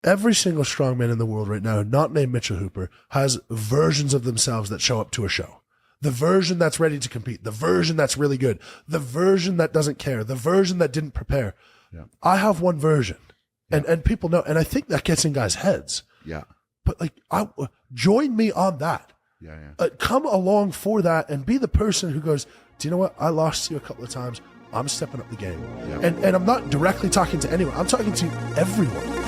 every single strongman in the world right now, not named Mitchell Hooper, has versions of themselves that show up to a show. The version that's ready to compete, the version that's really good, the version that doesn't care, the version that didn't prepare. Yeah. I have one version, and people know, and I think that gets in guys' heads. Yeah. But like, join me on that. Yeah. Come along for that and be the person who goes, do you know what? I lost to you a couple of times. I'm stepping up the game. Yeah. And I'm not directly talking to anyone. I'm talking to everyone.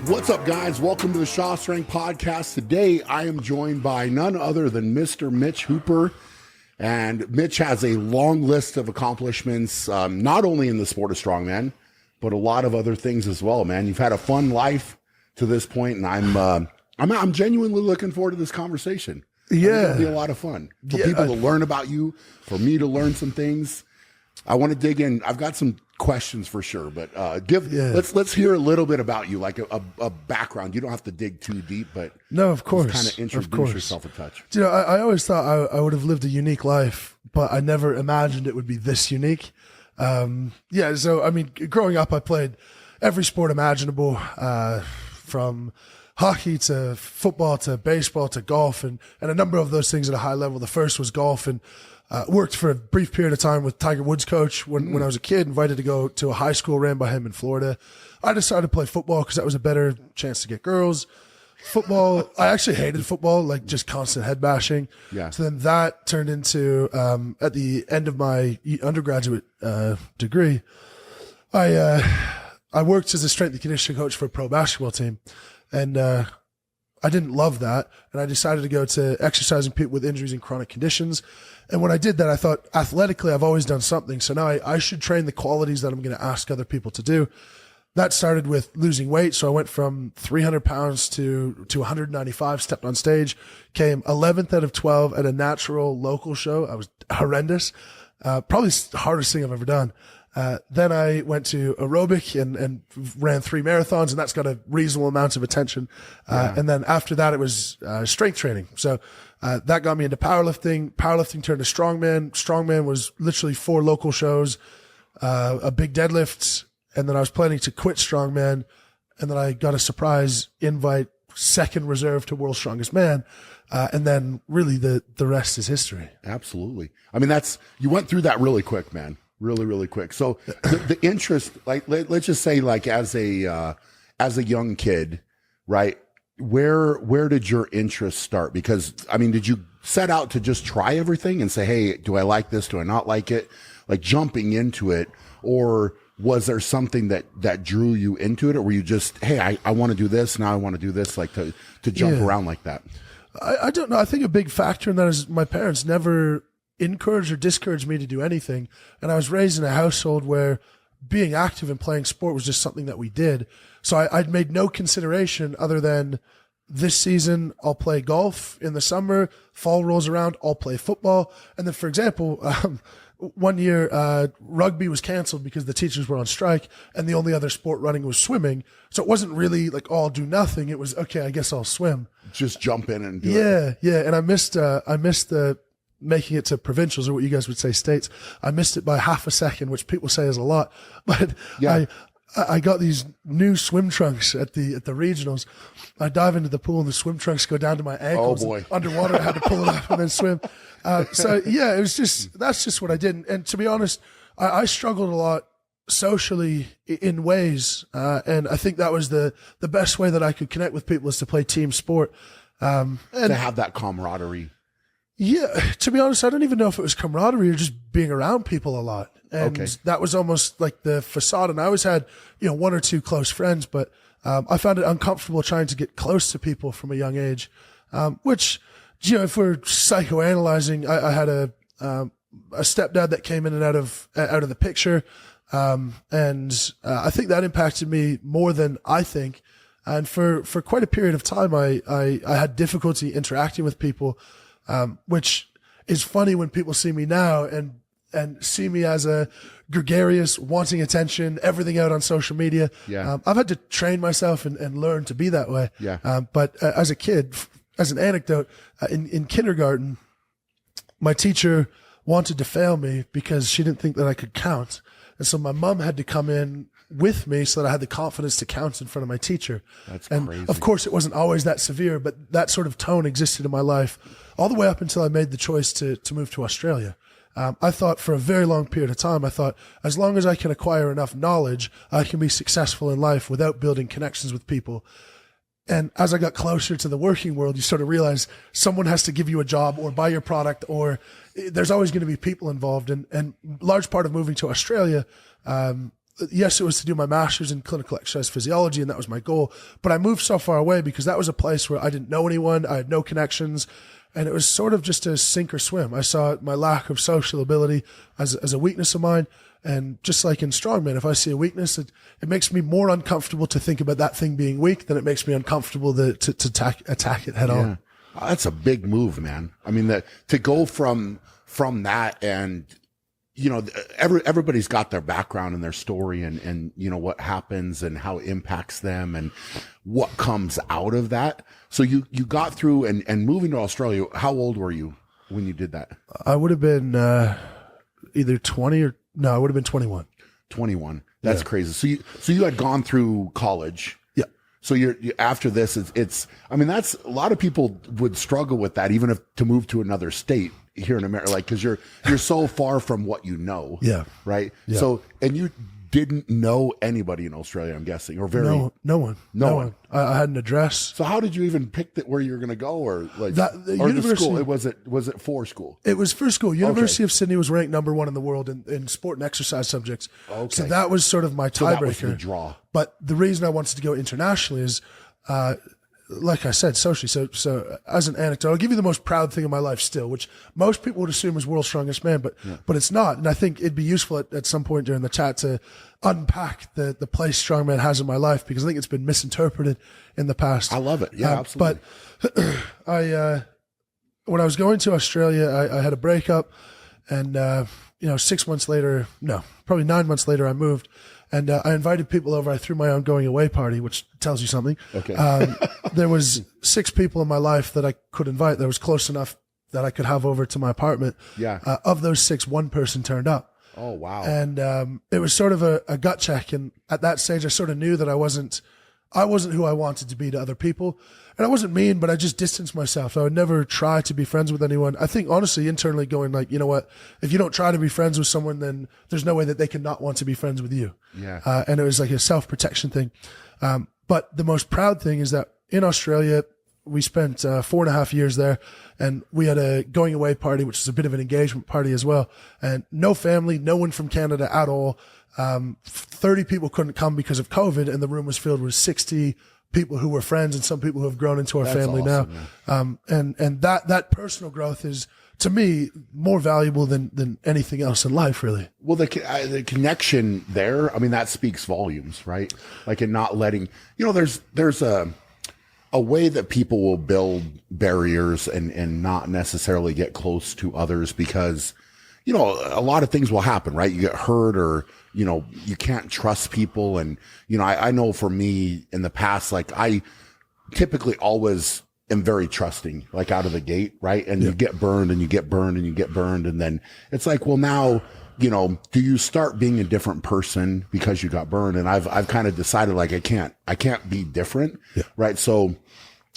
What's up, guys? Welcome to the Shaw Strength Podcast. Today, I am joined by none other than Mr. Mitch Hooper. And Mitch has a long list of accomplishments, not only in the sport of strongman, but a lot of other things as well, man. You've had a fun life to this point, and I'm genuinely looking forward to this conversation. Yeah. It'll be a lot of fun for people to learn about you, for me to learn some things. I want to dig in. I've got some questions for sure, but let's hear a little bit about you, like a background. You don't have to dig too deep, but no, of course, kind of introduce yourself a touch. You know, I always thought I would have lived a unique life, but I never imagined it would be this unique. So I mean, growing up, I played every sport imaginable, from hockey to football to baseball to golf, and a number of those things at a high level. The first was golf, and worked for a brief period of time with Tiger Woods' coach when I was a kid, invited to go to a high school ran by him in Florida. I decided to play football because that was a better chance to get girls. Football, I actually hated football, like just constant head bashing. Yeah. So then that turned into, at the end of my undergraduate degree, I worked as a strength and conditioning coach for a pro basketball team. And I didn't love that. And I decided to go to exercising people with injuries and chronic conditions. And when I did that, I thought athletically, I've always done something. So now I should train the qualities that I'm going to ask other people to do. That started with losing weight. So I went from 300 pounds to 195, stepped on stage, came 11th out of 12 at a natural local show. I was horrendous. Probably the hardest thing I've ever done. Then I went to aerobic and ran 3 marathons, and that's got a reasonable amount of attention. And then after that, it was strength training. So that got me into powerlifting. Powerlifting turned to strongman. Strongman was literally 4 local shows, a big deadlift, and then I was planning to quit strongman, and then I got a surprise invite, second reserve to World's Strongest Man. And then really the rest is history. Absolutely. I mean, you went through that really quick, man. Really, really quick. So the interest, like, let's just say, like, as a young kid, right? Where did your interest start? Because, I mean, did you set out to just try everything and say, hey, do I like this? Do I not like it? Like jumping into it, or was there something that drew you into it? Or were you just, hey, I want to do this. Now I want to do this, like to jump around like that? I don't know. I think a big factor in that is my parents never encouraged or discouraged me to do anything. And I was raised in a household where being active and playing sport was just something that we did. So I'd made no consideration other than this season, I'll play golf in the summer, fall rolls around, I'll play football. And then, for example, one year, rugby was canceled because the teachers were on strike, and the only other sport running was swimming. So it wasn't really like, oh, I'll do nothing. It was, okay, I guess I'll swim. Just jump in and do it. Yeah. And I missed the making it to provincials, or what you guys would say states. I missed it by half a second, which people say is a lot. But yeah. I got these new swim trunks at the regionals. I dive into the pool and the swim trunks go down to my ankles. Oh boy. Underwater, I had to pull it up and then swim. So yeah, that's just what I did. And to be honest, I struggled a lot socially in ways. And I think that was the best way that I could connect with people, is to play team sport. And to have that camaraderie. Yeah, to be honest, I don't even know if it was camaraderie or just being around people a lot. And that was almost like the facade. And I always had, 1 or 2 close friends, but I found it uncomfortable trying to get close to people from a young age, which, if we're psychoanalyzing, I had a stepdad that came in and out of the picture. And I think that impacted me more than I think. And for quite a period of time, I had difficulty interacting with people. Which is funny when people see me now and see me as a gregarious, wanting attention, everything out on social media. Yeah. I've had to train myself and learn to be that way. Yeah. But as a kid, as an anecdote, in kindergarten, my teacher wanted to fail me because she didn't think that I could count. And so my mom had to come in with me so that I had the confidence to count in front of my teacher. That's and crazy. Of course, it wasn't always that severe, but that sort of tone existed in my life all the way up until I made the choice to move to Australia. I thought for a very long period of time, I thought as long as I can acquire enough knowledge, I can be successful in life without building connections with people. And as I got closer to the working world, you sort of realize someone has to give you a job or buy your product, or there's always going to be people involved. And large part of moving to Australia, yes, it was to do my master's in clinical exercise physiology, and that was my goal. But I moved so far away because that was a place where I didn't know anyone. I had no connections. And it was sort of just a sink or swim. I saw my lack of social ability as a weakness of mine. And just like in Strongman, if I see a weakness, it makes me more uncomfortable to think about that thing being weak than it makes me uncomfortable to attack it head on. That's a big move, man. I mean, to go from that, and you know, everybody's got their background and their story, and you know what happens and how it impacts them and what comes out of that. So you got through and moving to Australia. How old were you when you did that? I would have been either 20 or no, I would have been 21. 21. That's crazy. So you had gone through college. Yeah. So you're after this, it's, I mean, that's a lot of people would struggle with that, even if to move to another state here in America, like, cause you're so far from what you know. Yeah. Right. Yeah. So, and you didn't know anybody in Australia, I'm guessing, or no one. I had an address. So how did you even pick where you were going to go, or like the or university? The school? Was it for school? It was for school. University of Sydney was ranked number 1 in the world in sport and exercise subjects. Okay. So that was sort of my tiebreaker. So that was the draw. But the reason I wanted to go internationally is, like I said, socially. So as an anecdote, I'll give you the most proud thing in my life still, which most people would assume is world's strongest man, but it's not. And I think it'd be useful at some point during the chat to unpack the place strongman has in my life, because I think it's been misinterpreted in the past. I love it. Yeah, absolutely. But when I was going to Australia, I had a breakup, and 6 months later, no, probably 9 months later, I moved. And I invited people over. I threw my own going away party, which tells you something. Okay. There was 6 people in my life that I could invite that was close enough that I could have over to my apartment. Yeah. Of those 6, 1 person turned up. Oh, wow. And it was sort of a gut check. And at that stage, I sort of knew that I wasn't who I wanted to be to other people. And I wasn't mean, but I just distanced myself. I would never try to be friends with anyone. I think honestly, internally going like, you know what, if you don't try to be friends with someone, then there's no way that they can not want to be friends with you. Yeah. And it was like a self-protection thing. But the most proud thing is that in Australia, we spent 4.5 years there, and we had a going away party, which is a bit of an engagement party as well. And no family, no one from Canada at all. 30 people couldn't come because of COVID, and the room was filled with 60 people who were friends and some people who have grown into our family awesome, now. And that personal growth is, to me, more valuable than anything else in life, really. Well, the connection there, I mean, that speaks volumes, right? Like, in not letting, there's a way that people will build barriers and not necessarily get close to others because, a lot of things will happen, right? You get hurt, or, you can't trust people. And, I know for me in the past, like, I typically always am very trusting, like, out of the gate, right? And you get burned and you get burned and you get burned. And then it's like, well, now, do you start being a different person because you got burned? And I've kind of decided, like, I can't be different. Yeah. Right. So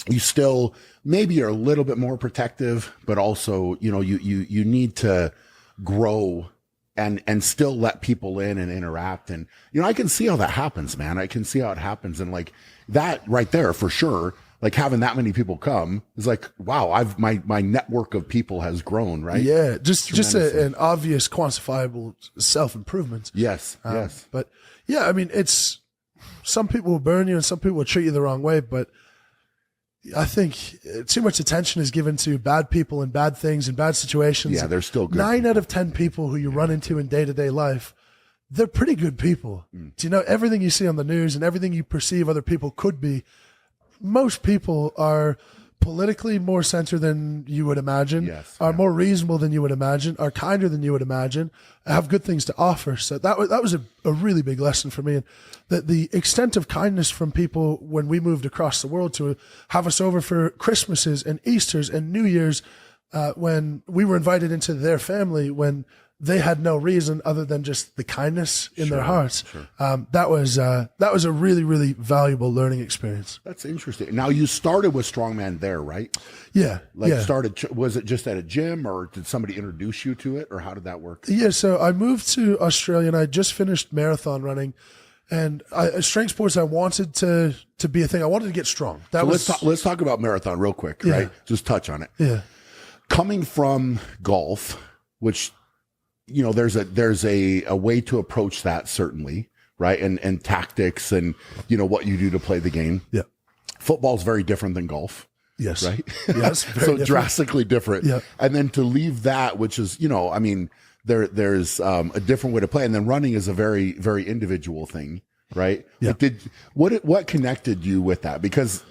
you still maybe are a little bit more protective, but also, you need to grow and still let people in and interact. And, I can see how that happens, man. I can see how it happens. And like that right there, for sure, like having that many people come is like, wow, my network of people has grown, right? Yeah. Just an obvious quantifiable self-improvement. Yes. Yes. But yeah, I mean, some people will burn you and some people will treat you the wrong way, but I think too much attention is given to bad people and bad things and bad situations. Yeah, they're still good. 9 out of 10 people who you run into in day-to-day life, they're pretty good people. Do you know everything you see on the news and everything you perceive other people could be? Most people are politically more centered than you would imagine, are more reasonable than you would imagine, are kinder than you would imagine, have good things to offer. So that was a really big lesson for me. And the extent of kindness from people when we moved across the world to have us over for Christmases and Easters and New Year's, when we were invited into their family, when they had no reason other than just the kindness in their hearts. That was a really, really valuable learning experience. That's interesting. Now you started with Strongman there, right? Yeah. Was it just at a gym, or did somebody introduce you to it, or how did that work? Yeah. So I moved to Australia and I just finished marathon running, and strength sports, I wanted to be a thing. I wanted to get strong. Let's talk about marathon real quick, right? Just touch on it. Yeah. Coming from golf, which, you know, there's a way to approach that, certainly, right? And tactics and, you know, what you do to play the game. Yeah. Football's very different than golf. Yes. Right? Yes. So different. Drastically different. Yeah. And then to leave that, which is, you know, I mean, there's a different way to play. And then running is a very, very individual thing, right? Yeah. Like what connected you with that? Because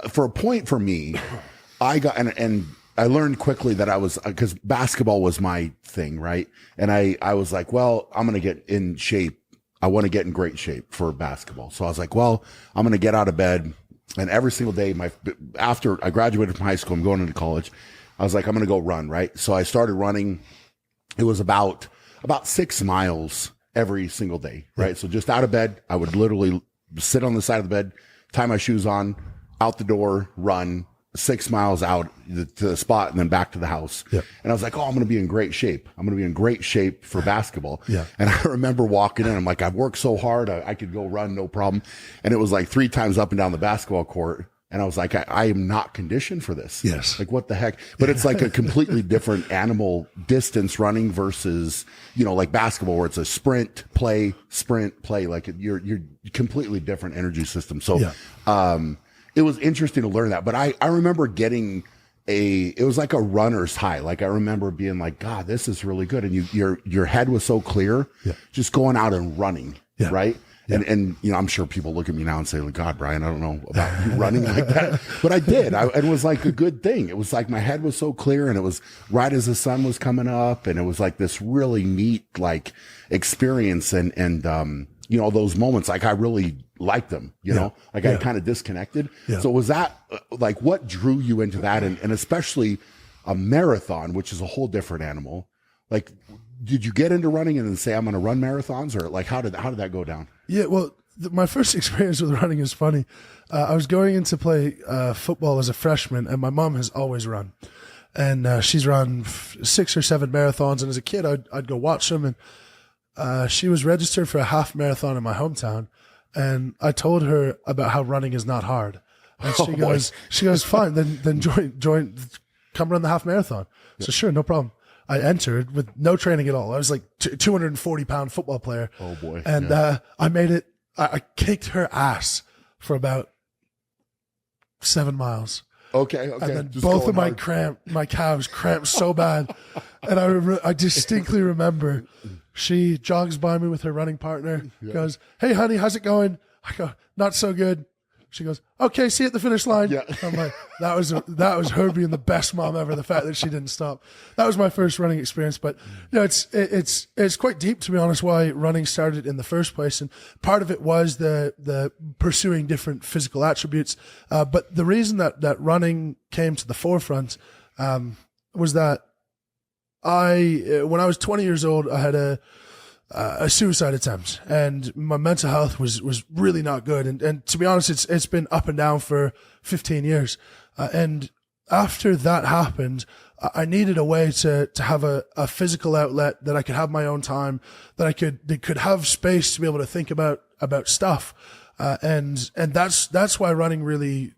for a point for me, I got, and I learned quickly that because basketball was my thing, right? And I was like, well, I'm going to get in shape. I want to get in great shape for basketball. So I was like, well, I'm going to get out of bed. And every single day, after I graduated from high school, I'm going into college. I was like, I'm going to go run, right? So I started running. It was about 6 miles every single day, right? So just out of bed, I would literally sit on the side of the bed, tie my shoes on, out the door, run 6 miles out to the spot and then back to the house. Yep. And I was like, oh, I'm going to be in great shape. I'm going to be in great shape for basketball. Yeah. And I remember walking in, I'm like, I've worked so hard. I could go run, no problem. And it was like 3 times up and down the basketball court. And I was like, I am not conditioned for this. Yes. Like, what the heck? But it's like a completely different animal, distance running versus, you know, like basketball, where it's a sprint, play. Like you're completely different energy system. So, it was interesting to learn that. But I remember getting it was like a runner's high. Like I remember being like, God, this is really good. And your head was so clear, just going out and running. Yeah. Right. Yeah. And, you know, I'm sure people look at me now and say, like, God, Brian, I don't know about you running like that, but I did. It was like a good thing. It was like my head was so clear, and it was right as the sun was coming up, and it was like this really neat, like, experience. And you know, those moments, like I really liked them, you know, like I kind of disconnected. Yeah. So was that like, what drew you into that? And especially a marathon, which is a whole different animal. Like, did you get into running and then say, I'm going to run marathons, or like, how did that go down? Yeah, well, my first experience with running is funny. I was going in to play football as a freshman, and my mom has always run. And she's run 6 or 7 marathons. And as a kid, I'd go watch them. And she was registered for a half marathon in my hometown. And I told her about how running is not hard. And she goes, fine, then join, come run the half marathon. Yeah. So sure, no problem. I entered with no training at all. I was like 240-pound football player. Oh boy. And, I made it, I kicked her ass for about 7 miles. Okay. And then just both of my calves cramped so bad. And I distinctly remember she jogs by me with her running partner, goes, "Hey honey, how's it going?" I go, "Not so good." She goes, "Okay, see you at the finish line." Yeah. I'm like, that was her being the best mom ever. The fact that she didn't stop. That was my first running experience. But you know, it's quite deep, to be honest, why running started in the first place. And part of it was the pursuing different physical attributes. But the reason that running came to the forefront was that when I was 20 years old, I had a suicide attempt, and my mental health was really not good. And to be honest, it's been up and down for 15 years. And after that happened, I needed a way to have a physical outlet, that I could have my own time, that could have space to be able to think about stuff. And that's why running really,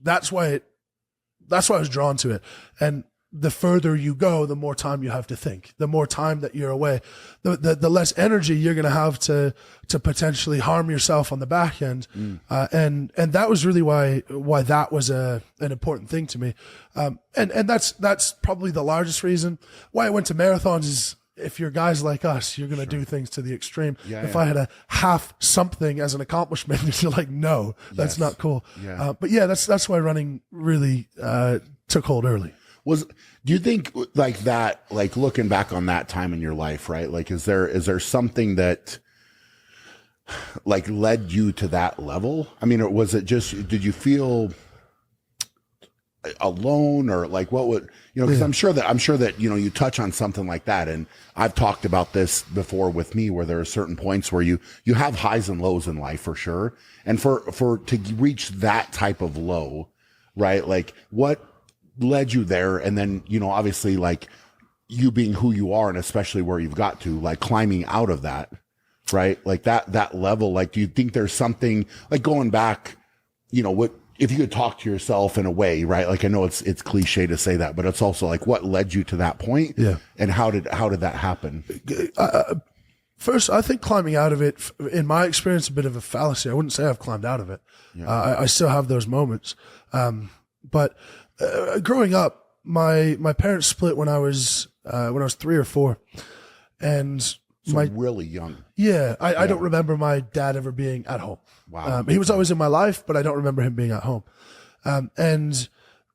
that's why I was drawn to it. And the further you go, the more time you have to think, the more time that you're away, the less energy you're going to have to potentially harm yourself on the back end. And that was really why that was an important thing to me. And that's probably the largest reason why I went to marathons is, if you're guys like us, you're going to do things to the extreme. I had a half something as an accomplishment, you're like, no, that's not cool. But yeah, that's why running really, took hold early. Do you think like that, like looking back on that time in your life, right? Like, is there something that like led you to that level? I mean, or was it just, did you feel, alone, or like what would, because I'm sure that, you touch on something like that. And I've talked about this before with me, where there are certain points where you have highs and lows in life for sure. And to reach that type of low, right? Like what led you there? And then, obviously like you being who you are, and especially where you've got to, like climbing out of that, right? Like that level, like, do you think there's something like going back, what, if you could talk to yourself in a way, right? Like I know it's cliche to say that, but it's also like what led you to that point, and how did that happen? First, I think climbing out of it, in my experience, a bit of a fallacy. I wouldn't say I've climbed out of it. I still have those moments. But growing up, my parents split when I was 3 or 4, and really young. I don't remember my dad ever being at home. Wow. He was always in my life, but I don't remember him being at home. And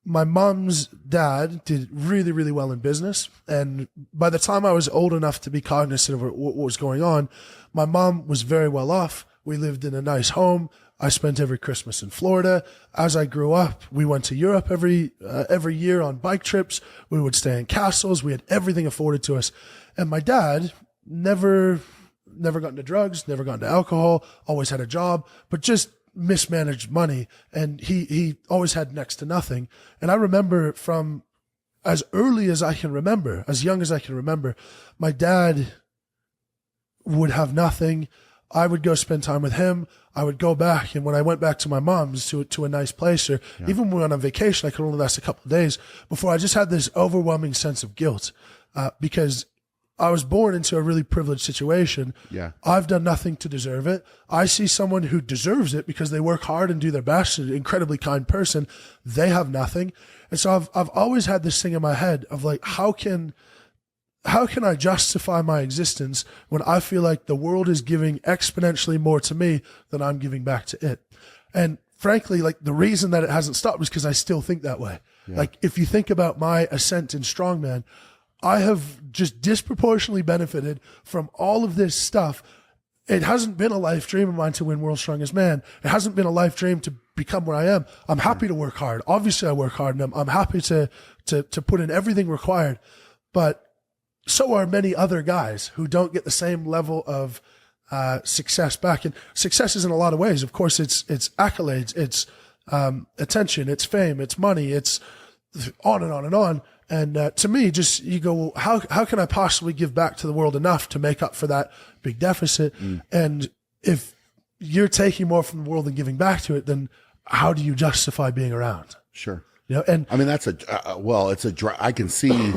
my mom's dad did really, really well in business. And by the time I was old enough to be cognizant of what was going on, my mom was very well off. We lived in a nice home. I spent every Christmas in Florida. As I grew up, we went to Europe every year on bike trips. We would stay in castles. We had everything afforded to us. And my dad never got into drugs, never got into alcohol, always had a job, but just mismanaged money. And he always had next to nothing. And I remember from as early as I can remember, as young as I can remember, my dad would have nothing. I would go spend time with him. I would go back. And when I went back to my mom's to a nice place, or even when we went on vacation, I could only last a couple of days before I just had this overwhelming sense of guilt, because I was born into a really privileged situation. I've done nothing to deserve it. I see someone who deserves it because they work hard and do their best, an incredibly kind person. They have nothing. And so I've always had this thing in my head of like, how can I justify my existence when I feel like the world is giving exponentially more to me than I'm giving back to it? And frankly, like the reason that it hasn't stopped is because I still think that way. Like if you think about my ascent in Strongman, I have just disproportionately benefited from all of this stuff. It hasn't been a life dream of mine to win World's Strongest Man. It hasn't been a life dream to become where I am. I'm happy to work hard. Obviously I work hard, and I'm happy to put in everything required, but so are many other guys who don't get the same level of success back. And success is in a lot of ways. Of course, it's accolades, it's attention, it's fame, it's money, it's on and on and on. And to me, just you go, well, how can I possibly give back to the world enough to make up for that big deficit? And if you're taking more from the world than giving back to it, then how do you justify being around? Sure. And I mean, that's I can see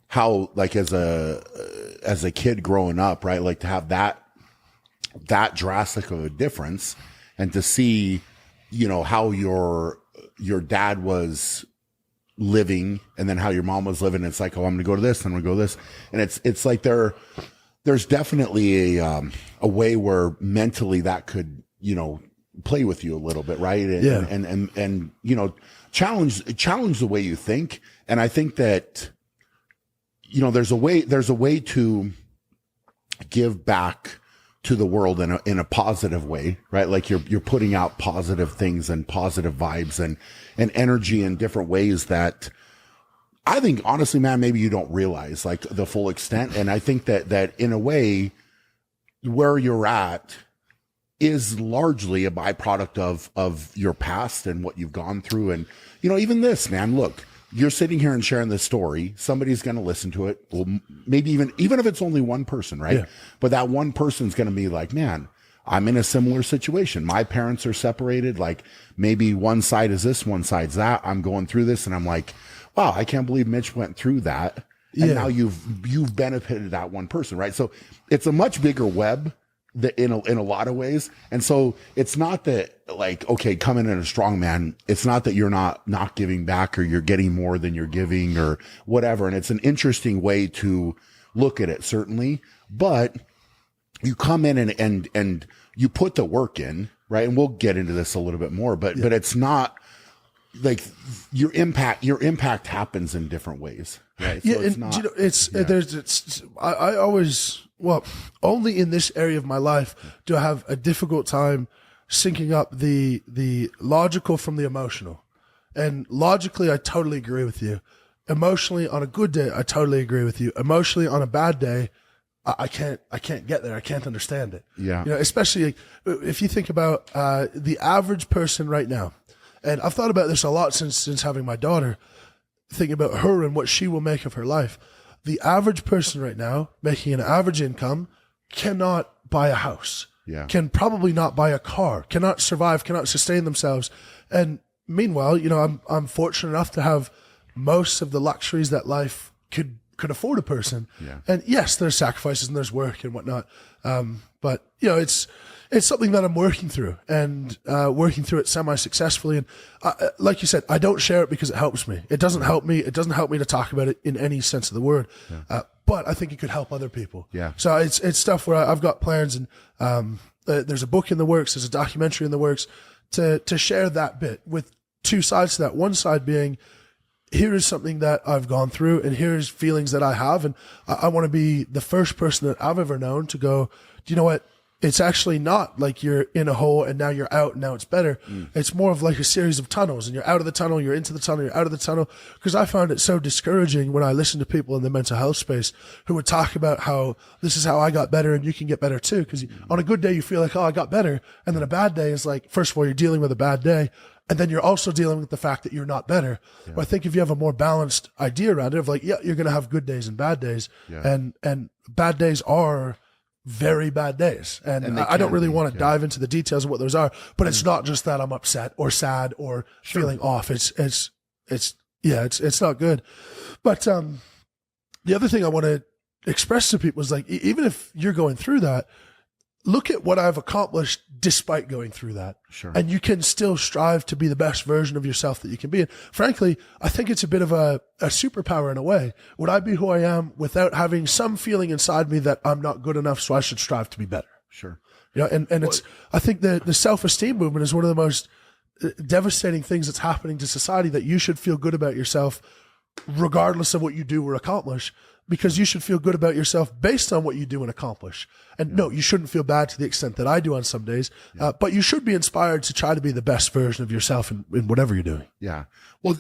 how, like, as a kid growing up, right, like to have that drastic of a difference, and to see, how your dad was living and then how your mom was living. It's like, oh, I'm gonna go to this, I'm gonna go to this. And it's like there's definitely a way where mentally that could, play with you a little bit, right? And challenge the way you think. And I think that, there's a way to give back to the world in a positive way, right? Like you're putting out positive things and positive vibes and energy in different ways that I think, honestly, man, maybe you don't realize like the full extent. And I think that in a way where you're at is largely a byproduct of your past and what you've gone through. And, even this, man, look, you're sitting here and sharing this story. Somebody's going to listen to it. Well, maybe even if it's only one person, right? Yeah. But that one person's going to be like, man, I'm in a similar situation. My parents are separated. Like maybe one side is this, one side's that. I'm going through this, and I'm like, wow, I can't believe Mitch went through that. And now you've benefited that one person, right? So it's a much bigger web in a lot of ways. And so it's not that, like, okay, coming in a Strongman, it's not that you're not giving back or you're getting more than you're giving or whatever. And it's an interesting way to look at it, certainly. But you come in and you put the work in, right? And we'll get into this a little bit more, but it's not like your impact happens in different ways, right? So it's not, I always, well, only in this area of my life do I have a difficult time syncing up the logical from the emotional. And logically, I totally agree with you. Emotionally, on a good day, I totally agree with you. Emotionally, on a bad day, I can't get there. I can't understand it. Yeah. You know, especially if you think about the average person right now. And I've thought about this a lot since having my daughter, thinking about her and what she will make of her life. The average person right now making an average income cannot buy a house. Yeah. Can probably not buy a car, cannot survive, cannot sustain themselves. And meanwhile, you know, I'm fortunate enough to have most of the luxuries that life could afford a person. Yeah. And yes, there's sacrifices and there's work and whatnot. But you know, it's something that I'm working through and working through it semi-successfully. And like you said, I don't share it because it helps me. It doesn't help me. It doesn't help me to talk about it in any sense of the word. Yeah. But I think it could help other people. Yeah. So it's stuff where I've got plans, and there's a book in the works, there's a documentary in the works to share that bit with two sides to that. One side being, here is something that I've gone through, and here's feelings that I have, and I want to be the first person that I've ever known to go, do you know what? It's actually not like you're in a hole and now you're out and now it's better. It's more of like a series of tunnels, and you're out of the tunnel, you're into the tunnel, you're out of the tunnel. Because I found it so discouraging when I listened to people in the mental health space who would talk about how this is how I got better and you can get better too. Because on a good day, you feel like, oh, I got better. And then a bad day is like, first of all, you're dealing with a bad day. And then you're also dealing with the fact that you're not better. Yeah. But I think if you have a more balanced idea around it of like, yeah, you're going to have good days and bad days. Yeah. And bad days are very bad days. And I don't really want to dive into the details of what those are, but it's not just that I'm upset or sad or feeling off. It's not good. But, the other thing I want to express to people is like, even if you're going through that, look at what I've accomplished despite going through that. Sure. And you can still strive to be the best version of yourself that you can be. And frankly, I think it's a bit of a superpower in a way. Would I be who I am without having some feeling inside me that I'm not good enough, so I should strive to be better? Sure. You know, and it's, I think the self-esteem movement is one of the most devastating things that's happening to society, that you should feel good about yourself regardless of what you do or accomplish, because you should feel good about yourself based on what you do and accomplish. And no, you shouldn't feel bad to the extent that I do on some days, but you should be inspired to try to be the best version of yourself in whatever you're doing. Yeah. Well,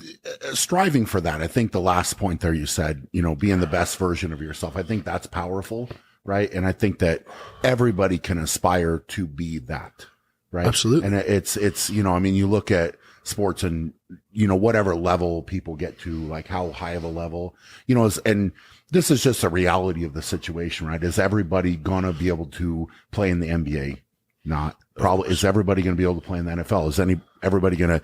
striving for that, I think the last point there you said, you know, being the best version of yourself, I think that's powerful, right? And I think that everybody can aspire to be that, right? Absolutely. And it's, you know, I mean, you look at sports and, you know, whatever level people get to, like how high of a level, you know, and this is just a reality of the situation, right? Is everybody going to be able to play in the NBA? Not. Probably. Is everybody going to be able to play in the NFL? Is everybody going to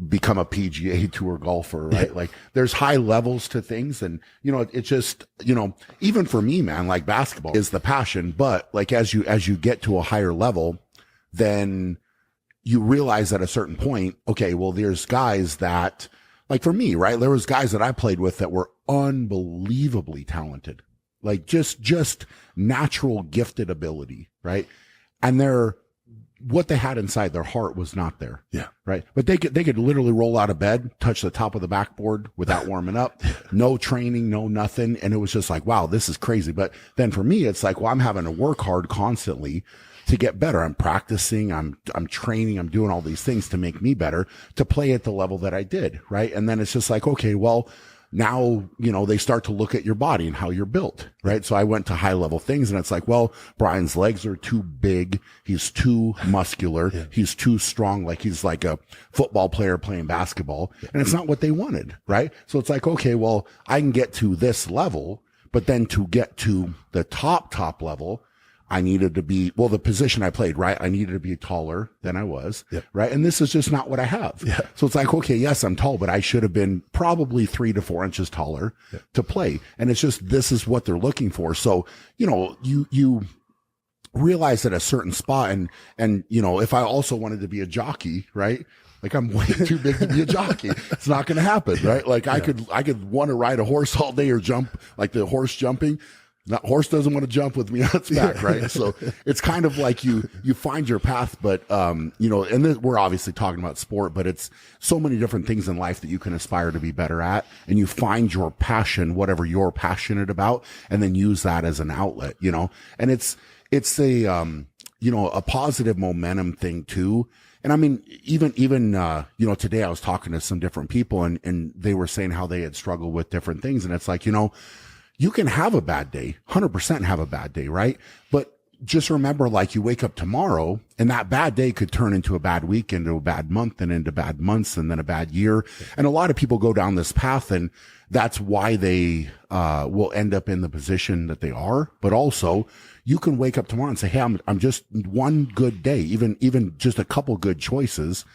become a PGA Tour golfer, right? Yeah. Like there's high levels to things. And, you know, it's just, you know, even for me, man, like basketball is the passion, but like as you get to a higher level, then you realize at a certain point, okay, well, there's guys that, like for me, right? There was guys that I played with that were unbelievably talented, like just natural gifted ability, right? And what they had inside their heart was not there. Yeah. Right. But they could literally roll out of bed, touch the top of the backboard without warming up, no training, no nothing. And it was just like, wow, this is crazy. But then for me, it's like, well, I'm having to work hard constantly to get better. I'm practicing, I'm training, I'm doing all these things to make me better, to play at the level that I did. Right. And then it's just like, okay, well, now, you know, they start to look at your body and how you're built, right? So I went to high level things, and it's like, well, Brian's legs are too big. He's too muscular. Yeah. He's too strong. Like he's like a football player playing basketball, and it's not what they wanted, right? So it's like, okay, well, I can get to this level, but then to get to the top level, I needed to be, well, the position I played, right? I needed to be taller than I was, right? And this is just not what I have. Yeah. So it's like, okay, yes, I'm tall, but I should have been probably 3 to 4 inches taller to play. And it's just, this is what they're looking for. So, you know, you realize at a certain spot, and, you know, if I also wanted to be a jockey, right? Like I'm way too big to be a jockey. It's not going to happen, right? Like I could want to ride a horse all day or jump, like the horse jumping. That horse doesn't want to jump with me on its back, right? So it's kind of like you find your path, but, you know, and we're obviously talking about sport, but it's so many different things in life that you can aspire to be better at, and you find your passion, whatever you're passionate about, and then use that as an outlet, you know, and it's a, you know, a positive momentum thing too. And I mean, even, today I was talking to some different people and they were saying how they had struggled with different things. And it's like, you can have a bad day, 100% have a bad day, right? But just remember, like, you wake up tomorrow and that bad day could turn into a bad week, into a bad month, and into bad months, and then a bad year. And a lot of people go down this path, and that's why they will end up in the position that they are. But also, you can wake up tomorrow and say, hey, I'm just one good day, even just a couple good choices.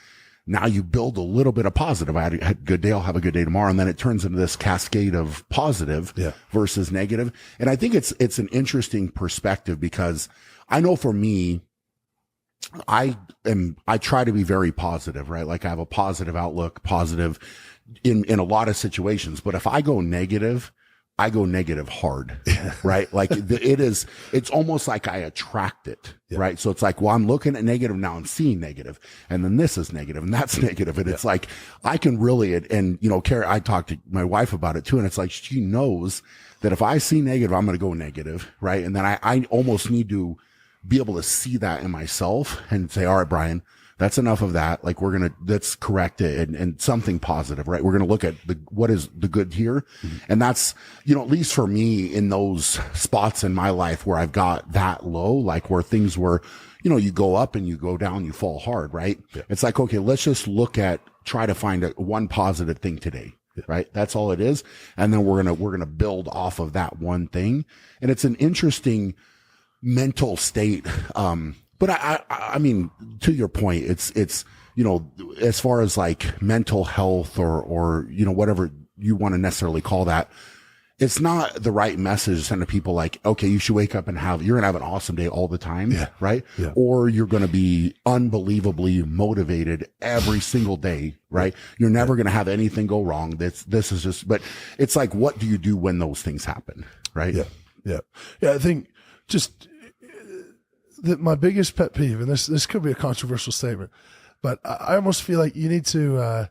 Now you build a little bit of positive. I had a good day. I'll have a good day tomorrow. And then it turns into this cascade of positive versus negative. And I think it's an interesting perspective, because I know for me, I try to be very positive, right? Like, I have a positive outlook, positive in a lot of situations. But if I go negative hard, right? Like, it's almost like I attract it, right? So it's like, well, I'm looking at negative now, I'm seeing negative, and then this is negative, and that's negative. And it's like, I can really, and Carrie, I talked to my wife about it too, and it's like, she knows that if I see negative, I'm going to go negative, right? And then I almost need to be able to see that in myself and say, all right, Brian, that's enough of that. Like, let's correct it and something positive, right? We're going to look at what is the good here. Mm-hmm. And that's, at least for me, in those spots in my life where I've got that low, like where things were, you go up and you go down, you fall hard, right? Yeah. It's like, okay, let's just try to find one positive thing today. Yeah. Right. That's all it is. And then we're going to build off of that one thing. And it's an interesting mental state. But I mean, to your point, it's, as far as like mental health or, whatever you want to necessarily call that, it's not the right message to send to people like, okay, you should wake up and you're going to have an awesome day all the time. Yeah. Right. Yeah. Or you're going to be unbelievably motivated every single day. Right. You're never going to have anything go wrong. This is just, but it's like, what do you do when those things happen? Right. Yeah. Yeah. Yeah. I think just, my biggest pet peeve, and this could be a controversial statement, but I almost feel like you need to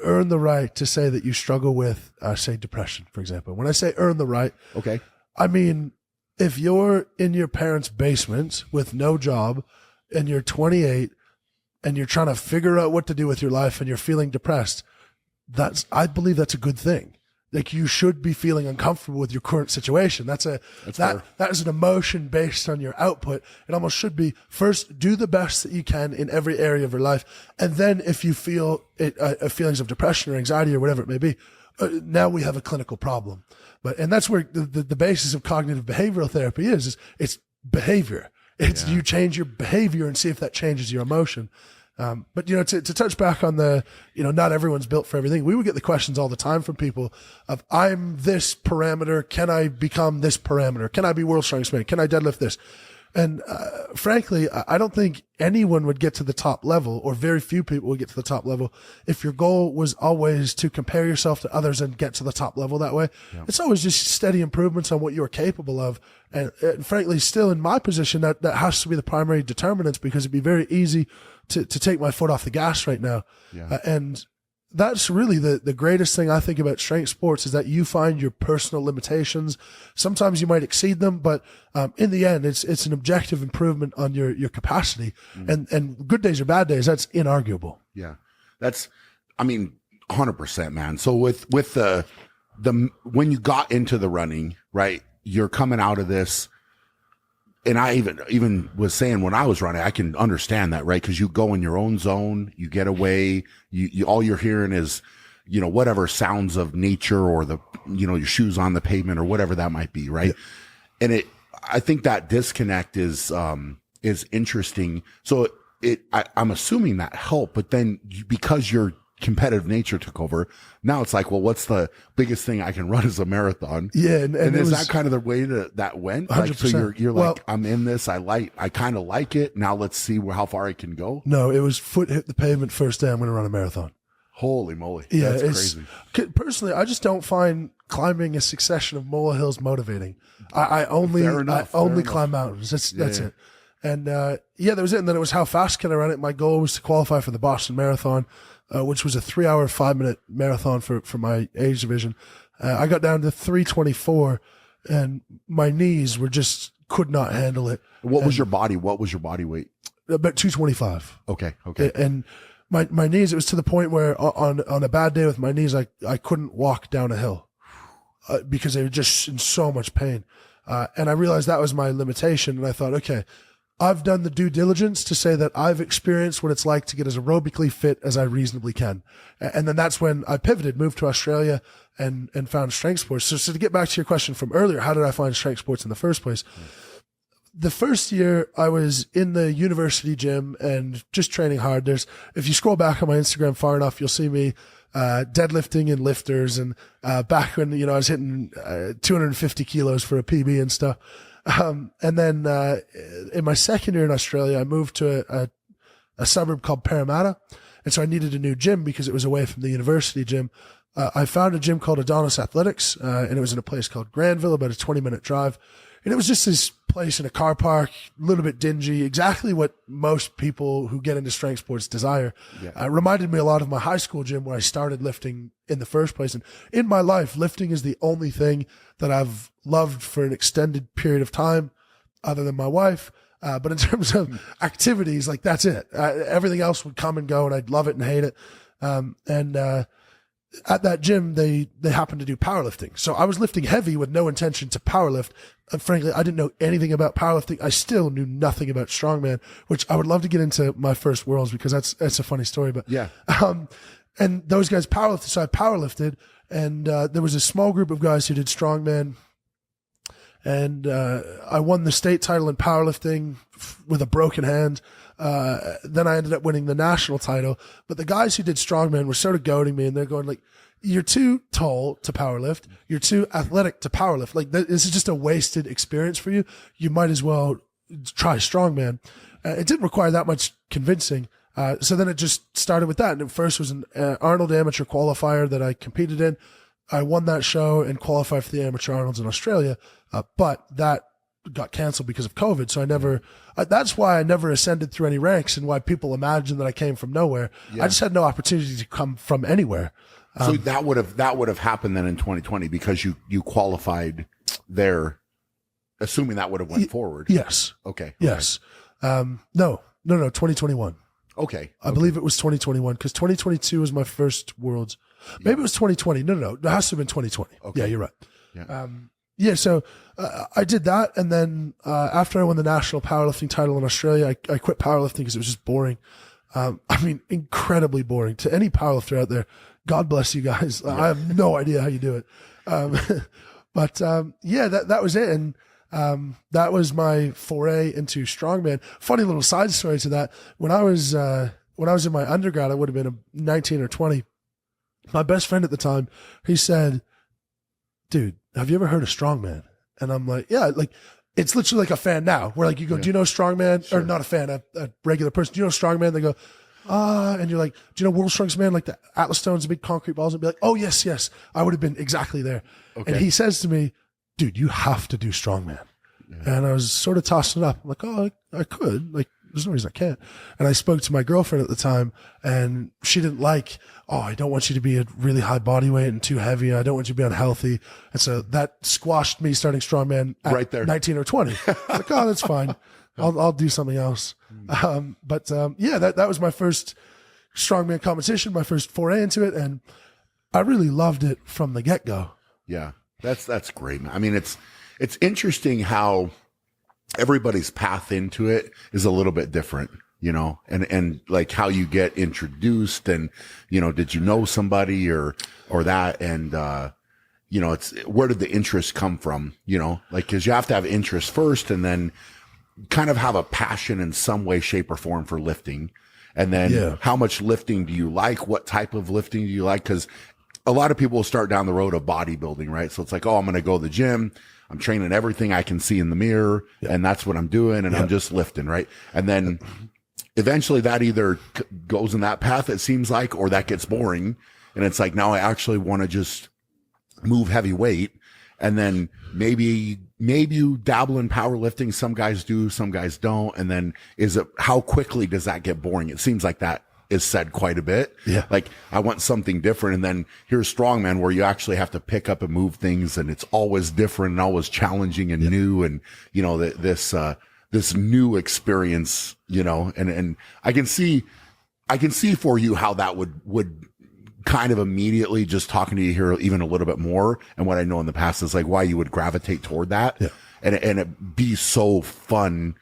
earn the right to say that you struggle with, say, depression, for example. When I say earn the right, okay, I mean, if you're in your parents' basement with no job and you're 28 and you're trying to figure out what to do with your life and you're feeling depressed, I believe that's a good thing. Like, you should be feeling uncomfortable with your current situation. That is an emotion based on your output. It almost should be, first, do the best that you can in every area of your life. And then if you feel feelings of depression or anxiety or whatever it may be, now we have a clinical problem. And that's where the basis of cognitive behavioral therapy is it's behavior. It's you change your behavior and see if that changes your emotion. But to touch back on not everyone's built for everything. We would get the questions all the time from people of, I'm this parameter. Can I become this parameter? Can I be world's strongest man? Can I deadlift this? And, frankly, I don't think anyone would get to the top level, or very few people would get to the top level, if your goal was always to compare yourself to others and get to the top level that way. Yeah. It's always just steady improvements on what you're capable of. And frankly, still in my position, that has to be the primary determinant, because it'd be very easy to take my foot off the gas right now. Yeah. And that's really the greatest thing I think about strength sports, is that you find your personal limitations. Sometimes you might exceed them, but in the end, it's an objective improvement on your capacity. And good days or bad days, that's inarguable. Yeah, that's, 100%, man. So with the when you got into the running, right, you're coming out of this. And I even was saying, when I was running, I can understand that, right? Because you go in your own zone, you get away, you all you're hearing is, whatever sounds of nature, or your shoes on the pavement, or whatever that might be, right? Yeah. And I think that disconnect is interesting. So I'm assuming that helped, but then because your competitive nature took over, now it's like, well, what's the biggest thing I can run is a marathon? Yeah. And is that kind of the way that went? 100%. Like, so you're like, I'm in this. I kind of like it. Now let's see how far I can go. No, it was foot hit the pavement first day I'm going to run a marathon. Holy moly. Yeah, that's crazy. Personally, I just don't find climbing a succession of molehills motivating. I only climb mountains. That's it. And, that was it. And then it was, how fast can I run it? My goal was to qualify for the Boston Marathon, which was a 3-hour, 5-minute marathon for my age division. I got down to 3:24, and my knees could not handle it. What was your body weight? about 225. Okay. Okay. And my knees, it was to the point where on a bad day with my knees, I couldn't walk down a hill because they were just in so much pain. And I realized that was my limitation. And I thought, okay, I've done the due diligence to say that I've experienced what it's like to get as aerobically fit as I reasonably can. And then that's when I pivoted, moved to Australia and found strength sports. So to get back to your question from earlier, how did I find strength sports in the first place? The first year I was in the university gym and just training hard. If you scroll back on my Instagram far enough, you'll see me deadlifting and lifters, and back when I was hitting 250 kilos for a PB and stuff. And then in my second year in Australia, I moved to a suburb called Parramatta, and so I needed a new gym because it was away from the university gym. I found a gym called Adonis Athletics, and it was in a place called Granville, about a 20-minute drive. And it was just this place in a car park, a little bit dingy, exactly what most people who get into strength sports desire. Yeah. It reminded me a lot of my high school gym where I started lifting in the first place. And in my life, lifting is the only thing that I've loved for an extended period of time other than my wife. But in terms of activities, like that's it. Everything else would come and go and I'd love it and hate it. At that gym, they happened to do powerlifting. So I was lifting heavy with no intention to powerlift. And frankly, I didn't know anything about powerlifting. I still knew nothing about strongman, which I would love to get into my first worlds because that's a funny story. But yeah. And those guys powerlifted. So I powerlifted, and there was a small group of guys who did strongman. And I won the state title in powerlifting with a broken hand. Then I ended up winning the national title. But the guys who did strongman were sort of goading me, and they're going like, you're too tall to powerlift. You're too athletic to powerlift. Like, this is just a wasted experience for you. You might as well try strongman. It didn't require that much convincing. So then it just started with that. And it first was an Arnold amateur qualifier that I competed in. I won that show and qualified for the amateur Arnolds in Australia. But that got canceled because of COVID. So that's why I never ascended through any ranks, and why people imagine that I came from nowhere. Yeah. I just had no opportunity to come from anywhere. So that would have happened then in 2020 because you qualified there, assuming that would have went forward. Yes. Okay. Yes. No, 2021. Okay. I believe it was 2021 because 2022 was my first Worlds. Maybe it was 2020. No. It has to have been 2020. Okay. Yeah, you're right. Yeah. So I did that. And then after I won the national powerlifting title in Australia, I quit powerlifting because it was just boring. Incredibly boring. To any powerlifter out there, God bless you guys. Yeah. I have no idea how you do it. But that was it. And that was my foray into strongman. Funny little side story to that. When I was in my undergrad, I would have been 19 or 20. My best friend at the time, he said, dude, have you ever heard of strongman? And I'm like, yeah, like it's literally like a fan now where like you go, do you know strongman? Sure. Or not a fan, a regular person. Do you know strongman? They go, and you're like, do you know World Strongest Man? Like the Atlas Stones, the big concrete balls, and be like, oh yes. I would have been exactly there. Okay. And he says to me, dude, you have to do strongman. Yeah. And I was sort of tossing it up. I'm like, oh, I could. Like, there's no reason I can't. And I spoke to my girlfriend at the time, and she didn't like, I don't want you to be a really high body weight and too heavy. I don't want you to be unhealthy. And so that squashed me starting strongman at right there. 19 or 20. Like, oh, that's fine. I'll do something else. That was my first strongman competition, my first foray into it. And I really loved it from the get go. Yeah. That's great. I mean, it's interesting how everybody's path into it is a little bit different, and like how you get introduced and, did you know somebody or that? And, it's where did the interest come from, like, cause you have to have interest first and then kind of have a passion in some way, shape or form for lifting. And then how much lifting do you like? What type of lifting do you like? Cause a lot of people will start down the road of bodybuilding, right? So it's like, I'm going to go to the gym. I'm training everything I can see in the mirror and that's what I'm doing. And I'm just lifting, right? And then eventually that either goes in that path, it seems like, or that gets boring. And it's like, now I actually want to just move heavy weight. And then maybe you dabble in powerlifting. Some guys do, some guys don't. And then how quickly does that get boring? It seems like that is said quite a bit. Yeah. Like, I want something different. And then here's strongman where you actually have to pick up and move things, and it's always different and always challenging and new. And, this this new experience, you know, and I can see for you how that would kind of immediately, just talking to you here even a little bit more, and what I know in the past is like why you would gravitate toward that, and it be so fun,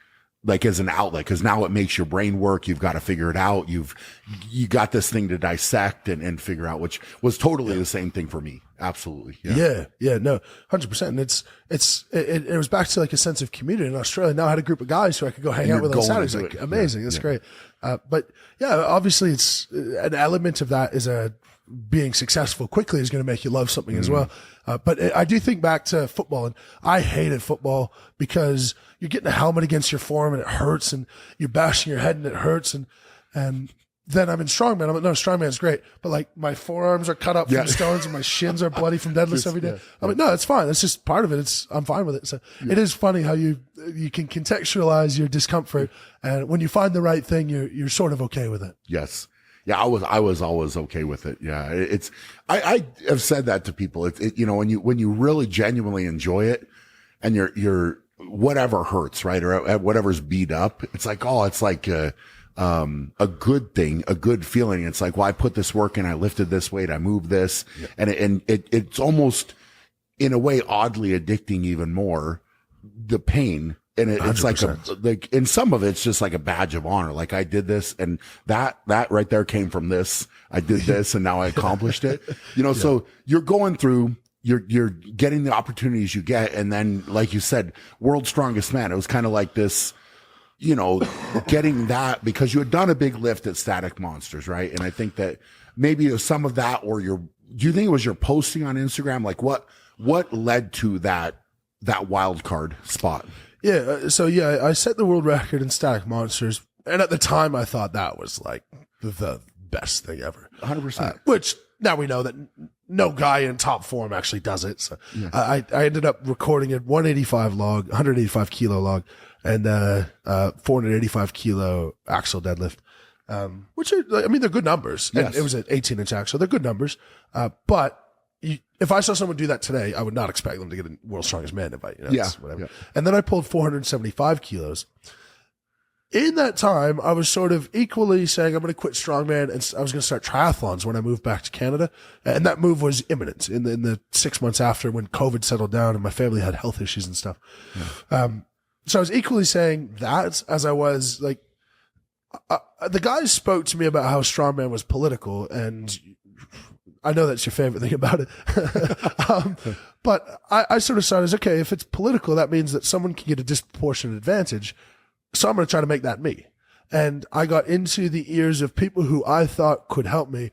like as an outlet, because now it makes your brain work. You've got to figure it out. You got this thing to dissect and figure out, which was totally the same thing for me. Absolutely. Yeah. No, 100%. And it was back to like a sense of community in Australia. Now I had a group of guys who I could go hang out with on Saturdays. Like amazing. That's great. But yeah, obviously it's an element of that is being successful quickly is going to make you love something as well. But I do think back to football, and I hated football because you're getting a helmet against your forearm and it hurts, and you're bashing your head and it hurts. And then I'm in Strongman. I'm like, no, Strongman's great, but like my forearms are cut up from stones and my shins are bloody from deadlifts every day. I'm like, no, it's fine. That's just part of it. I'm fine with it. So it is funny how you can contextualize your discomfort, and when you find the right thing, you're sort of okay with it. Yes. Yeah, I was always okay with it. Yeah, I have said that to people. You know, when you really genuinely enjoy it, and you're whatever hurts, right, or whatever's beat up, it's like, oh, it's like a good thing, a good feeling. It's like, well, I put this work in, I lifted this weight, I moved this, and it's almost in a way oddly addicting even more, the pain. And it's like and some of it's just like a badge of honor. Like I did this, and that right there came from this. I did this, and now I accomplished it. You know, so you're going through, you're getting the opportunities you get. And then, like you said, World's Strongest Man, it was kind of like this, you know, getting that because you had done a big lift at Static Monsters, right? And I think that maybe it was some of that, or do you think it was your posting on Instagram? Like what led to that wild card spot? Yeah. So yeah, I set the world record in Static Monsters. And at the time I thought that was like the best thing ever. 100%. Which now we know that no guy in top form actually does it. So I ended up recording a 185 kilo log and 485 kilo axle deadlift. Which are, I mean, they're good numbers. Yes. And it was an 18-inch axle. They're good numbers. But if I saw someone do that today, I would not expect them to get a World's Strongest Man invite. You know, whatever. Yeah. And then I pulled 475 kilos. In that time, I was sort of equally saying, I'm going to quit Strongman, and I was going to start triathlons when I moved back to Canada. And that move was imminent in the 6 months after, when COVID settled down and my family had health issues and stuff. Yeah. So I was equally saying that as I was like, the guys spoke to me about how Strongman was political, and I know that's your favorite thing about it. But I sort of saw it as, okay, if it's political, that means that someone can get a disproportionate advantage. So I'm going to try to make that me. And I got into the ears of people who I thought could help me,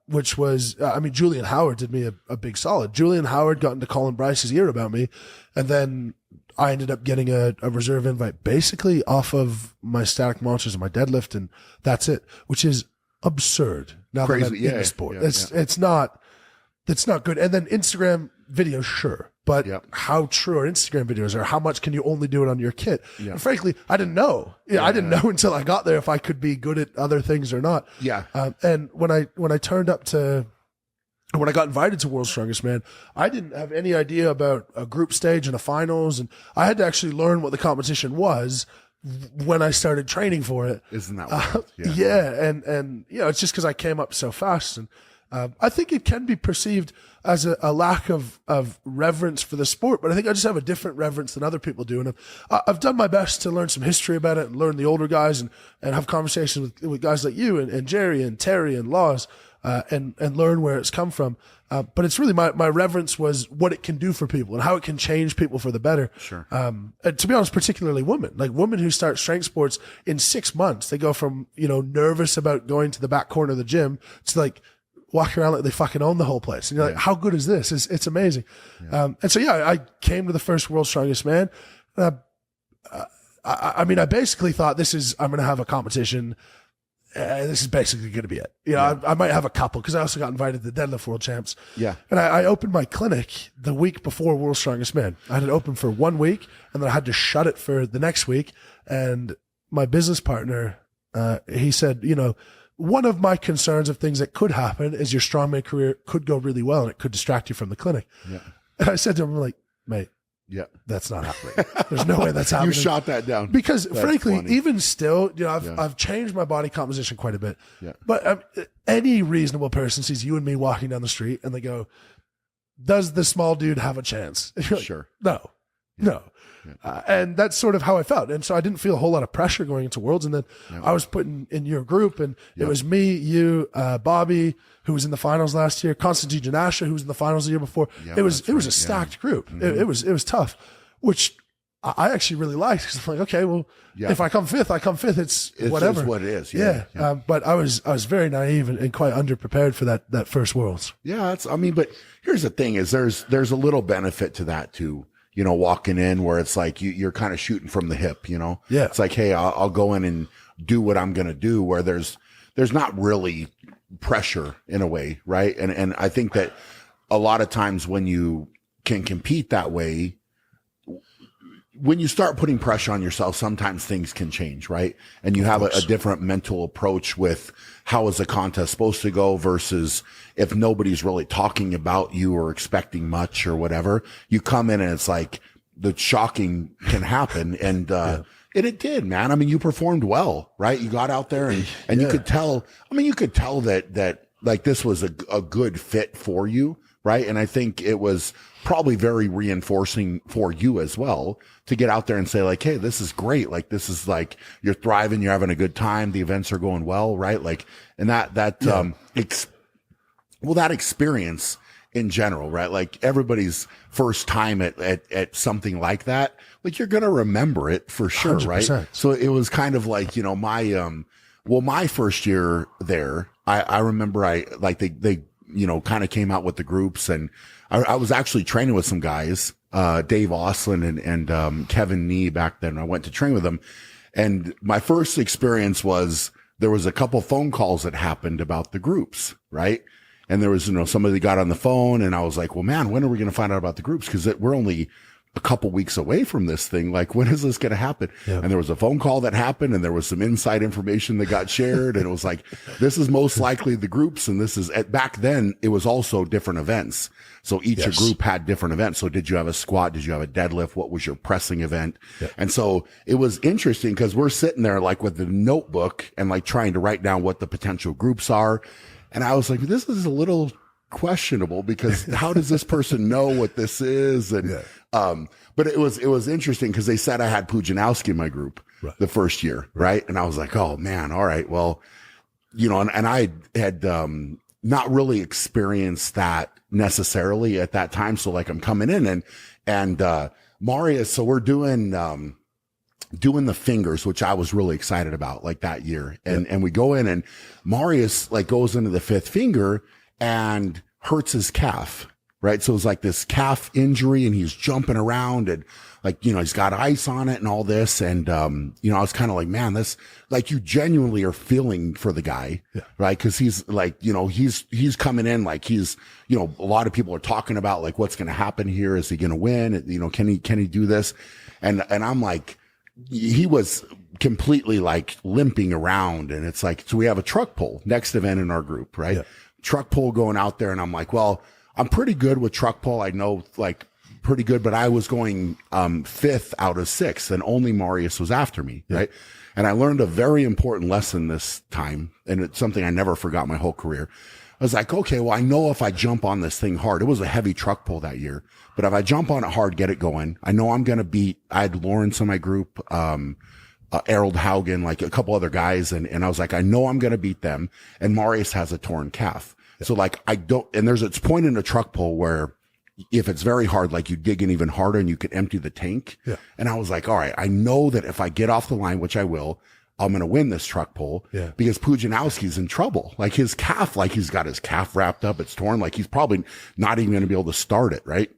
which was, Julian Howard did me a big solid. Julian Howard got into Colin Bryce's ear about me. And then I ended up getting a reserve invite basically off of my Static Monsters and my deadlift. And that's it, which is absurd. Now crazy, that I'm in the sport. It's not good. And then Instagram videos, sure. But how true are Instagram videos, or how much can you only do it on your kit? Yeah. And frankly, I didn't know. I didn't know until I got there if I could be good at other things or not. Yeah. And when I got invited to World's Strongest Man, I didn't have any idea about a group stage and a finals, and I had to actually learn what the competition was when I started training for it. Isn't that wild? And you know, it's just because I came up so fast, and I think it can be perceived as a lack of reverence for the sport, but I think I just have a different reverence than other people do. And I've done my best to learn some history about it and learn the older guys and have conversations with guys like you and Jerry and Terry and Laws, and learn where it's come from. But it's really my reverence was what it can do for people and how it can change people for the better. Sure. And to be honest, particularly women who start strength sports in 6 months, they go from, you know, nervous about going to the back corner of the gym to like, walking around like they fucking own the whole place. And you're like, how good is this? It's amazing. Yeah. And so, I came to the first World's Strongest Man. I basically thought I'm going to have a competition. This is basically going to be it. You know, I might have a couple, because I also got invited to the Deadlift World Champs. Yeah. And I opened my clinic the week before World's Strongest Man. I had it open for 1 week, and then I had to shut it for the next week. And my business partner, he said, you know, one of my concerns of things that could happen is your strongman career could go really well and it could distract you from the clinic. Yeah. And I said to him, I'm like, mate, Yeah. That's not happening. There's no way that's happening. You shot that down. Because That's frankly, funny. even still, I've changed my body composition quite a bit. Yeah. But any reasonable person sees you and me walking down the street and they go, does the small dude have a chance? And you're like, Sure. No. And that's sort of how I felt. And so I didn't feel a whole lot of pressure going into Worlds. And then I was put in your group, and it was me, you, Bobby, who was in the finals last year, Konstantin Janasha, who was in the finals the year before. It was a stacked group. Mm-hmm. It was tough, which I actually really liked, because I'm like, okay, well, if I come fifth, I come fifth. It's whatever. It's what it is. Yeah. But I was very naive and quite underprepared for that first Worlds. Yeah. But here's the thing is there's a little benefit to that too. Walking in where it's like you're kind of shooting from the hip, Yeah. It's like, hey, I'll go in and do what I'm going to do, where there's not really pressure in a way. Right. And I think that a lot of times when you can compete that way, when you start putting pressure on yourself, sometimes things can change, right? And you have a different mental approach with how is the contest supposed to go versus if nobody's really talking about you or expecting much or whatever. You come in and it's like the shocking can happen. And it did, man. You performed well, right? You got out there and you could tell, that like this was a good fit for you. Right. And I think it was probably very reinforcing for you as well to get out there and say like, hey, this is great. Like, this is like, you're thriving. You're having a good time. The events are going well. Right. Like, and that experience in general, right? Like everybody's first time at something like that, like you're going to remember it for sure. 100%. Right. So it was kind of like, my first year there, I remember they kind of came out with the groups, and I was actually training with some guys, Dave Oslin and Kevin Nee back then. I went to train with them, and my first experience was there was a couple phone calls that happened about the groups, right? And there was, somebody got on the phone, and I was like, well, man, when are we going to find out about the groups? Cause we're only a couple weeks away from this thing. Like, when is this going to happen? Yeah. And there was a phone call that happened, and there was some inside information that got shared. And it was like, this is most likely the groups. And this is back then it was also different events. So each group had different events. So did you have a squat? Did you have a deadlift? What was your pressing event? Yeah. And so it was interesting because we're sitting there like with the notebook and like trying to write down what the potential groups are. And I was like, this is a little questionable because how does this person know what this is? And, but it was interesting because they said I had Pujanowski in my group the first year. Right. And I was like, oh man, all right. Well, and I had, not really experienced that necessarily at that time. So like I'm coming in and Marius, so we're doing the fingers, which I was really excited about like that year. And we go in and Marius like goes into the fifth finger and hurts his calf. Right. So it was like this calf injury and he's jumping around and like, he's got ice on it and all this. And, I was kind of like, man, this, like you genuinely are feeling for the guy, right? Cause he's like, he's coming in like he's, a lot of people are talking about like, what's going to happen here? Is he going to win? Can he do this? And I'm like, he was completely like limping around. And it's like, so we have a truck pull next event in our group, right? Yeah. Truck pull going out there. And I'm like, well, I'm pretty good with truck pull. I know like pretty good, but I was going, fifth out of six and only Marius was after me. Yeah. Right. And I learned a very important lesson this time. And it's something I never forgot my whole career. I was like, okay, well, I know if I jump on this thing hard, it was a heavy truck pull that year, but if I jump on it hard, get it going, I know I'm going to beat, I had Lawrence in my group, Errol Haugen, like a couple other guys. And I was like, I know I'm going to beat them. And Marius has a torn calf. So like and there's its point in a truck pull where if it's very hard, like you dig in even harder and you could empty the tank. Yeah. And I was like, all right, I know that if I get off the line, which I will, I'm going to win this truck pull because Pujanowski's in trouble. Like his calf, like he's got his calf wrapped up. It's torn. Like he's probably not even going to be able to start it. Right.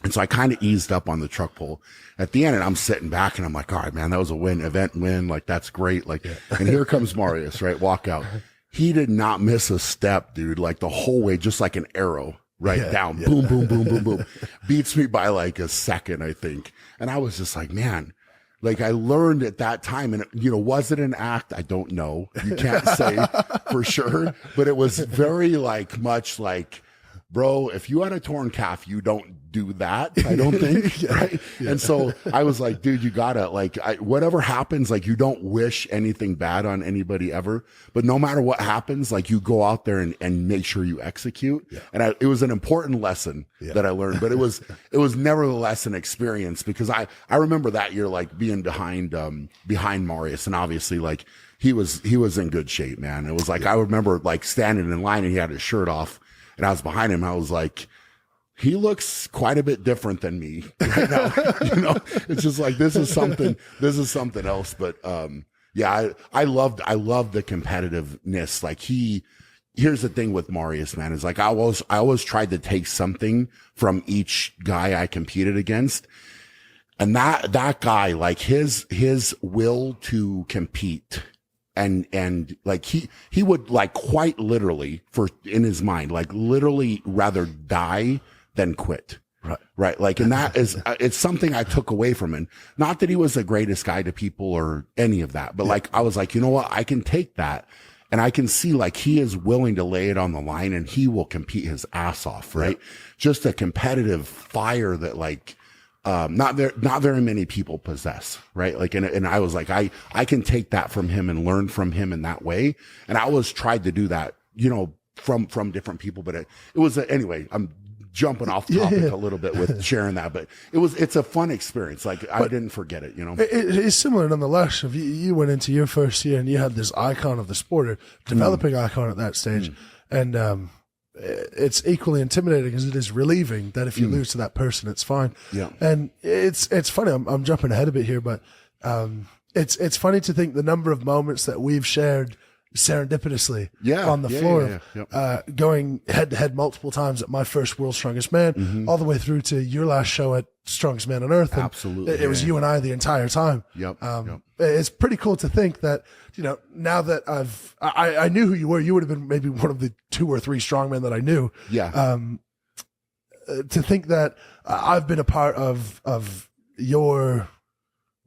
And so I kind of eased up on the truck pull at the end and I'm sitting back and I'm like, all right, man, that was a event win. Like that's great. Like, and here comes Marius, right? Walk out. He did not miss a step, dude, like the whole way, just like an arrow down. Yeah. Boom, boom, boom, boom, boom. Beats me by like a second, I think. And I was just like, man, like I learned at that time and, was it an act? I don't know. You can't say for sure, but it was very like much like bro, if you had a torn calf, you don't do that. I don't think. Right. Yeah. And so I was like, dude, you gotta like, whatever happens, like you don't wish anything bad on anybody ever, but no matter what happens, like you go out there and make sure you execute. Yeah. And it was an important lesson that I learned, but it was nevertheless an experience because I remember that year, like being behind Marius, and obviously like he was in good shape, man. It was like, I remember like standing in line and he had his shirt off and I was behind him. I was like, he looks quite a bit different than me right now. It's just like, this is something else. But, yeah, I loved the competitiveness. Like here's the thing with Marius, man, is like, I always tried to take something from each guy I competed against. And that guy, like his will to compete and like he would like quite literally in his mind, like literally rather die than quit. Right. Like, and that is, it's something I took away from him. Not that he was the greatest guy to people or any of that, but like, I was like, you know what? I can take that and I can see like he is willing to lay it on the line and he will compete his ass off. Right. Yeah. Just a competitive fire that like, not very many people possess. Right. Like, and I was like, I can take that from him and learn from him in that way. And I always tried to do that, from different people, but it was, anyway, I'm jumping off topic a little bit with sharing that, but it's a fun experience. Like I didn't forget it, It's similar nonetheless. If you went into your first year and you had this icon of the sport, or developing icon at that stage, and it's equally intimidating as it is relieving that if you lose to that person, it's fine. Yeah. And it's funny. I'm jumping ahead a bit here, but it's funny to think the number of moments that we've shared serendipitously on the floor, going head to head multiple times at my first World's Strongest Man, all the way through to your last show at Strongest Man on Earth. And absolutely. It was you and I the entire time. It's pretty cool to think that, now that I knew who you were, you would have been maybe one of the 2 or 3 strongmen that I knew. Yeah. To think that I've been a part of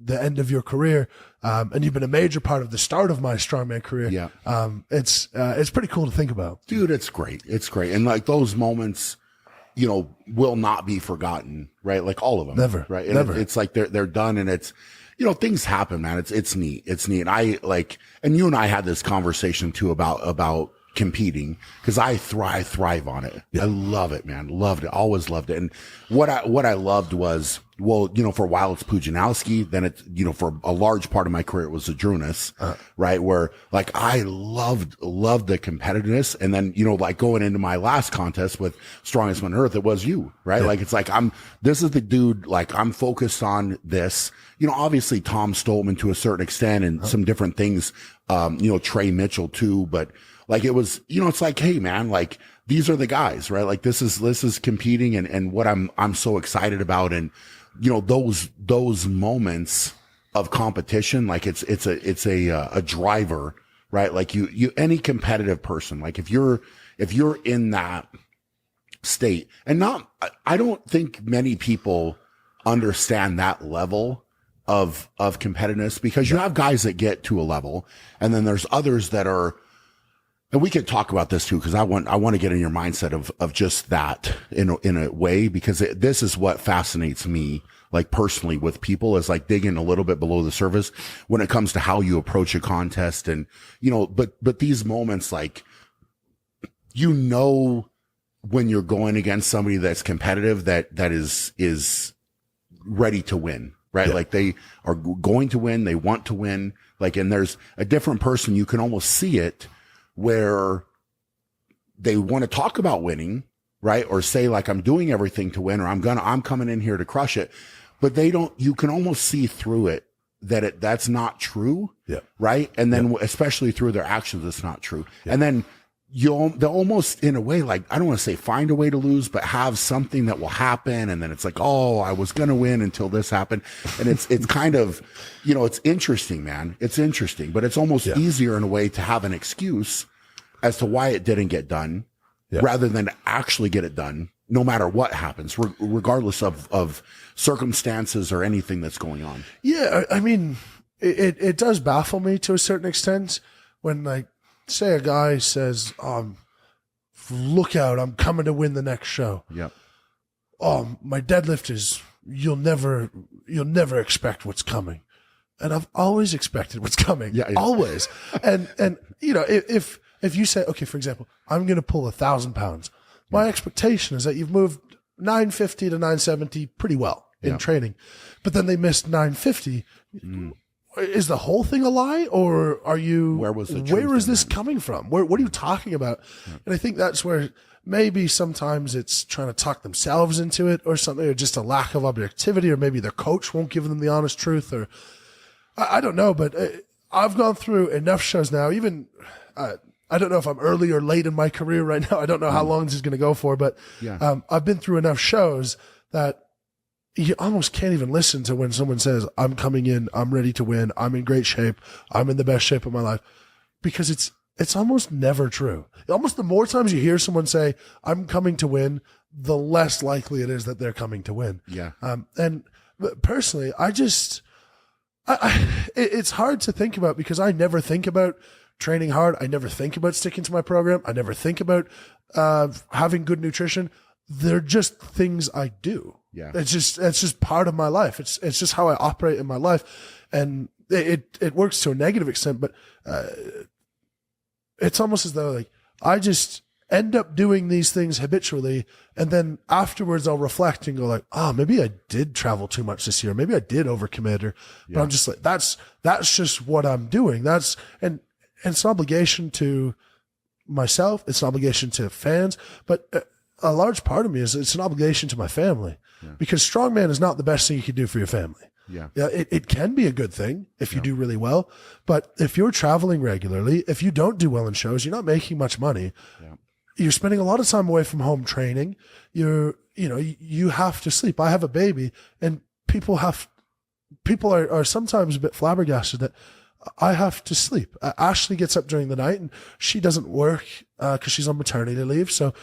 the end of your career, and you've been a major part of the start of my strongman career. Yeah. It's pretty cool to think about. Dude, it's great. It's great. And like those moments, will not be forgotten, right? Like all of them. Never. Right. And never. It's like they're done, and it's, things happen, man. It's neat. It's neat. And you and I had this conversation too about competing, because I thrive on it. Yeah. I love it, man. Loved it. Always loved it. And what I loved was, well, for a while it's Pujanowski. Then it's, for a large part of my career, it was Zadrunas, right? Where like I loved the competitiveness. And then, like going into my last contest with Strongest Man on Earth, it was you, right? Yeah. Like, it's like, this is the dude, like I'm focused on this, obviously Tom Stoltman to a certain extent and some different things, Trey Mitchell too, but like it was, it's like, hey man, like these are the guys, right? Like this is competing and what I'm so excited about. And, those moments of competition, like it's a driver, right? Like any competitive person, like if you're in that state, and I don't think many people understand that level of competitiveness, because you have guys that get to a level and then there's others that are, and we could talk about this too, because I want to get in your mindset of just that in a way, because this is what fascinates me, like personally with people, is like digging a little bit below the surface when it comes to how you approach a contest. And, but these moments, like, when you're going against somebody that's competitive, that is ready to win, right? Yeah. Like they are going to win. They want to win. Like, and there's a different person. You can almost see it, where they want to talk about winning, right? Or say like, I'm doing everything to win, or I'm coming in here to crush it. But you can almost see through it that's not true. Yeah. Right. And then especially through their actions, it's not true. Yeah. And then they'll almost in a way, like, I don't want to say find a way to lose, but have something that will happen. And then it's like, oh, I was going to win until this happened. And it's kind of, it's interesting, man. It's interesting, but it's almost easier in a way to have an excuse as to why it didn't get done rather than actually get it done, no matter what happens, regardless of circumstances or anything that's going on. Yeah. I mean, it does baffle me to a certain extent when, like, say a guy says, look out, I'm coming to win the next show. Yep. Oh, my deadlift is, you'll never expect what's coming. And I've always expected what's coming. Yeah. Always. And, if you say, okay, for example, I'm going to pull 1,000 pounds, my expectation is that you've moved 950 to 970 pretty well in training, but then they missed 950. Is the whole thing a lie, or are you, where is this coming from? What are you talking about? And I think that's where maybe sometimes it's trying to talk themselves into it or something, or just a lack of objectivity, or maybe their coach won't give them the honest truth, or I don't know, but I've gone through enough shows now, even, I don't know if I'm early or late in my career right now. I don't know how long this is going to go for, but I've been through enough shows that you almost can't even listen to when someone says, I'm coming in, I'm ready to win, I'm in great shape, I'm in the best shape of my life, because it's almost never true. Almost the more times you hear someone say, I'm coming to win, the less likely it is that they're coming to win. Yeah. And personally, it's hard to think about, because I never think about training hard. I never think about sticking to my program. I never think about having good nutrition. They're just things I do. Yeah. It's just part of my life. It's just how I operate in my life. And it works to a negative extent, but it's almost as though like I just end up doing these things habitually, and then afterwards I'll reflect and go like, maybe I did travel too much this year. Maybe I did overcommit, but I'm just like, that's just what I'm doing. And it's an obligation to myself. It's an obligation to fans, but a large part of me is it's an obligation to my family, because Strongman is not the best thing you can do for your family. Yeah. It can be a good thing if you do really well, but if you're traveling regularly, if you don't do well in shows, you're not making much money. Yeah. You're spending a lot of time away from home training. You have to sleep. I have a baby, and people are sometimes a bit flabbergasted that I have to sleep. Ashley gets up during the night, and she doesn't work because she's on maternity leave. So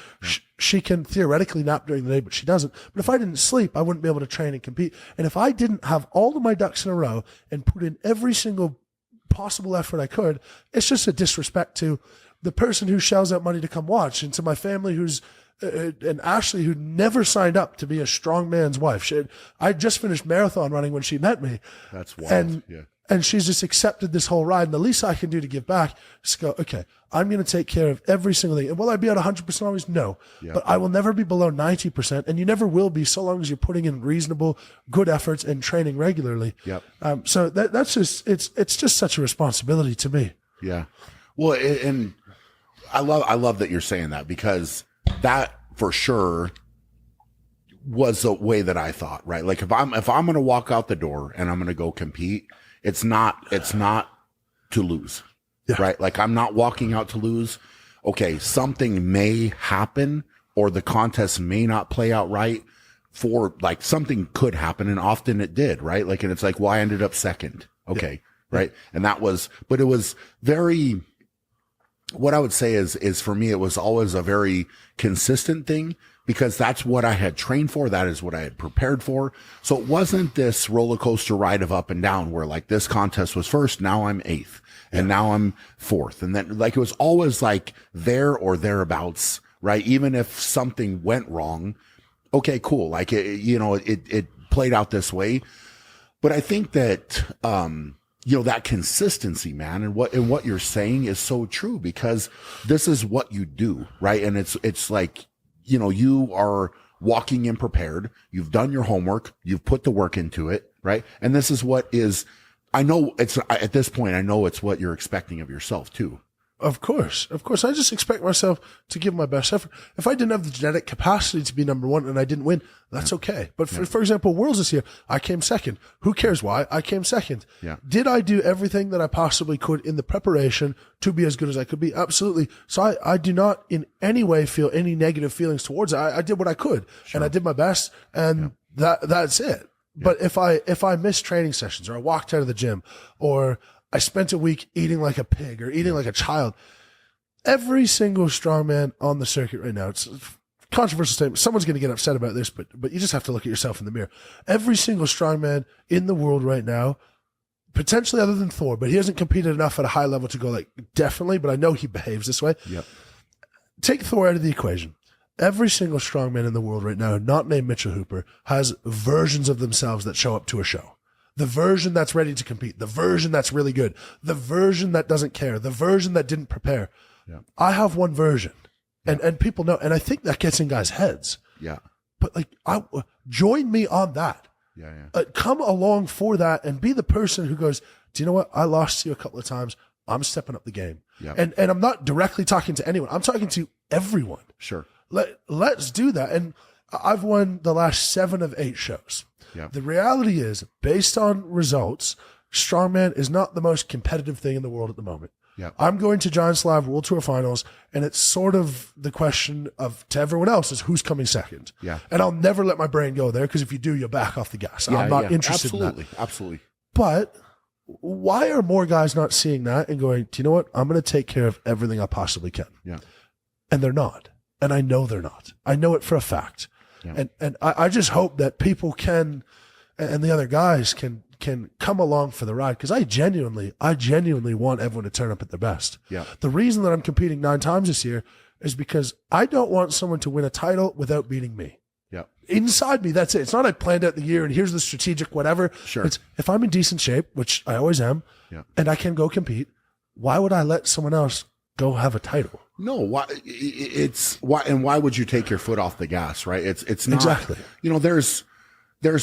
she can theoretically nap during the day, but she doesn't. But if I didn't sleep, I wouldn't be able to train and compete. And if I didn't have all of my ducks in a row and put in every single possible effort I could, it's just a disrespect to the person who shells out money to come watch, and to my family who's and Ashley, who never signed up to be a strong man's wife. I just finished marathon running when she met me. That's wild. And she's just accepted this whole ride. And the least I can do to give back is go, okay, I'm going to take care of every single thing. And will I be at 100% always? No. Yeah. But I will never be below 90%. And you never will be, so long as you're putting in reasonable, good efforts and training regularly. Yep. So that's just, it's just such a responsibility to me. Yeah. Well, and I love that you're saying that, because that for sure was the way that I thought, right? Like if I'm going to walk out the door and I'm going to go compete, it's not to lose, right? Like I'm not walking out to lose. Okay. Something may happen, or the contest may not play out right, for like something could happen. And often it did, right? Like, and it's like, well, I ended up second. Okay. Yeah. Right. And but it was very, what I would say is for me, it was always a very consistent thing, because that's what I had trained for. That is what I had prepared for. So it wasn't this roller coaster ride of up and down where like this contest was first, now I'm eighth, and now I'm fourth. And then like, it was always like there or thereabouts, right? Even if something went wrong, okay, cool. Like, it played out this way. But I think that, that consistency, man, and what you're saying is so true, because this is what you do, right? And it's like, you are walking in prepared. You've done your homework. You've put the work into it, right? And this is I know at this point, I know it's what you're expecting of yourself too. Of course. I just expect myself to give my best effort. If I didn't have the genetic capacity to be number one and I didn't win, that's okay. But for example, Worlds this year, I came second. Who cares why? I came second. Yeah. Did I do everything that I possibly could in the preparation to be as good as I could be? Absolutely. So I do not in any way feel any negative feelings towards it. I did what I could, and I did my best, and that's it. Yeah. But if I missed training sessions, or I walked out of the gym, or I spent a week eating like a pig or eating like a child, every single strongman on the circuit right now, it's a controversial statement. Someone's going to get upset about this, but you just have to look at yourself in the mirror. Every single strongman in the world right now, potentially other than Thor, but he hasn't competed enough at a high level to go like, definitely, but I know he behaves this way. Yep. take Thor out of the equation. Every single strongman in the world right now, not named Mitchell Hooper, has versions of themselves that show up to a show. The version that's ready to compete, the version that's really good, the version that doesn't care, the version that didn't prepare. Yeah. I have one version, and people know, and I think that gets in guys' heads. Yeah. But like, join me on that. Yeah. Come along for that and be the person who goes, do you know what? I lost you a couple of times. I'm stepping up the game. Yeah. And I'm not directly talking to anyone. I'm talking to everyone. Sure. Let's do that. And I've won the last 7 of 8 shows. Yeah. The reality is, based on results, Strongman is not the most competitive thing in the world at the moment. Yeah. I'm going to Giants Live World Tour Finals, and it's sort of the question of to everyone else is who's coming second. Yeah. And I'll never let my brain go there because if you do, you'll back off the gas. I'm not interested in that. Absolutely. But why are more guys not seeing that and going, do you know what? I'm going to take care of everything I possibly can. Yeah. And they're not. And I know they're not. I know it for a fact. Yeah. And I just hope that people can, and the other guys can come along for the ride. Cause I genuinely want everyone to turn up at their best. Yeah. The reason that I'm competing 9 times this year is because I don't want someone to win a title without beating me. Yeah. Inside me, that's it. It's not I planned out the year and here's the strategic whatever. Sure. It's if I'm in decent shape, which I always am, and I can go compete, why would I let someone else go have a title? No, why why would you take your foot off the gas, right? It's not exactly. You know, there's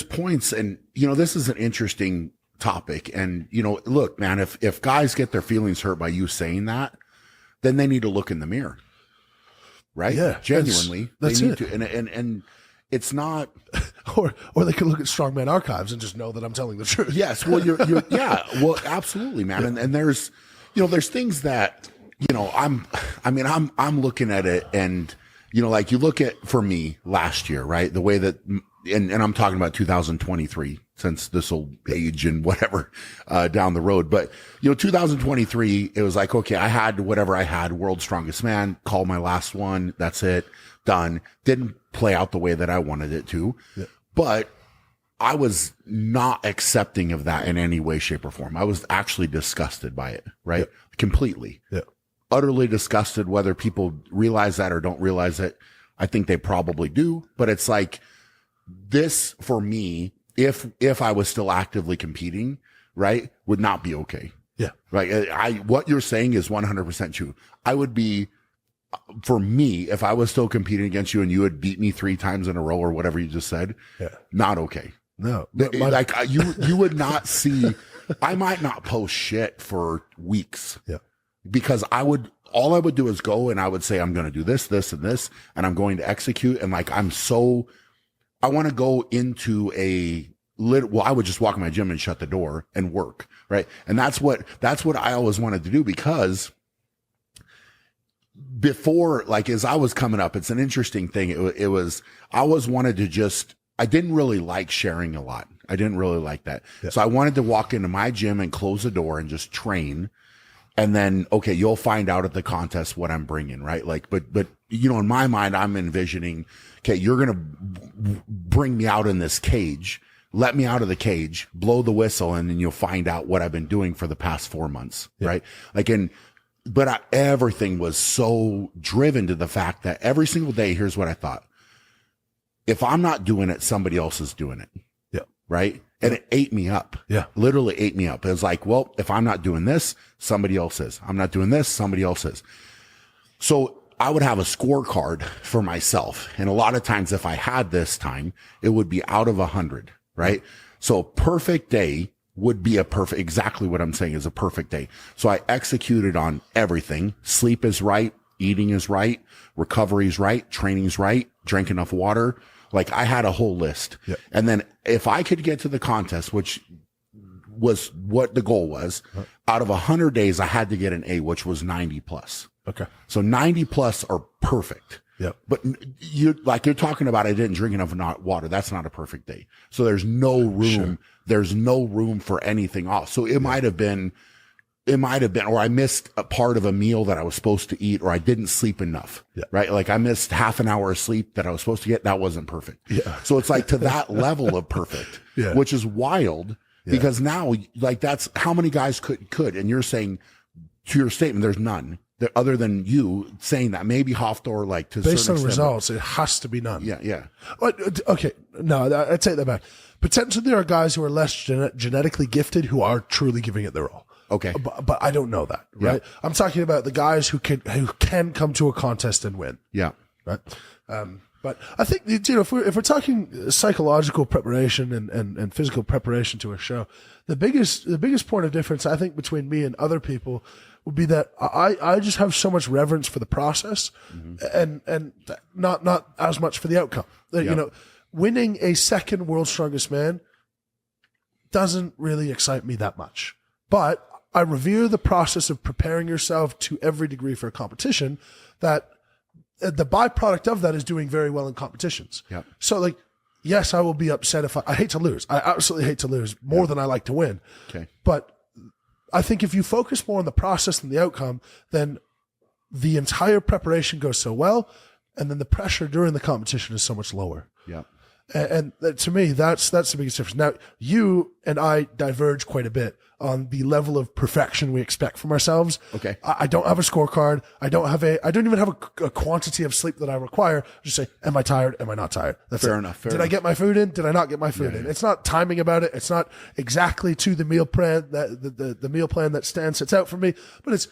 points, and you know, this is an interesting topic, and you know, look, man, if guys get their feelings hurt by you saying that, then they need to look in the mirror. Right? Yeah. Genuinely. That's they need it. to, and it's not, or they could look at Strongman archives and just know that I'm telling the truth. Yes. Well, you're yeah. Well, absolutely, man. Yeah. And there's, you know, there's things that, you know, I'm looking at it, and, you know, like you look at, for me last year, right? The way that, and I'm talking about 2023, since this will age and whatever, down the road. But, you know, 2023, it was like, okay, I had whatever I had, world's strongest man, called my last one. That's it. Done. Didn't play out the way that I wanted it to, but I was not accepting of that in any way, shape, or form. I was actually disgusted by it, right? Completely. Utterly disgusted, whether people realize that or don't realize it. I think they probably do, but it's like this for me, if I was still actively competing, right, would not be okay. Yeah. Right. What you're saying is 100% true. I would be, for me, if I was still competing against you and you had beat me 3 times in a row or whatever you just said, not okay. No. Like you would not see, I might not post shit for weeks. Yeah. Because all I would do is go and I would say, I'm going to do this, this, and this, and I'm going to execute. And like, I want to go into I would just walk in my gym and shut the door and work. Right. And that's what I always wanted to do, because before, like, as I was coming up, it's an interesting thing. I always wanted to I didn't really like sharing a lot. I didn't really like that. Yeah. So I wanted to walk into my gym and close the door and just train. And then, okay, you'll find out at the contest what I'm bringing, right? Like, but, you know, in my mind, I'm envisioning, okay, you're going to bring me out in this cage, let me out of the cage, blow the whistle, and then you'll find out what I've been doing for the past 4 months, right? Like, everything was so driven to the fact that every single day, here's what I thought. If I'm not doing it, somebody else is doing it. Yeah. Right. And it ate me up. Yeah. Literally ate me up. It was like, well, if I'm not doing this, somebody else is. I'm not doing this, somebody else is. So I would have a scorecard for myself. And a lot of times, if I had this time, it would be out of 100. Right. So a perfect day would be exactly what I'm saying is a perfect day. So I executed on everything. Sleep is right. Eating is right. Recovery is right. Training's right. Drink enough water. Like, I had a whole list. Yep. And then if I could get to the contest, which was what the goal was, out of 100 days, I had to get an A, which was 90 plus. Okay. So 90 plus are perfect. Yep. But you're talking about, I didn't drink enough water. That's not a perfect day. So there's no room. Sure. There's no room for anything off. So it might have been, or I missed a part of a meal that I was supposed to eat, or I didn't sleep enough, right? Like, I missed half an hour of sleep that I was supposed to get. That wasn't perfect. Yeah. So it's like to that level of perfect, which is wild, because now, like, that's how many guys could, and you're saying, to your statement, there's none. that other than you saying that? Maybe Hofstra, like to a based certain on extent, results, it has to be none. Yeah. Okay, no, I take that back. Potentially, there are guys who are less genetically gifted who are truly giving it their all. Okay, but I don't know that, right? Yeah. I'm talking about the guys who can come to a contest and win. Yeah, right. But I think, if we're talking psychological preparation and physical preparation to a show, the biggest point of difference I think between me and other people would be that I just have so much reverence for the process, and not as much for the outcome. Winning a second World's Strongest Man doesn't really excite me that much, but I revere the process of preparing yourself to every degree for a competition. That the byproduct of that is doing very well in competitions. Yep. So yes, I will be upset if I hate to lose. I absolutely hate to lose more than I like to win. Okay. But I think if you focus more on the process than the outcome, then the entire preparation goes so well. And then the pressure during the competition is so much lower. Yeah. And to me, that's the biggest difference. Now, you and I diverge quite a bit on the level of perfection we expect from ourselves. Okay. I don't have a scorecard. I don't even have a quantity of sleep that I require. Just say, am I tired? Am I not tired? That's fair it. enough. Did I get my food in? Did I not get my food in? It's not timing about it. It's not exactly to the meal plan that the meal plan that Stan sets out for me, but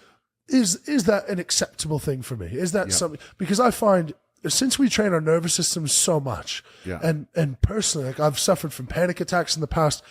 is that an acceptable thing for me? Is that something, because I find, since we train our nervous system so much, and personally, I've suffered from panic attacks in the past,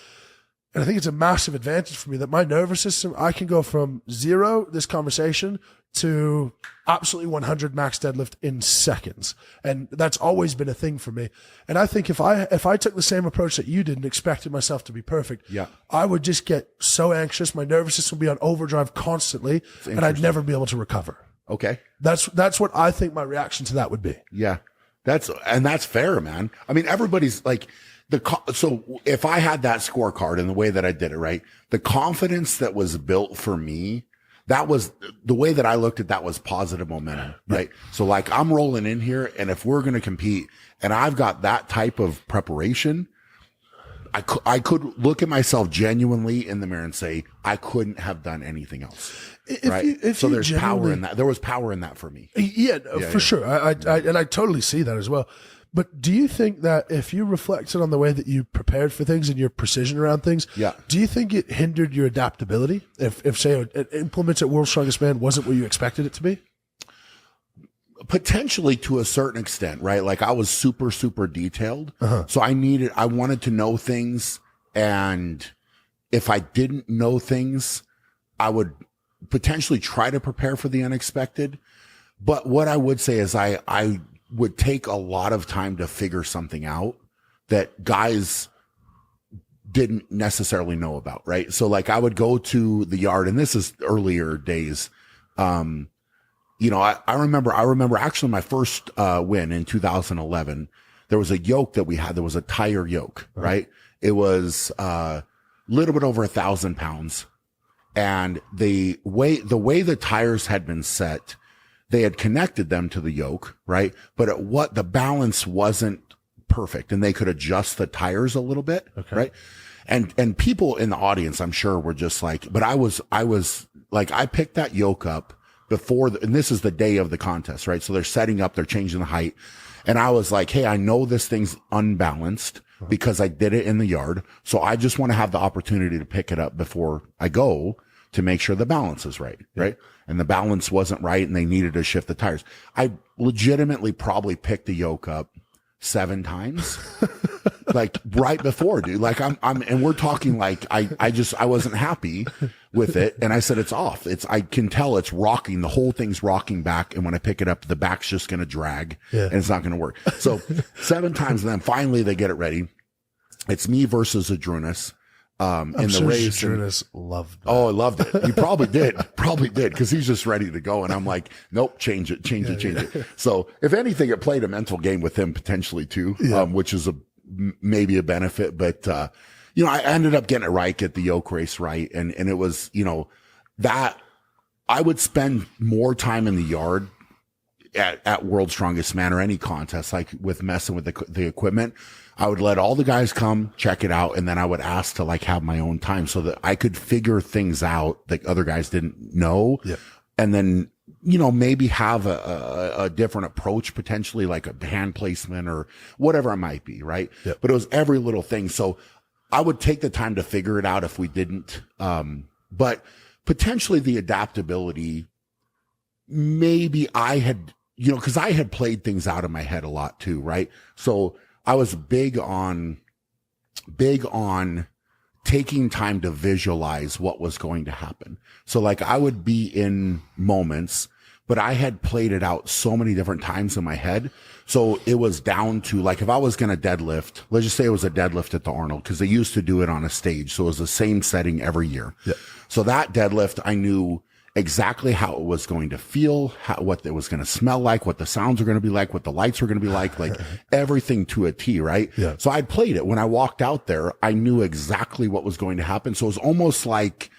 and I think it's a massive advantage for me that my nervous system, I can go from 0, this conversation, to absolutely 100 max deadlift in seconds. And that's always been a thing for me. And I think if I took the same approach that you did and expected myself to be perfect, I would just get so anxious. My nervous system would be on overdrive constantly, and I'd never be able to recover. Okay. That's what I think my reaction to that would be. Yeah. That's fair, man. I mean, everybody's like so if I had that scorecard and the way that I did it, right, the confidence that was built for me, that was the way that I looked at that was positive momentum, right? So like I'm rolling in here, and if we're going to compete and I've got that type of preparation, I could look at myself genuinely in the mirror and say, I couldn't have done anything else. So there's power in that. There was power in that for me. Yeah, for sure. And I totally see that as well. But do you think that if you reflected on the way that you prepared for things and your precision around things, do you think it hindered your adaptability? If say, an implement at World's Strongest Man wasn't what you expected it to be? Potentially to a certain extent, right? Like I was super, super detailed. So I wanted to know things. And if I didn't know things, I would potentially try to prepare for the unexpected. But what I would say is I would take a lot of time to figure something out that guys didn't necessarily know about, right? So like I would go to the yard, and this is earlier days. I remember actually my first win in 2011, there was a yoke that we had. There was a tire yoke, right? It was a little bit over 1,000 pounds. And the way the tires had been set, they had connected them to the yoke, right? But the balance wasn't perfect, and they could adjust the tires a little bit, right? And people in the audience, I'm sure, were just like, but I was like, I picked that yoke up before, and this is the day of the contest, right? So they're setting up, they're changing the height. And I was like, hey, I know this thing's unbalanced because I did it in the yard. So I just want to have the opportunity to pick it up before I go to make sure the balance is right, right? And the balance wasn't right, and they needed to shift the tires. I legitimately probably picked the yoke up 7 times, like right before, dude. Like and we're talking like, I wasn't happy with it. And I said, it's off. I can tell it's rocking. The whole thing's rocking back. And when I pick it up, the back's just going to drag and it's not going to work. So 7 times. And then finally they get it ready. It's me versus Adrunas. In the race. Adrunas loved that. Oh, I loved it. He probably did. Cause he's just ready to go. And I'm like, nope, change it. So if anything, it played a mental game with him potentially too, which is maybe a benefit. But, I ended up getting it right, get the yoke race right. And it was, that I would spend more time in the yard at World's Strongest Man or any contest, like with messing with the equipment. I would let all the guys come check it out, and then I would ask to like have my own time so that I could figure things out that other guys didn't know. And then maybe have a different approach, potentially like a hand placement or whatever it might be. Right. Yep. But it was every little thing. So I would take the time to figure it out if we didn't. But potentially the adaptability, maybe I had, cause I had played things out in my head a lot too. Right. So I was big on taking time to visualize what was going to happen. So like I would be in moments, but I had played it out so many different times in my head. So it was down to like, if I was going to deadlift, let's just say it was a deadlift at the Arnold, because they used to do it on a stage. So it was the same setting every year. Yeah. So that deadlift, I knew exactly how it was going to feel, what it was going to smell like, what the sounds are going to be like, what the lights were going to be like everything to a T, right? Yeah. So I played it. When I walked out there, I knew exactly what was going to happen. So it was almost like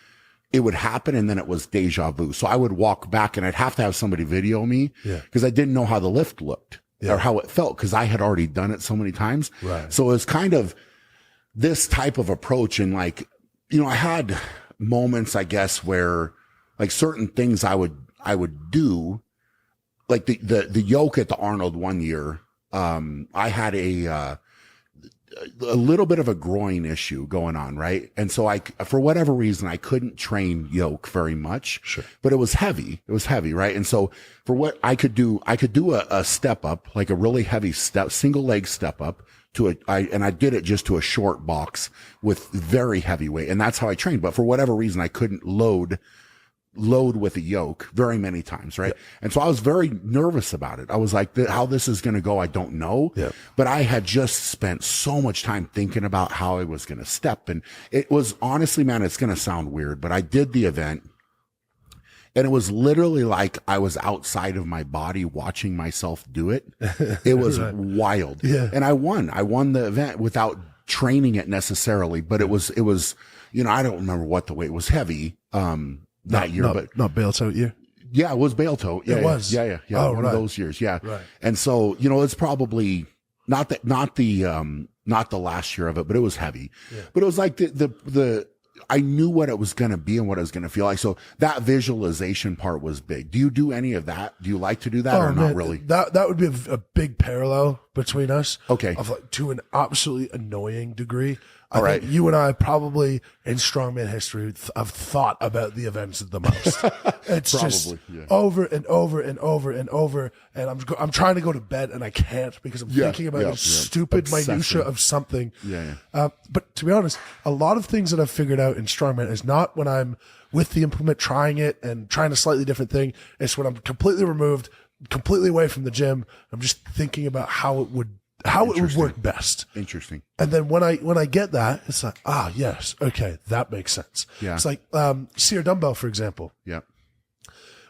it would happen and then it was deja vu. So I would walk back and I'd have to have somebody video me because I didn't know how the lift looked or how it felt because I had already done it so many times. Right. So it was kind of this type of approach. And like, I had moments, I guess, where like certain things I would do, like the yoke at the Arnold one year. I had a little bit of a groin issue going on. Right. And so for whatever reason, I couldn't train yoke very much, Sure. But it was heavy. Right. And so for what I could do a step up, like a really heavy single leg step up and I did it just to a short box with very heavy weight. And that's how I trained. But for whatever reason, I couldn't load with a yoke very many times. Right. Yep. And so I was very nervous about it. I was like, how this is going to go, I don't know. Yep. But I had just spent so much time thinking about how I was going to step. And it was honestly, man, it's going to sound weird, but I did the event and it was literally like I was outside of my body watching myself do it. It was right. Wild. Yeah. And I won the event without training it necessarily, but it was, I don't remember what the weight was heavy. That year, but not bail tote year. Yeah, it was bail tote. Yeah, it was. Yeah. Oh, one right. of those years. Yeah. Right. And so, it's probably not the last year of it, but it was heavy. Yeah. But it was like I knew what it was going to be and what it was going to feel like. So that visualization part was big. Do you do any of that? Do you like to do that or man, not really? That would be a big parallel between us. Okay. Of like, to an absolutely annoying degree. I All think right. you and I probably in strongman history have thought about the events the most. It's Probably, just yeah. over and over and over and over. And I'm trying to go to bed and I can't because I'm thinking about the stupid minutia of something. Yeah. But to be honest, a lot of things that I've figured out in strongman is not when I'm with the implement trying it and trying a slightly different thing. It's when I'm completely removed, completely away from the gym. I'm just thinking about how it would work best. Interesting. And then when I get that, it's like, yes, okay, that makes sense. Yeah. It's like, Sear Dumbbell, for example. Yeah.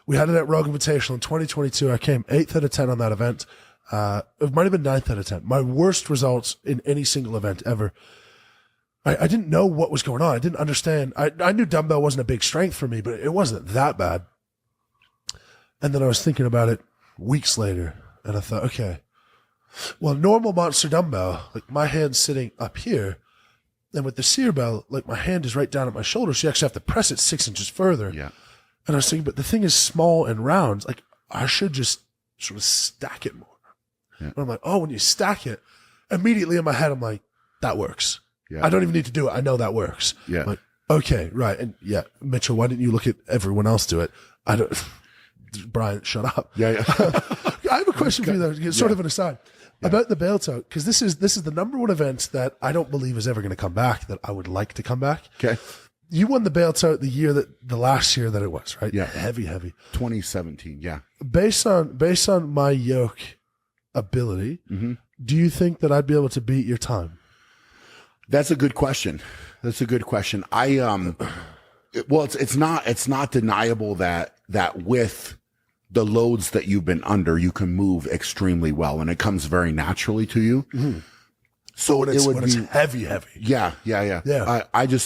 We had it at Rogue Invitational in 2022. I came 8th out of 10 on that event. It might have been 9th out of 10. My worst results in any single event ever. I didn't know what was going on. I didn't understand. I knew dumbbell wasn't a big strength for me, but it wasn't that bad. And then I was thinking about it weeks later and I thought, okay, well, normal monster dumbbell, like my hand's sitting up here, and with the Sear bell, like my hand is right down at my shoulder, so you actually have to press it 6 inches further. Yeah. And I was thinking, but the thing is small and round, like I should just sort of stack it more. Yeah. And I'm like, when you stack it, immediately in my head, I'm like, that works. Yeah. I don't even need to do it. I know that works. Yeah. I'm like, okay, right. And yeah, Mitchell, why didn't you look at everyone else do it? Brian, shut up. Yeah. I have a question for you though, sort of an aside. Yeah. About the bail tote, because this is the number one event that I don't believe is ever going to come back, that I would like to come back. Okay. You won the bail tote the last year that it was, right? Yeah. Heavy. 2017. Yeah. Based on my yoke ability, do you think that I'd be able to beat your time? That's a good question. Well, it's not deniable that with the loads that you've been under, you can move extremely well, and it comes very naturally to you. Mm-hmm. So when it's heavy. Yeah.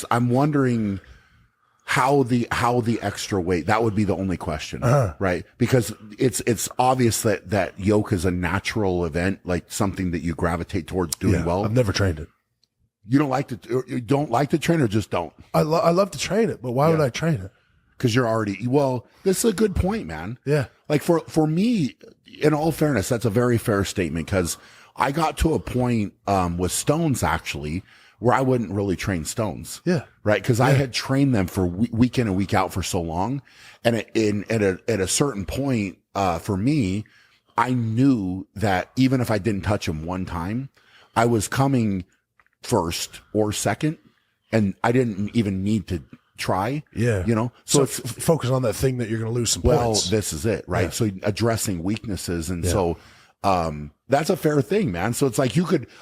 I'm wondering how the extra weight, that would be the only question, right? Because it's obvious that yoke is a natural event, like something that you gravitate towards doing well. I've never trained it. You don't like to train or just don't? I love to train it, but why would I train it? Because you're already, well, this is a good point, man. Yeah. Like for me, in all fairness, that's a very fair statement, because I got to a point with stones actually where I wouldn't really train stones. Yeah. Right. Because I had trained them for week in and week out for so long. And at a certain point for me, I knew that even if I didn't touch them one time, I was coming first or second, and I didn't even need to try. Yeah. You know, so it's focus on that thing that you're going to lose some points. Well, this is it, right? Yeah. So addressing weaknesses. And so, that's a fair thing, man. So it's like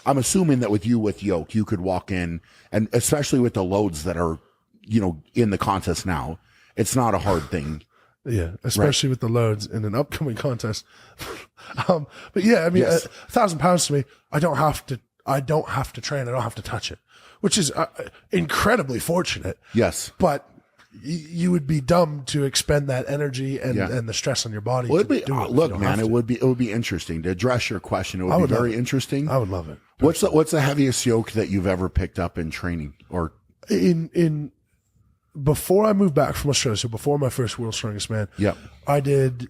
I'm assuming that with Yoke, you could walk in, and especially with the loads that are, in the contest now, it's not a hard thing. Yeah. Especially with the loads in an upcoming contest. But yeah, I mean, 1,000 pounds to me, I don't have to train. I don't have to touch it, which is incredibly fortunate. Yes. But you would be dumb to expend that energy and the stress on your body. Well, look, man, it would be interesting to address your question. It would be very interesting. I would love it. What's the heaviest yoke that you've ever picked up in training, or in before I moved back from Australia? So before my first World's Strongest Man, I did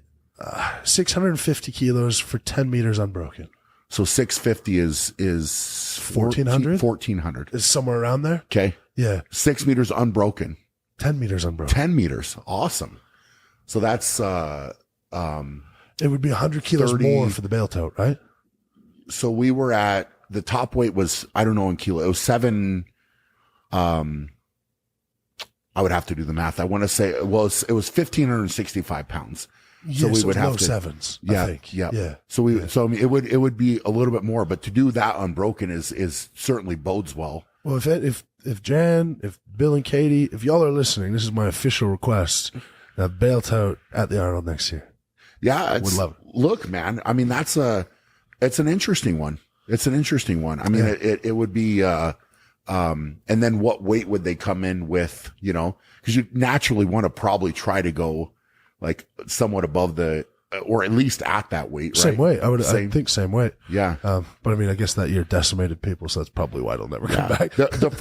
650 kilos for 10 meters unbroken. So 650 is 1,400? 1,400 is somewhere around there. Okay. Yeah. 6 meters unbroken. 10 meters unbroken. 10 meters. Awesome. So that's, it would be 100 kilos 30, more for the bail tote, right? So we were at, the top weight was, I don't know in kilo, it was 7, I would have to do the math. I want to say, it was 1,565 pounds. So we would have low to, sevens, yeah, I think. Yeah. So I mean, it would be a little bit more, but to do that unbroken is certainly bodes well. Well, if Jan, if Bill and Katie, if y'all are listening, this is my official request. Bail tote at the Arnold next year. Yeah. Would love it. Look, man, I mean, it's an interesting one. It's an interesting one. I mean, it would be, and then what weight would they come in with, cause you naturally want to probably try to go like somewhat above or at least at that weight, right? Same weight. I think same weight. Yeah. But I mean, I guess that year decimated people, so that's probably why it'll never come back. The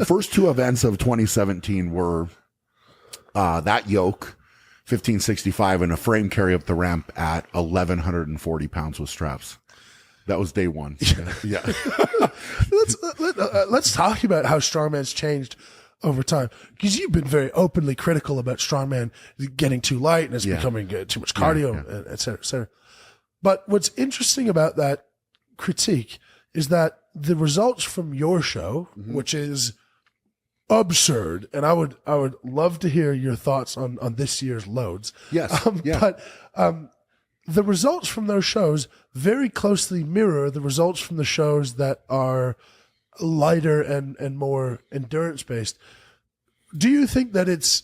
first two events of 2017 were, that Yoke 1565 and a frame carry up the ramp at 1,140 pounds with straps. That was day one. Yeah. Let's talk about how Strongman's changed over time, because you've been very openly critical about Strongman getting too light and it's becoming too much cardio, and et cetera, et cetera. But what's interesting about that critique is that the results from your show, which is absurd, and I would love to hear your thoughts on this year's loads. Yes. But the results from those shows very closely mirror the results from the shows that are lighter and more endurance based. Do you think that it's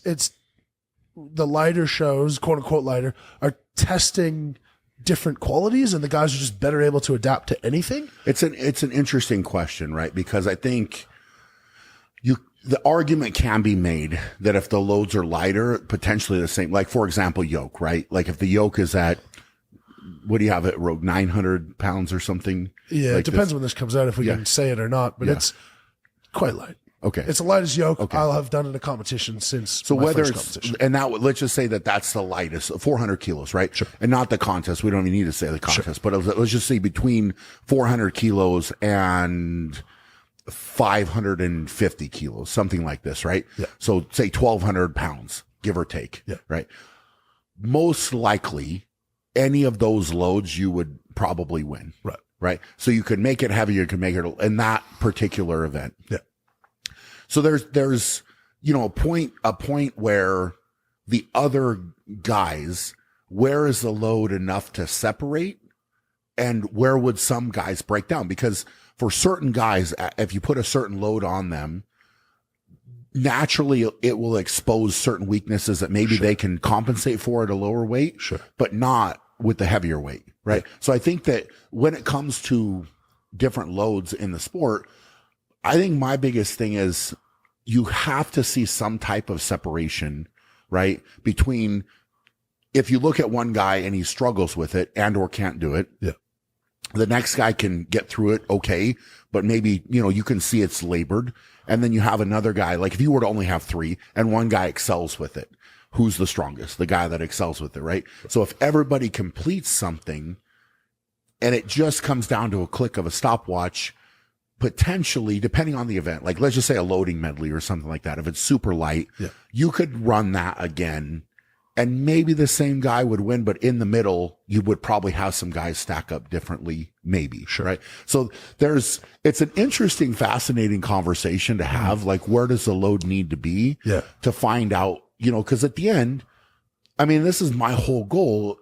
the lighter shows, quote unquote lighter, are testing different qualities and the guys are just better able to adapt to anything? It's an interesting question, right? Because I think the argument can be made that if the loads are lighter, potentially the same, like for example, Yoke, right? Like if the Yoke is at, what do you have it, Rogue, 900 pounds or something? Yeah, like it depends when this comes out, if we can say it or not, but it's quite light. Okay. It's the lightest Yoke I'll have done in a competition since my first competition. And let's just say that that's the lightest, 400 kilos, right? Sure. And not the contest. We don't even need to say the contest, but let's just say between 400 kilos and 550 kilos, something like this, right? Yeah. So say 1,200 pounds, give or take. Yeah. Right. Most likely, any of those loads you would probably win. Right. Right. So you could make it heavier, you could make it in that particular event. Yeah. So there's, a point where the other guys, where is the load enough to separate, and where would some guys break down? Because for certain guys, if you put a certain load on them, naturally it will expose certain weaknesses that maybe they can compensate for at a lower weight, but not with the heavier weight. Right. Yeah. So I think that when it comes to different loads in the sport, I think my biggest thing is you have to see some type of separation, right? Between, if you look at one guy and he struggles with it and or can't do it. Yeah. The next guy can get through it. Okay. But maybe, you can see it's labored. And then you have another guy, like if you were to only have 3 and one guy excels with it. who's the strongest, the guy that excels with it, right? So if everybody completes something and it just comes down to a click of a stopwatch, potentially, depending on the event, like let's just say a loading medley or something like that, if it's super light, you could run that again and maybe the same guy would win, but in the middle, you would probably have some guys stack up differently, maybe. Sure. Right. So it's an interesting, fascinating conversation to have. Like, where does the load need to be to find out, cause at the end, I mean, this is my whole goal,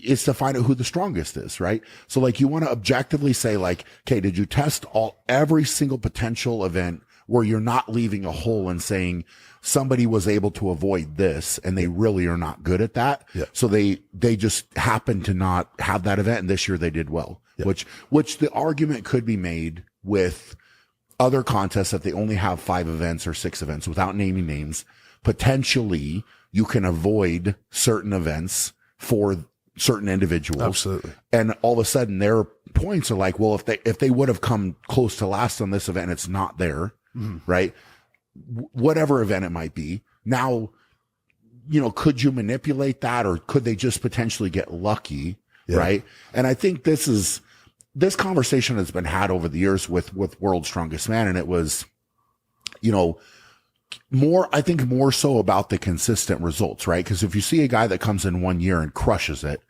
is to find out who the strongest is, right? So like, you want to objectively say like, okay, did you test every single potential event where you're not leaving a hole and saying somebody was able to avoid this and they really are not good at that. Yeah. So they just happen to not have that event. And this year they did well, which the argument could be made with other contests that they only have 5 events or 6 events without naming names. Potentially you can avoid certain events for certain individuals. Absolutely. And all of a sudden their points are like, well, if they would have come close to last on this event, it's not there. Right. Whatever event it might be. Now, could you manipulate that, or could they just potentially get lucky? Right. And I think this conversation has been had over the years with World's Strongest Man. And it was, I think more so about the consistent results, right? Because if you see a guy that comes in one year and crushes it,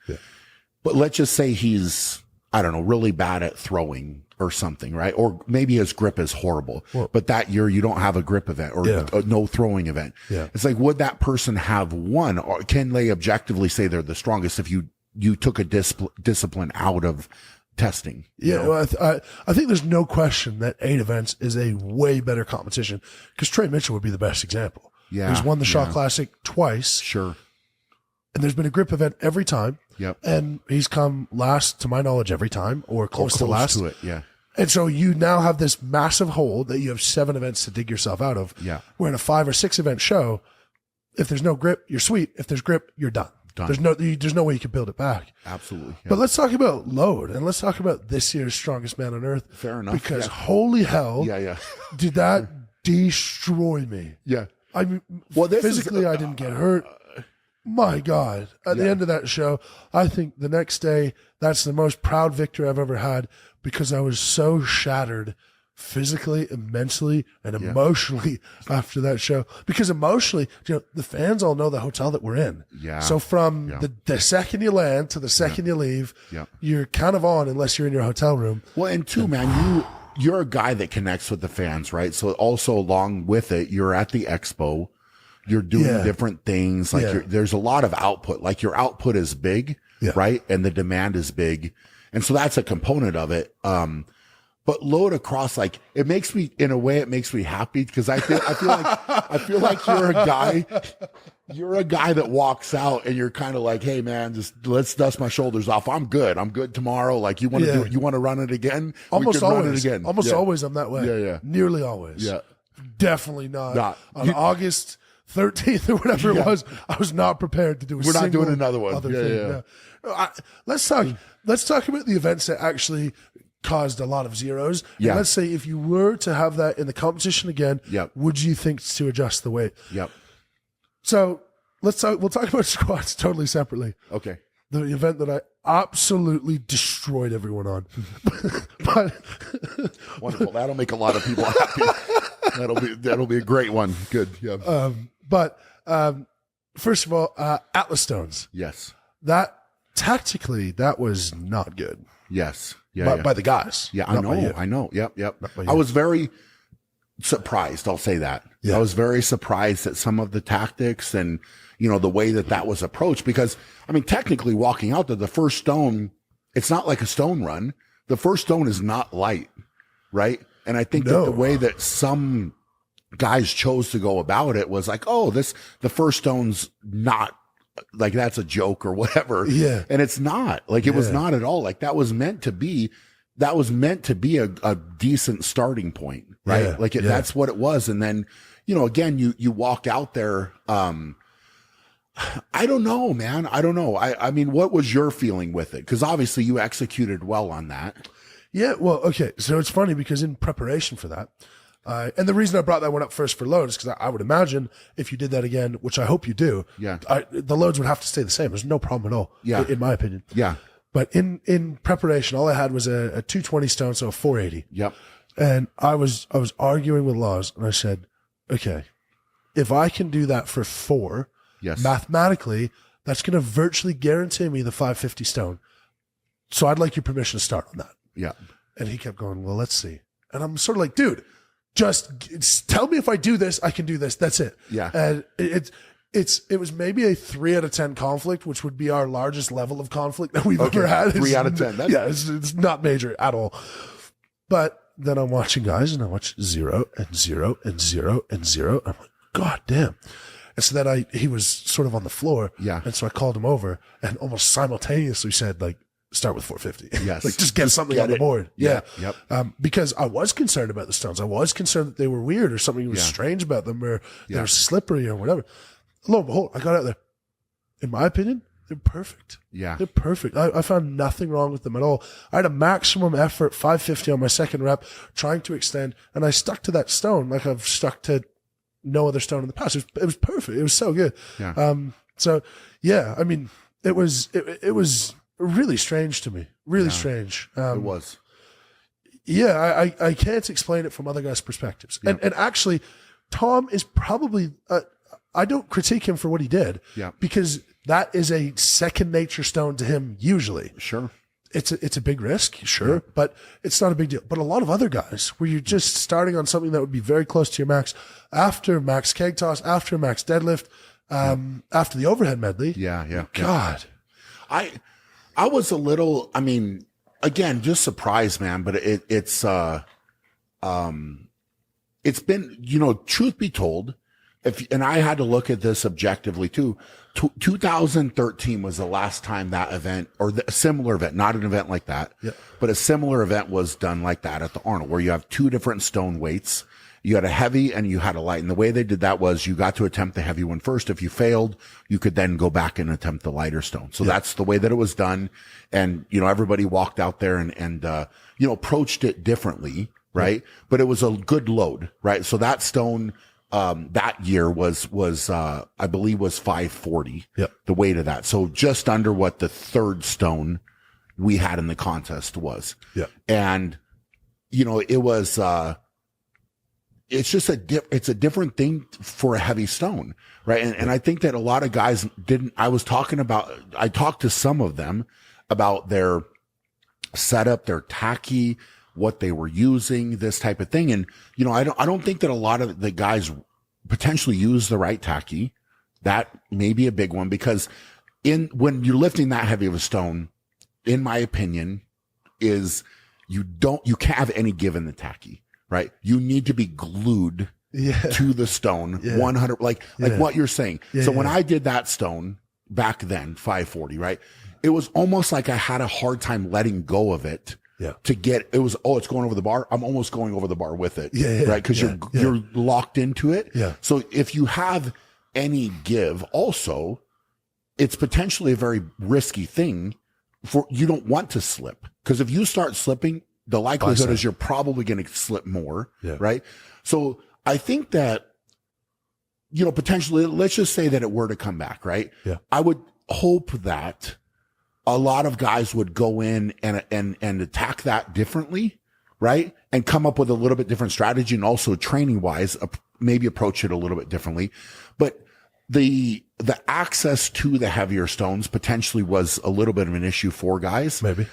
but let's just say he's, I don't know, really bad at throwing or something, right? Or maybe his grip is horrible, but that year you don't have a grip event or no throwing event. It's like, would that person have won, or can they objectively say they're the strongest if you took a discipline out of testing? Well, I think there's no question that 8 events is a way better competition, because Trey Mitchell would be the best example. He's won the Shaw Classic twice. Sure. And there's been a grip event every time. And he's come last, to my knowledge, every time, or close to last. To it, And so you now have this massive hole that you have 7 events to dig yourself out of. Where in a 5 or 6 event show, if there's no grip, you're sweet. If there's grip, you're done. There's no way you can build it back. Absolutely. But let's talk about load, and let's talk about this year's Strongest Man on Earth. Fair enough. Because holy hell, did that destroy me? I mean, physically, I didn't get hurt. My God. At the end of that show, I think the next day, that's the most proud victory I've ever had, because I was so shattered physically and mentally and emotionally after that show. Because emotionally, the fans all know the hotel that we're in. So from the second you land to the second you leave, you're kind of on, unless you're in your hotel room. Well, and two, man, you're a guy that connects with the fans, right? So also along with it, you're at the expo. You're doing different things. Like there's a lot of output. Like your output is big, right? And the demand is big. And so that's a component of it. But load across, like it makes me happy, because I feel like you're a guy that walks out and you're kind of like, hey man, just let's dust my shoulders off. I'm good tomorrow. Like you want to you want to run it again? Almost always. Run it again. Almost always I'm that way. Nearly always. Definitely not. On August 13th or whatever it was, I was not prepared to do We're not doing another one. Let's talk about the events that actually caused a lot of zeros. And let's say if you were to have that in the competition again, would you think to adjust the weight? So we'll talk about squats totally separately. Okay. The event that I absolutely destroyed everyone on. But wonderful. That'll make a lot of people happy. That'll be a great one. Good. Yeah. But first of all, Atlas Stones. Yes. That tactically, that was not good. Yes. By the guys. Yeah, I know. Yep. I was very surprised. I'll say that. I was very surprised at some of the tactics and, the way that was approached, because I mean, technically walking out there, the first stone, it's not like a stone run. The first stone is not light, right? And I think that the way that some guys chose to go about it was like, the first stone's not, like that's a joke or whatever. And it's not, like it was not at all. Like that was meant to be a decent starting point, right? That's what it was. And then, again, you walk out there. I don't know, man. I don't know. I mean, what was your feeling with it? Cause obviously you executed well on that. Yeah. Well, okay. So it's funny because in preparation for that, And the reason I brought that one up first for loads, because I would imagine if you did that again, which I hope you do, the loads would have to stay the same. There's no problem at all, in my opinion. Yeah. But in preparation, all I had was a 220 stone, so a 480. Yep. And I was arguing with Laws, and I said, okay, if I can do that for 4, mathematically, that's going to virtually guarantee me the 550 stone. So I'd like your permission to start on that. Yeah. And he kept going, well, let's see. And I'm sort of like, dude, just tell me if I do this, I can do this. That's it. Yeah. And it was maybe a 3 out of 10 conflict, which would be our largest level of conflict that we've ever had. 3 out of 10. It's not major at all. But then I'm watching guys, and I watch 0 and 0 and 0 and 0. I'm like, God damn. And so then he was sort of on the floor. Yeah. And so I called him over and almost simultaneously said, like, start with 450. Yes. Like, just get something on the board. Yeah. Yep. Because I was concerned about the stones. I was concerned that they were weird or something was strange about them, or they're slippery or whatever. Lo and behold, I got out there. In my opinion, they're perfect. Yeah. They're perfect. I found nothing wrong with them at all. I had a maximum effort, 550 on my second rep, trying to extend, and I stuck to that stone like I've stuck to no other stone in the past. It was perfect. It was so good. Yeah. So yeah, I mean, it was really strange to me. Really strange. It was. Yeah, I can't explain it from other guys' perspectives. Yeah. And actually, Tom is probably, I don't critique him for what he did. Yeah. Because that is a second nature stone to him usually. Sure. It's a big risk, sure, but it's not a big deal. But a lot of other guys, where you're just starting on something that would be very close to your max, after max keg toss, after max deadlift, after the overhead medley. Yeah. God. I was a little, I mean, again, just surprised, man, but it's been, truth be told, and I had to look at this objectively too. 2013 was the last time that event, or a similar event, not an event like that, but a similar event was done like that at the Arnold, where you have 2 different stone weights. You had a heavy and you had a light. And the way they did that was you got to attempt the heavy one first. If you failed, you could then go back and attempt the lighter stone. So that's the way that it was done. And, everybody walked out there and approached it differently. Right. But it was a good load. Right. So that stone, that year was I believe was 540. The weight of that. So just under what the third stone we had in the contest was. And, it was, it's just it's a different thing for a heavy stone. Right. And I think that a lot of guys I talked to some of them about their setup, their tacky, what they were using, this type of thing. And, I don't think that a lot of the guys potentially use the right tacky. That may be a big one, because when you're lifting that heavy of a stone, in my opinion, is you can't have any give in the tacky, right? You need to be glued to the stone 100, like what you're saying. So when I did that stone back then, 540, right? It was almost like I had a hard time letting go of it. To get, it's going over the bar. I'm almost going over the bar with it. Right. Cause you're locked into it. So if you have any give also, it's potentially a very risky thing you don't want to slip. Cause if you start slipping, the likelihood is you're probably going to slip more. Right. So I think that, potentially, let's just say that it were to come back. Right. I would hope that a lot of guys would go in and attack that differently, right? And come up with a little bit different strategy, and also training wise, maybe approach it a little bit differently. But the access to the heavier stones potentially was a little bit of an issue for guys. Maybe.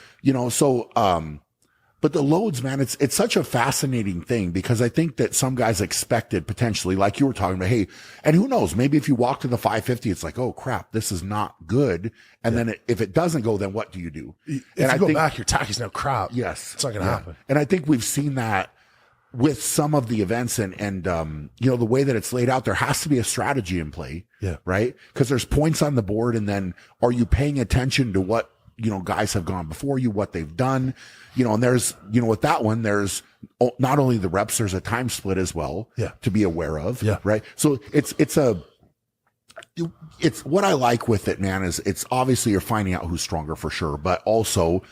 But the loads, man, it's such a fascinating thing, because I think that some guys expected potentially, like you were talking about, hey, and who knows, maybe if you walk to the 550, it's like, oh crap, this is not good. And then if it doesn't go, then what do you do? If you go back, your tacky's now crap. Yes. It's not going to happen. And I think we've seen that with some of the events and the way that it's laid out. There has to be a strategy in play. Right. Because there's points on the board, and then are you paying attention to what, guys have gone before you, what they've done, and there's, with that one, there's not only the reps, there's a time split as well to be aware of. Right. So it's what I like with it, man, is it's obviously you're finding out who's stronger for sure, but also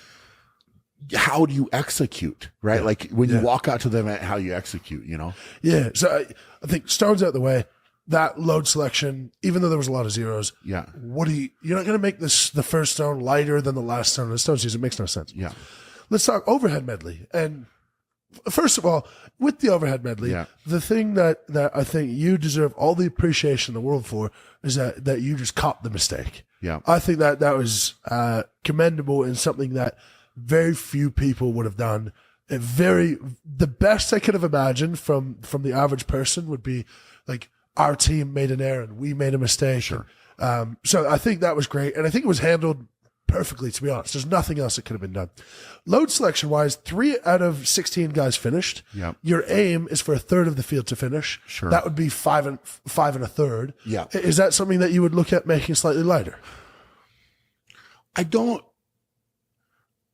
how do you execute, right? Like when you walk out to the event, how you execute, you know? Yeah. So I think Stone's out the way. That load selection, even though there was a lot of zeros, Yeah. You're not going to make the first stone lighter than the last stone of the stone season. It makes no sense. Yeah. Let's talk overhead medley. And first of all, with the overhead medley, the thing that I think you deserve all the appreciation in the world for is that you just copped the mistake. Yeah. I think that was commendable and something that very few people would have done. The best I could have imagined from the average person would be like, our team made an error and we made a mistake. Sure. So I think that was great. And I think it was handled perfectly, to be honest. There's nothing else that could have been done. Load selection wise, 3 out of 16 guys finished. Yep. Your aim is for a third of the field to finish. Sure. That would be 5 and a third. Yeah. Is that something that you would look at making slightly lighter? I don't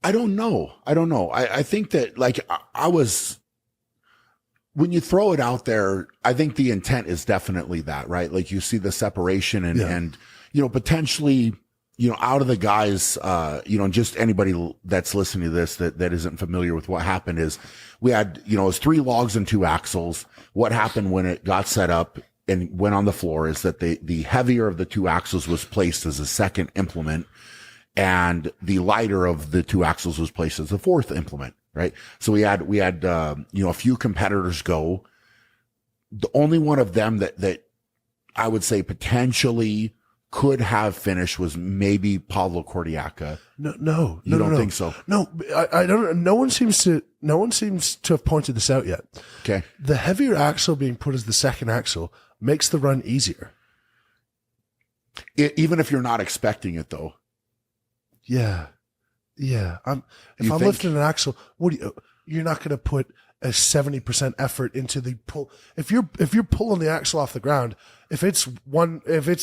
know. I think that like I was, when you throw it out there, I think the intent is definitely that, right? Like you see the separation and, you know, potentially, you know, out of the guys, you know, just anybody that's listening to this that isn't familiar with what happened is we had, you know, it was 3 logs and 2 axles. What happened when it got set up and went on the floor is that the heavier of the 2 axles was placed as a second implement and the lighter of the 2 axles was placed as the 4th implement. Right. So we had, you know, a few competitors go. The only one of them that I would say potentially could have finished was maybe Pablo Cordiaca. No. You don't think so? No, I don't. No one seems to have pointed this out yet. Okay. The heavier axle being put as the second axle makes the run easier. Even if you're not expecting it though. Yeah. Yeah. If I'm lifting an axle, you're not going to put a 70% effort into the pull. If you're pulling the axle off the ground, if it's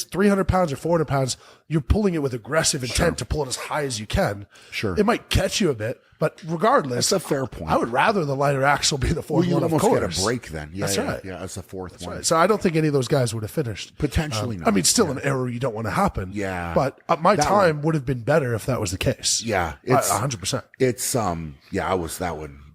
300 pounds or 400 pounds, you're pulling it with aggressive intent to pull it as high as you can. Sure. It might catch you a bit, but regardless. That's a fair point. I would rather the lighter axle be the fourth one, of course. You almost get a break then. Yeah, that's right. Yeah, that's the fourth one. Right. So I don't think any of those guys would have finished. Potentially not. I mean, still an error you don't want to happen. Yeah. But my time would have been better if that was the case. Yeah. 100%. It's, yeah,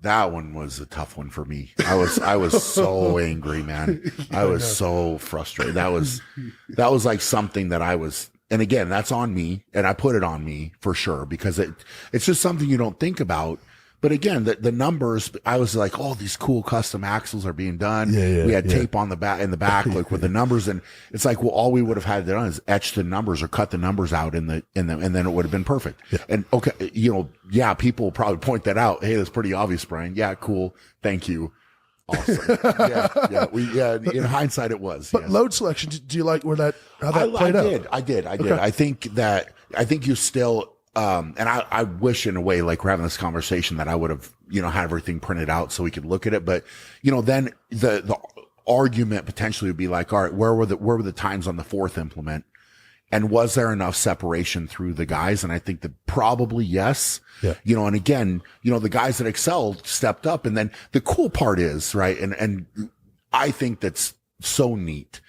that one was a tough one for me. I was so angry, man. I was so frustrated. That was like something that I was, and again, that's on me, and I put it on me for sure because it's just something you don't think about. But again, the numbers, I was like, oh, these cool custom axles are being done. We had tape on the back, in the back, like with the numbers. And it's like, well, all we would have had to done is etch the numbers or cut the numbers out and then it would have been perfect. Yeah. And okay, you know, yeah, people will probably point that out. Hey, that's pretty obvious, Brian. Yeah, cool. Thank you. Awesome. yeah. In hindsight, it was. But load selection, do you like how that played out? I did. Okay. I think you still, and I wish in a way, like we're having this conversation that I would have, you know, had everything printed out so we could look at it. But, you know, then the argument potentially would be like, all right, where were the times on the 4th implement? And was there enough separation through the guys? And I think that probably yes. Yeah. You know, and again, you know, the guys that excelled stepped up. And then the cool part is, right. And I think that's so neat.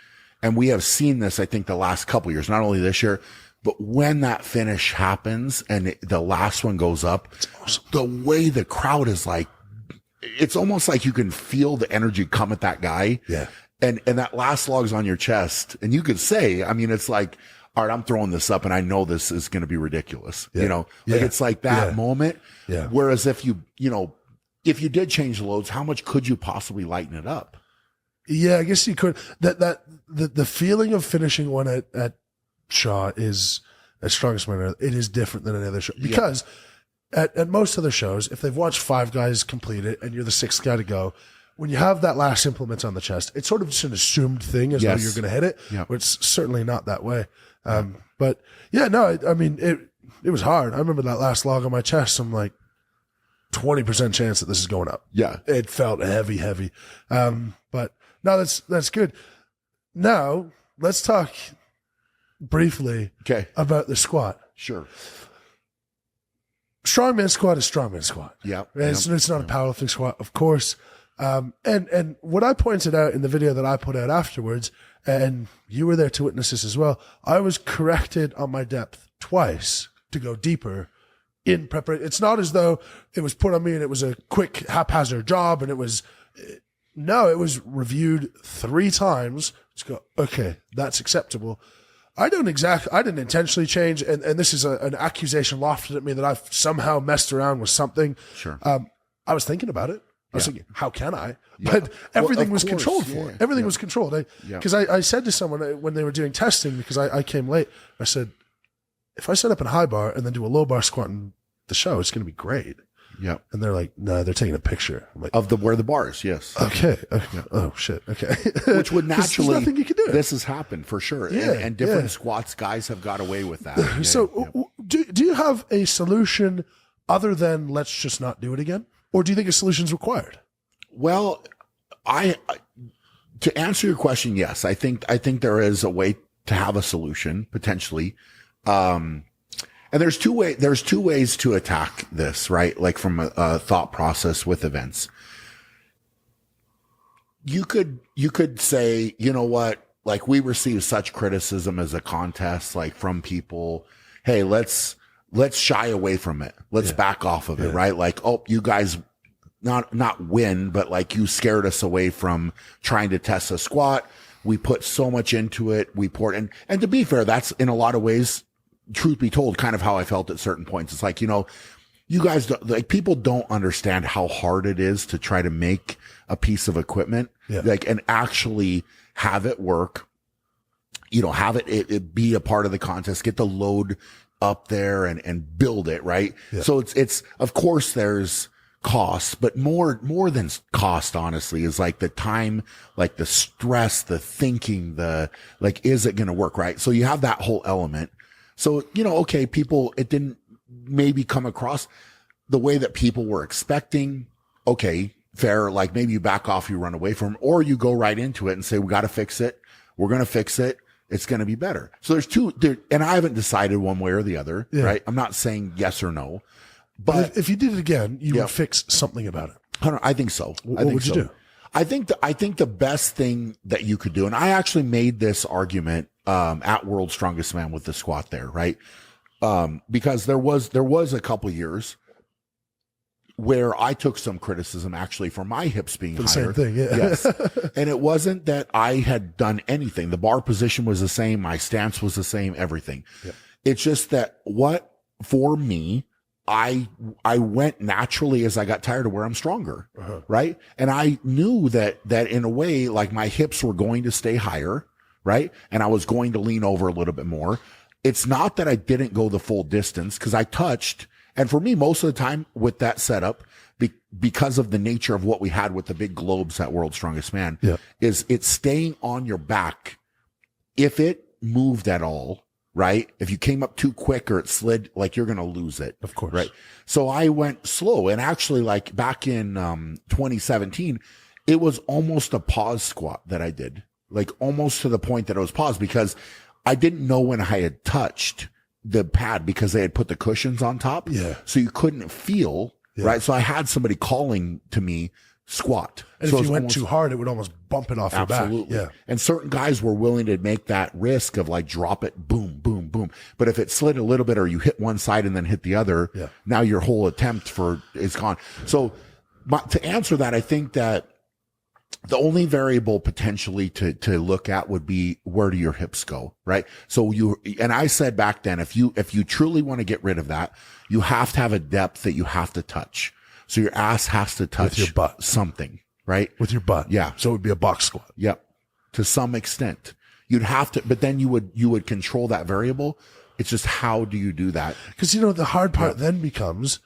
And we have seen this, I think, the last couple of years, not only this year, but when that finish happens and the last one goes up, awesome. The way the crowd is like, it's almost like you can feel the energy come at that guy. Yeah. And that last log's on your chest. And you could say, I mean, it's like, all right, I'm throwing this up and I know this is going to be ridiculous. Yeah. You know, like it's like that moment. Yeah. Whereas if you did change the loads, how much could you possibly lighten it up? Yeah, I guess you could. The feeling of finishing one at Shaw is at Strongest Man. It is different than any other show because at most other shows, if they've watched 5 guys complete it and you're the 6th guy to go, when you have that last implement on the chest, it's sort of just an assumed thing as though you're going to hit it. Yeah. But it's certainly not that way. But yeah, no, I mean, it was hard. I remember that last log on my chest. I'm like 20% chance that this is going up. Yeah. It felt heavy. But no, that's good. Now let's talk briefly about the squat. Sure. Strongman squat is strongman squat. Yeah. It's not a powerlifting squat, of course. And what I pointed out in the video that I put out afterwards, and you were there to witness this as well, I was corrected on my depth twice to go deeper in preparation. It's not as though it was put on me and it was a quick haphazard job and it was reviewed 3 times to go, okay, that's acceptable. I didn't intentionally change. And this is an accusation lofted at me that I've somehow messed around with something. Sure. I was thinking about it. I was thinking, how can I? But everything was controlled for it. Everything was controlled. Because I said to someone when they were doing testing, because I came late, I said, if I set up a high bar and then do a low bar squat in the show, it's going to be great. Yeah. And they're like, no, they're taking a picture. I'm like, of where the bars, yes. Okay. Oh shit. Okay. Which would naturally, there's nothing you can do. This has happened for sure. Yeah, and different squats, guys have got away with that. So do you have a solution other than let's just not do it again? Or do you think a solution is required? Well, to answer your question, yes, I think there is a way to have a solution potentially. And there's two ways to attack this, right? Like from a thought process with events. You could say, you know what? Like we receive such criticism as a contest, like from people, hey, let's shy away from it. Let's back off of it, right? Like, oh, you guys not win, but like you scared us away from trying to test a squat. We put so much into it. We poured in. And to be fair, that's in a lot of ways, truth be told, kind of how I felt at certain points. It's like, you guys like people don't understand how hard it is to try to make a piece of equipment, like, and actually have it work, have it be a part of the contest, get the load up there and build it. Right. Yeah. So it's, of course there's cost, but more than cost, honestly, is like the time, like the stress, the thinking, is it going to work? Right. So you have that whole element. So, okay, it didn't maybe come across the way that people were expecting. Okay, fair. Like maybe you back off, you run away from, or you go right into it and say, we got to fix it. We're going to fix it. It's going to be better. So there's two, and I haven't decided one way or the other, right? I'm not saying yes or no, but if you did it again, you would fix something about it. I think so. What would you do? I think the best thing that you could do, and I actually made this argument at World's Strongest Man with the squat there, right? Because there was a couple years where I took some criticism actually for my hips being higher. Same thing, yeah. Yes. And it wasn't that I had done anything. The bar position was the same, my stance was the same, everything. Yeah. It's just that for me, I went naturally as I got tired of where I'm stronger, right? And I knew that in a way, like my hips were going to stay higher, right? And I was going to lean over a little bit more. It's not that I didn't go the full distance because I touched. And for me, most of the time with that setup, because of the nature of what we had with the big globes at World's Strongest Man, is it's staying on your back. If it moved at all, right? If you came up too quick or it slid, like you're going to lose it. Of course. Right. So I went slow, and actually like back in 2017, it was almost a pause squat that I did, like almost to the point that it was paused because I didn't know when I had touched the pad because they had put the cushions on top. Yeah. So you couldn't feel, right? So I had somebody calling to me, squat. And so if you went too hard, it would almost bump it off your back. Yeah. And certain guys were willing to make that risk of like drop it, boom, boom, boom. But if it slid a little bit or you hit one side and then hit the other, now your whole attempt is gone. So to answer that, I think that the only variable potentially to look at would be where do your hips go, right? So and I said back then, if you truly want to get rid of that, you have to have a depth that you have to touch. So your ass has to touch your butt. Something, right? With your butt. Yeah. So it would be a box squat. Yep. To some extent. You'd have to, but then you would control that variable. It's just how do you do that? Because, the hard part then becomes,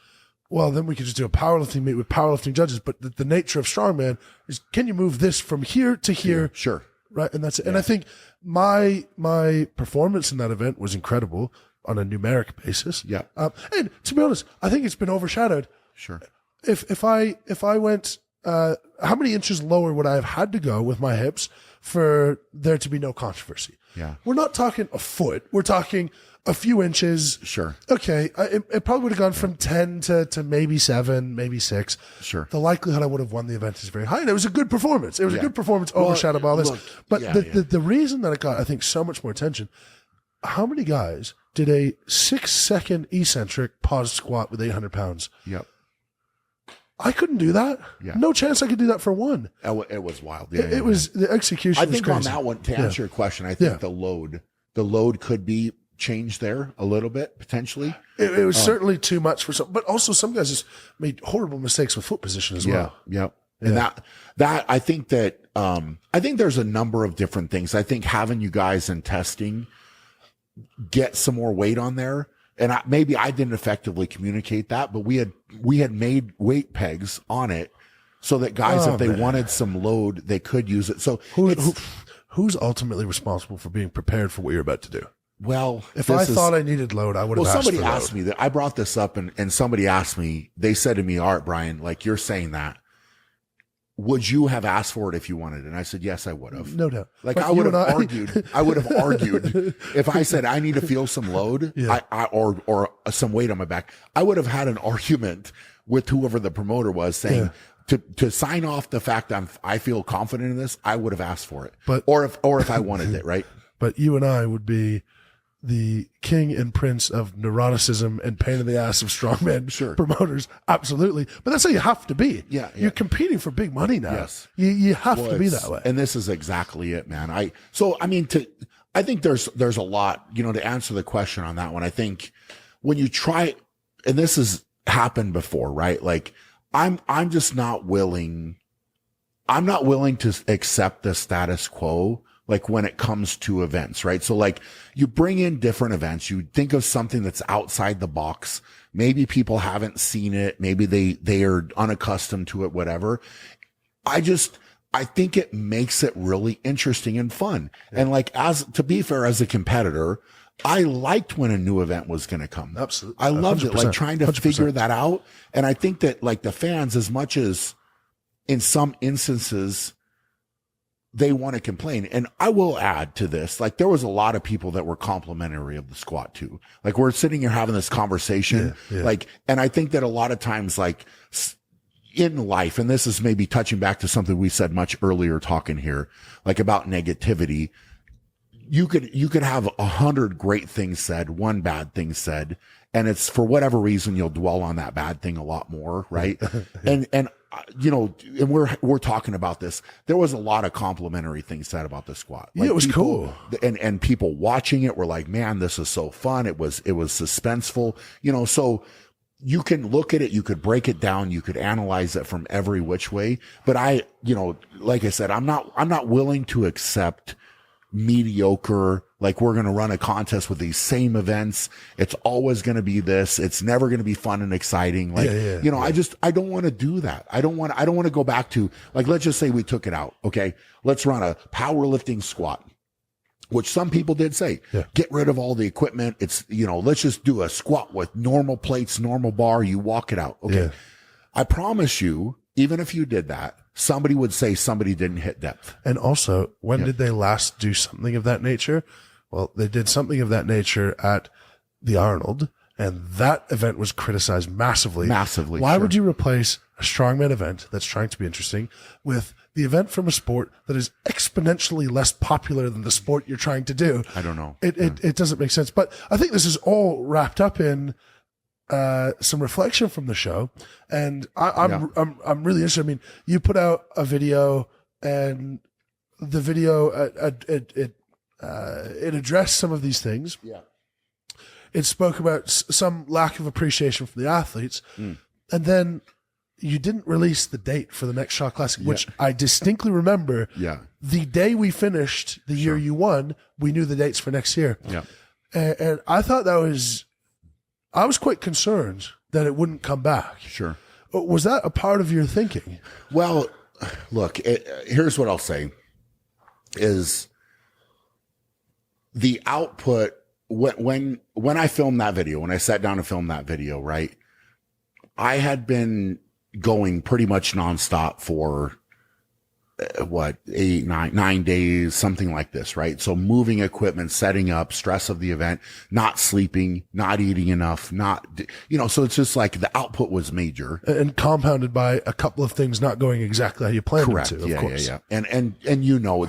well, then we could just do a powerlifting meet with powerlifting judges. But the nature of strongman is, can you move this from here to here? Sure. Right. And that's it. Yeah. And I think my performance in that event was incredible on a numeric basis. Yeah. And to be honest, I think it's been overshadowed. Sure. If I went, how many inches lower would I have had to go with my hips for there to be no controversy? Yeah. We're not talking a foot. We're talking a few inches. Sure. Okay. It probably would have gone from 10 to maybe 7, maybe 6. Sure. The likelihood I would have won the event is very high. And it was a good performance. It was a good perforance overshadowed by all this. But the reason that it got, I think, so much more attention, how many guys did a 6-second eccentric pause squat with 800 pounds? Yep. I couldn't do that. Yeah. No chance I could do that for one. It was wild. It was the execution. I think was on crazy. that one, to answer your question, I think the load could be changed there a little bit potentially. It was certainly too much for some, but also some guys just made horrible mistakes with foot position as well. Yeah. And that I think that I think there's a number of different things. I think having you guys in testing get some more weight on there. And maybe I didn't effectively communicate that, but we had made weight pegs on it so that guys, if they wanted some load, they could use it. So who's ultimately responsible for being prepared for what you're about to do? Well, if I thought I needed load, I would have asked for load. Somebody asked me that. I brought this up and somebody asked me, they said to me, all right, Brian, like you're saying that. Would you have asked for it if you wanted it? And I said, yes, I would have. No doubt. Like I would have argued if I said I need to feel some load or some weight on my back, I would have had an argument with whoever the promoter was saying to sign off the fact I feel confident in this, I would have asked for it. Or if I wanted it, right? But you and I would be the king and prince of neuroticism and pain in the ass of strongman promoters. Absolutely. But that's how you have to be. Yeah. You're competing for big money now. Yes. You have to be that way. And this is exactly it, man. I think there's a lot, to answer the question on that one. I think when you try, and this has happened before, right? Like I'm not willing to accept the status quo. Like when it comes to events, right? So like you bring in different events, you think of something that's outside the box. Maybe people haven't seen it. Maybe they are unaccustomed to it, whatever. I think it makes it really interesting and fun. Yeah. And like, to be fair, as a competitor, I liked when a new event was going to come. Absolutely. I loved it. Like trying to 100%. Figure that out. And I think that like the fans, as much as in some instances, they want to complain. And I will add to this, like there was a lot of people that were complimentary of the squat too. Like we're sitting here having this conversation, like, and I think that a lot of times, like in life, and this is maybe touching back to something we said much earlier talking here, like about negativity, you could have 100 great things said, one bad thing said, and it's for whatever reason, you'll dwell on that bad thing a lot more. Right. And we're talking about this. There was a lot of complimentary things said about the squat. Like it was cool. And people watching it were like, man, this is so fun. It was suspenseful, so you can look at it, you could break it down, you could analyze it from every which way. But like I said, I'm not willing to accept mediocre, like we're going to run a contest with these same events. It's always going to be this. It's never going to be fun and exciting. Like, I don't want to do that. I don't want to go back to, like, let's just say we took it out. Okay. Let's run a powerlifting squat, which some people did say, get rid of all the equipment. It's, let's just do a squat with normal plates, normal bar. You walk it out. Okay. Yeah. I promise you, even if you did that, somebody would say somebody didn't hit depth. And also, when did they last do something of that nature? Well, they did something of that nature at the Arnold, and that event was criticized massively. Massively. Why would you replace a strongman event that's trying to be interesting with the event from a sport that is exponentially less popular than the sport you're trying to do? I don't know. It doesn't make sense. But I think this is all wrapped up in some reflection from the show, and I'm really interested. I mean, you put out a video, and the video it addressed some of these things. Yeah, it spoke about some lack of appreciation from the athletes, and then you didn't release the date for the next Shaw Classic, which I distinctly remember. Yeah, the day we finished the year you won, we knew the dates for next year. Yeah, and I thought I was quite concerned that it wouldn't come back. Sure. Was that a part of your thinking? Well, look, here's what I'll say is the output when I filmed that video, when I sat down to film that video, right? I had been going pretty much nonstop for nine days, something like this, right? So moving equipment, setting up, stress of the event, not sleeping, not eating enough, so it's just like the output was major. And compounded by a couple of things not going exactly how you planned Correct. them to, of course. Yeah. And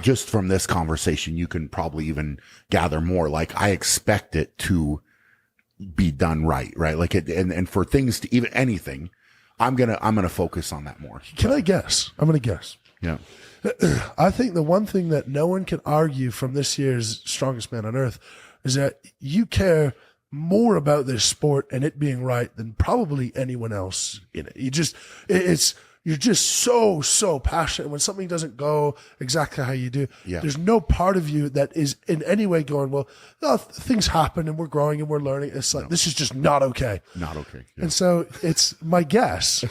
just from this conversation, you can probably even gather more. Like I expect it to be done right? Like and for things to even anything, I'm going to focus on that more. Can I guess? I'm going to guess. Yeah. I think the one thing that no one can argue from this year's Strongest Man on Earth is that you care more about this sport and it being right than probably anyone else in it. You're just so passionate. When something doesn't go exactly how you do, there's no part of you that is in any way going, well, things happen and we're growing and we're learning. It's like, this is just not okay. Not okay. Yeah. And so it's my guess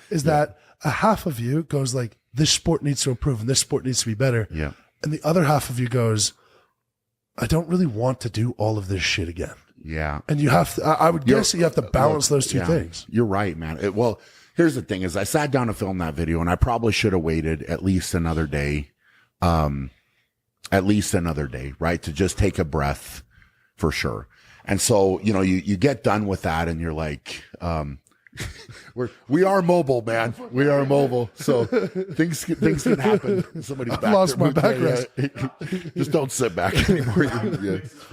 is that a half of you goes like, this sport needs to improve and this sport needs to be better. Yeah. And the other half of you goes, I don't really want to do all of this shit again. Yeah. And you have to, I would guess that you have to balance those two things. You're right, man. Here's the thing is I sat down to film that video and I probably should have waited at least another day, right? To just take a breath for sure. And so, you get done with that and you're like, we are mobile, man. We are mobile. So things can happen. Somebody's I've lost my backrest. Just don't sit back anymore.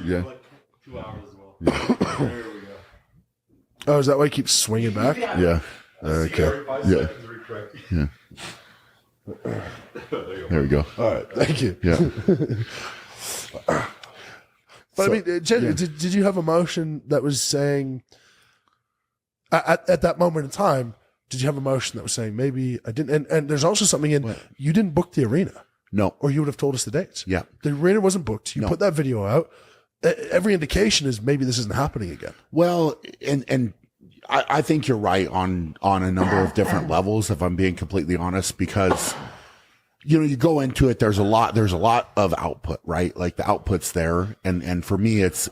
Yeah. Like 2 hours as well. There we go. Oh, is that why you keep swinging back? Yeah. Okay. Every 5 seconds, recorrect. Yeah. There we go. All right. Thank you. Yeah. But I mean, Jen, did you have emotion that was saying at that moment in time, did you have emotion that was saying maybe I didn't? And there's also something you didn't book the arena. No. Or you would have told us the dates. Yeah. The arena wasn't booked. You put that video out. Every indication is maybe this isn't happening again. Well, and I think you're right on a number of different levels, if I'm being completely honest, because you go into it, there's a lot of output, right? Like the output's there. And for me, it's,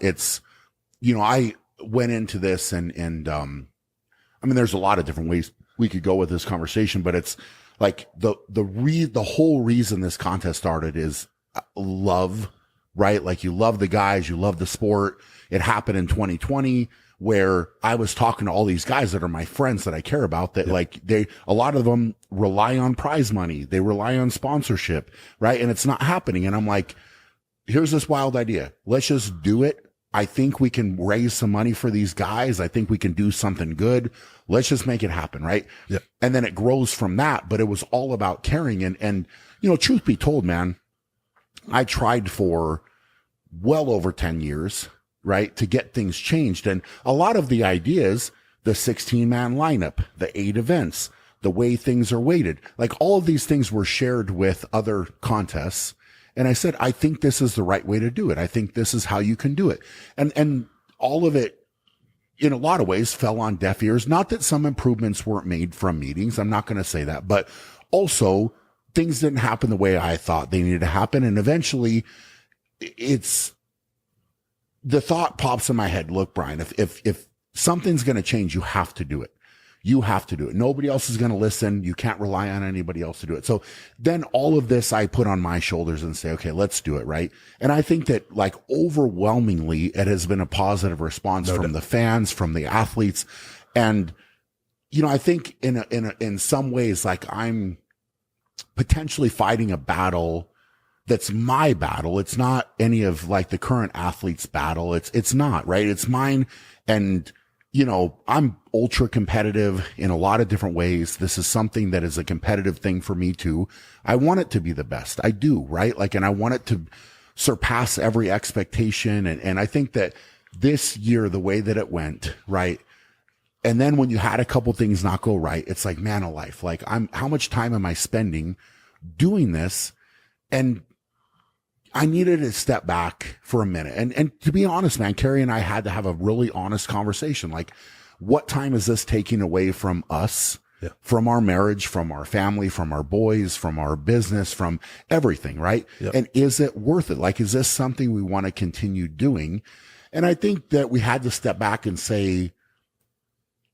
I went into this and I mean, there's a lot of different ways we could go with this conversation, but it's like the whole reason this contest started is love, right? Like you love the guys, you love the sport. It happened in 2020 where I was talking to all these guys that are my friends that I care about that a lot of them rely on prize money. They rely on sponsorship, right? And it's not happening. And I'm like, here's this wild idea. Let's just do it. I think we can raise some money for these guys. I think we can do something good. Let's just make it happen. Right. Yeah. And then it grows from that, but it was all about caring. And, truth be told, man, I tried for well over 10 years, right, to get things changed. And a lot of the ideas, the 16-man lineup, the 8 events, the way things are weighted, like all of these things were shared with other contests. And I said, I think this is the right way to do it. I think this is how you can do it. And all of it, in a lot of ways, fell on deaf ears. Not that some improvements weren't made from meetings. I'm not going to say that, but also things didn't happen the way I thought they needed to happen. And eventually the thought pops in my head. Look, Brian, if something's going to change, you have to do it. You have to do it. Nobody else is going to listen. You can't rely on anybody else to do it. So then all of this I put on my shoulders and say, okay, let's do it. Right. And I think that like overwhelmingly it has been a positive response from the fans, from the athletes. And, I think in some ways, like I'm potentially fighting a battle that's my battle. It's not any of like the current athletes' battle. It's not, right? It's mine. And, I'm ultra competitive in a lot of different ways. This is something that is a competitive thing for me too. I want it to be the best. I do, right? Like, and I want it to surpass every expectation. And I think that this year, the way that it went, right? And then when you had a couple things not go right, it's like, man alive, like how much time am I spending doing this? And I needed to step back for a minute. And to be honest, man, Carrie and I had to have a really honest conversation. Like, what time is this taking away from us, from our marriage, from our family, from our boys, from our business, from everything, right? Yep. And is it worth it? Like, is this something we want to continue doing? And I think that we had to step back and say,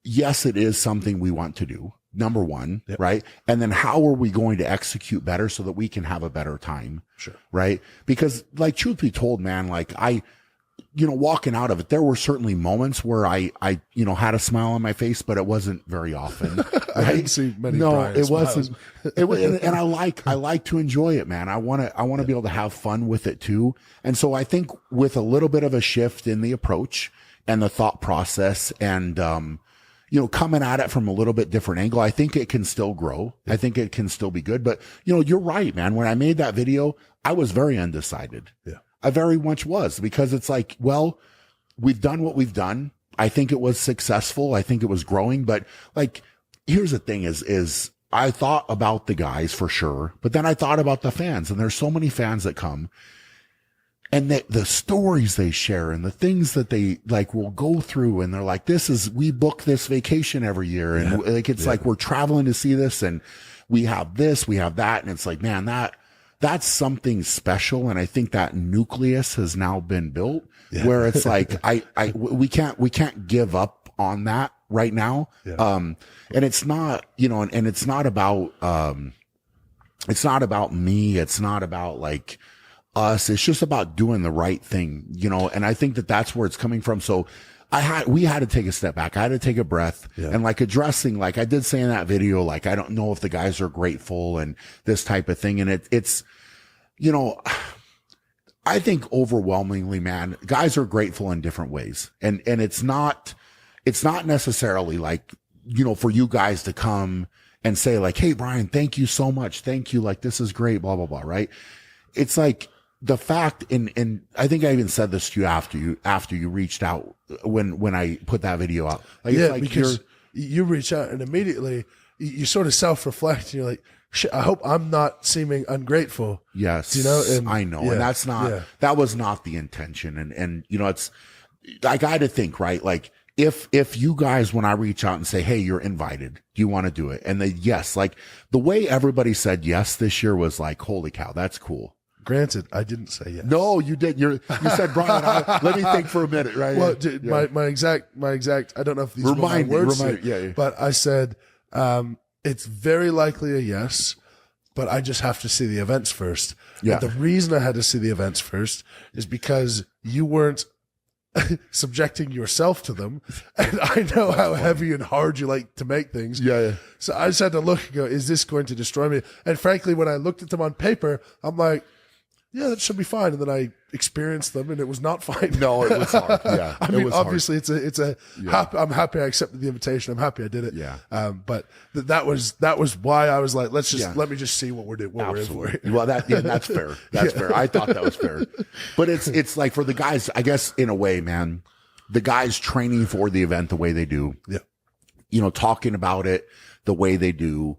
yes, it is something we want to do. number one, right? And then how are we going to execute better so that we can have a better time? Sure. Right? Because like, truth be told, man, like walking out of it, there were certainly moments where I had a smile on my face, but it wasn't very often. Right? I didn't see many. No, Brian it smiles. wasn't. It was, and I like to enjoy it, man. I want to be able to have fun with it too. And so I think with a little bit of a shift in the approach and the thought process and, coming at it from a little bit different angle, I think it can still grow. I think it can still be good. But, you're right, man. When I made that video, I was very undecided. Yeah. I very much was, because it's like, well, we've done what we've done. I think it was successful. I think it was growing. But like, here's the thing is I thought about the guys for sure, but then I thought about the fans, and there's so many fans that come, and the stories they share and the things that they like will go through. And they're like, we book this vacation every year. And like, we're traveling to see this, and we have this, we have that. And it's like, man, that's something special. And I think that nucleus has now been built where it's like, we can't give up on that right now. Yeah. And it's not, and it's not about me. It's not about like us. It's just about doing the right thing, and I think that that's where it's coming from. So we had to take a step back. I had to take a breath and like addressing, like I did say in that video, like, I don't know if the guys are grateful and this type of thing. And it's, I think overwhelmingly, man, guys are grateful in different ways. And it's not necessarily like, for you guys to come and say like, hey, Brian, thank you so much. Thank you. Like, this is great, blah, blah, blah. Right. It's like the fact, and I think I even said this to you after you reached out when I put that video out. Like, it's like because you reach out and immediately you sort of self-reflect and you're like, shit, I hope I'm not seeming ungrateful. Yes. And, I know. And that's not, that was not the intention. And, it's, I got to think, right? Like, if you guys, when I reach out and say, hey, you're invited, do you want to do it? And yes, like the way everybody said yes this year was like, holy cow, that's cool. Granted, I didn't say yes. No, you did. You said, Brian, let me think for a minute, right? Well, dude, my exact, I don't know if these were my words, but I said, it's very likely a yes, but I just have to see the events first. Yeah. And the reason I had to see the events first is because you weren't subjecting yourself to them. And I know how heavy and hard you like to make things. Yeah. So I just had to look and go, is this going to destroy me? And frankly, when I looked at them on paper, I'm like, yeah, that should be fine. And then I experienced them and it was not fine. No, it was hard. Yeah. I mean, obviously I'm happy I accepted the invitation. I'm happy I did it. Yeah. But that was why I was like, let me just see what we're doing. We're in for. Well, that's fair. That's fair. I thought that was fair. But it's like for the guys, I guess in a way, man, the guys training for the event the way they do, talking about it the way they do,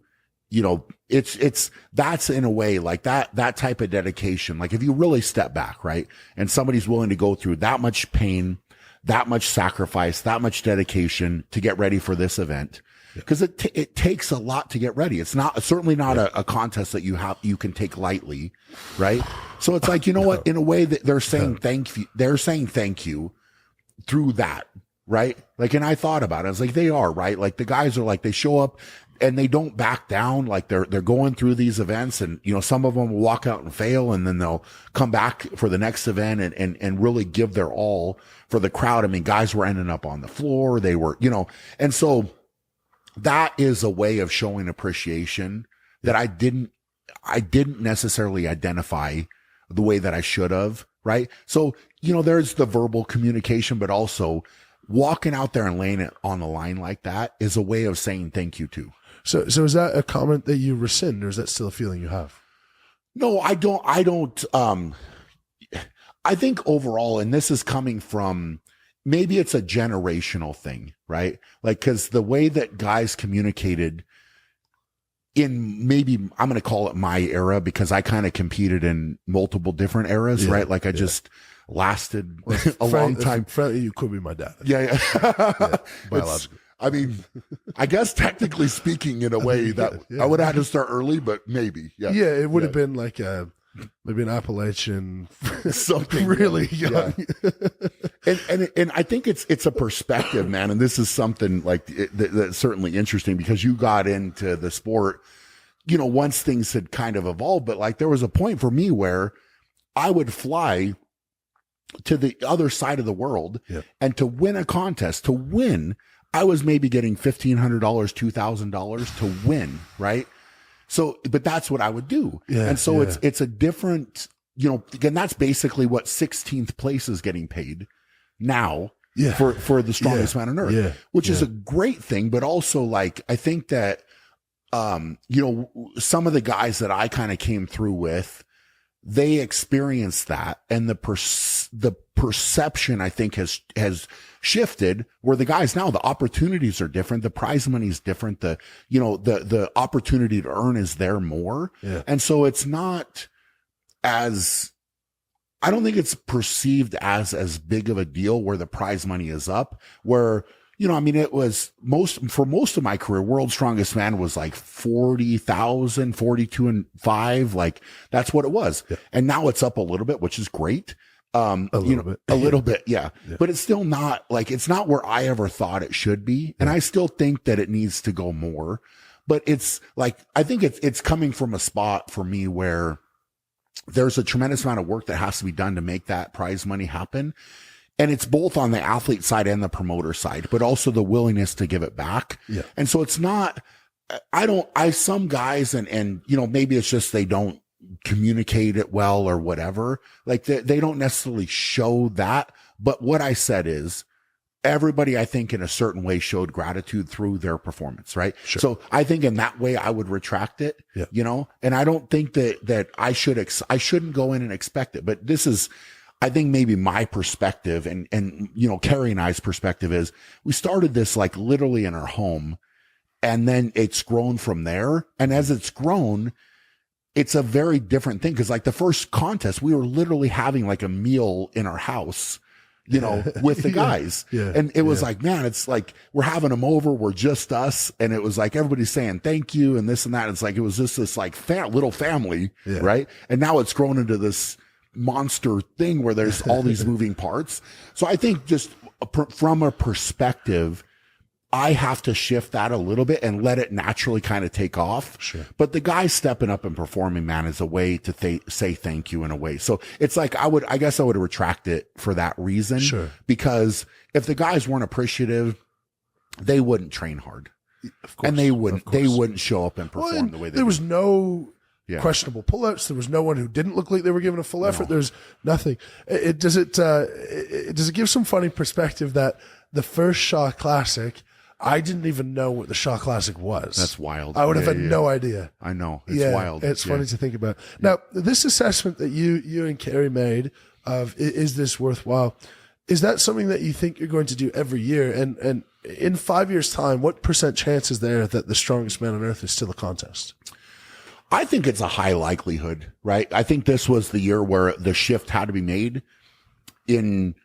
that's in a way like that type of dedication. Like if you really step back, right? And somebody's willing to go through that much pain, that much sacrifice, that much dedication to get ready for this event. Cause it takes a lot to get ready. It's certainly not a contest that you can take lightly. Right. So it's like, what, in a way that they're saying thank you through that. Right. Like, and I thought about it. I was like, they are right. Like the guys are like, they show up and they don't back down. Like they're going through these events and, some of them will walk out and fail and then they'll come back for the next event and really give their all for the crowd. I mean, guys were ending up on the floor. They were, and so that is a way of showing appreciation that I didn't necessarily identify the way that I should have. Right. So, there's the verbal communication, but also walking out there and laying it on the line like that is a way of saying thank you too. So is that a comment that you rescind or is that still a feeling you have? No, I don't. I think overall, and this is coming from, maybe it's a generational thing, right? Like, cause the way that guys communicated in maybe, I'm going to call it my era because I kind of competed in multiple different eras, right? Like I just lasted a long time. You could be my dad. Yeah. Biologically. I mean, I guess technically speaking, in a way that I would have had to start early, but maybe. Yeah. Yeah. It would have been like maybe an Appalachian, Something really young. And I think it's a perspective, man. And this is something like that's certainly interesting because you got into the sport, you know, once things had kind of evolved, but like there was a point for me where I would fly to the other side of the world and to win a contest, I was maybe getting $1,500, $2,000 to win. Right. So, but that's what I would do. Yeah, and so it's a different, you know, again, that's basically what 16th place is getting paid now for the strongest man on earth, which is a great thing. But also like, I think that, you know, some of the guys that I kind of came through with, they experienced that, and the perception I think has shifted where the guys now, the opportunities are different. The prize money is different. The opportunity to earn is there more. Yeah. And so it's not I don't think it's perceived as big of a deal where the prize money is up, where, you know, I mean, it was for most of my career, World's Strongest Man was like 40,000, 42.5. Like that's what it was. Yeah. And now it's up a little bit, which is great. A little bit. Yeah. But it's still not like, it's not where I ever thought it should be. And I still think that it needs to go more, but it's like, I think it's coming from a spot for me where there's a tremendous amount of work that has to be done to make that prize money happen. And it's both on the athlete side and the promoter side, but also the willingness to give it back. Yeah. And so it's not, some guys and, you know, maybe it's just, they don't communicate it well or whatever. Like they don't necessarily show that. But what I said is everybody, I think in a certain way showed gratitude through their performance. Right. Sure. So I think in that way I would retract it, you know, and I don't think that I shouldn't go in and expect it, but this is, I think maybe my perspective and, you know, Carrie and I's perspective is we started this like literally in our home, and then it's grown from there. And as it's grown, it's a very different thing. Cause like the first contest, we were literally having like a meal in our house, you know, with the guys. And it was like, man, it's like, we're having them over. We're just us. And it was like, everybody's saying thank you and this and that. It's like, it was just this like little family. Right. And now it's grown into this monster thing where there's all these moving parts. So I think just from a perspective, I have to shift that a little bit and let it naturally kind of take off. Sure. But the guy stepping up and performing, man, is a way to say thank you in a way. So it's like, I guess I would retract it for that reason. Sure. Because if the guys weren't appreciative, they wouldn't train hard. Of course, and they wouldn't show up and perform the way they There was no questionable pullouts. There was no one who didn't look like they were giving a full effort. There's nothing. Does it give some funny perspective that the first Shaw Classic, I didn't even know what the Shaw Classic was. That's wild. I would have had no idea. I know. It's wild. It's funny to think about. Now, this assessment that you and Carrie made of, is this worthwhile? Is that something that you think you're going to do every year? And in 5 years' time, what % chance is there that the strongest man on earth is still a contest? I think it's a high likelihood, right? I think this was the year where the shift had to be made in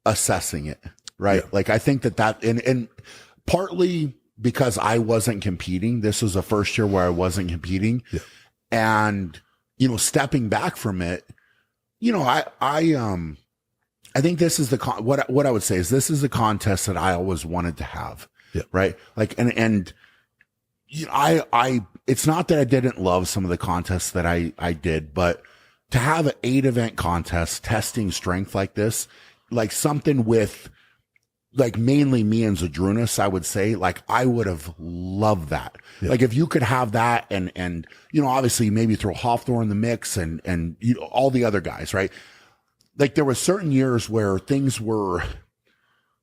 assessing it, right? Yeah. Like I think that and partly because I wasn't competing. This was the first year where I wasn't competing. Yeah. And, you know, stepping back from it, you know, I think this is what I would say is this is a contest that I always wanted to have. Yeah. Right. Like, and, you know, it's not that I didn't love some of the contests that I did, but to have an 8-event contest testing strength like this, like something with, like mainly me and Zadrunas, I would say, like I would have loved that. Yeah. Like if you could have that and, you know, obviously maybe throw Hawthorne in the mix and you know, all the other guys, right? Like there were certain years where things were,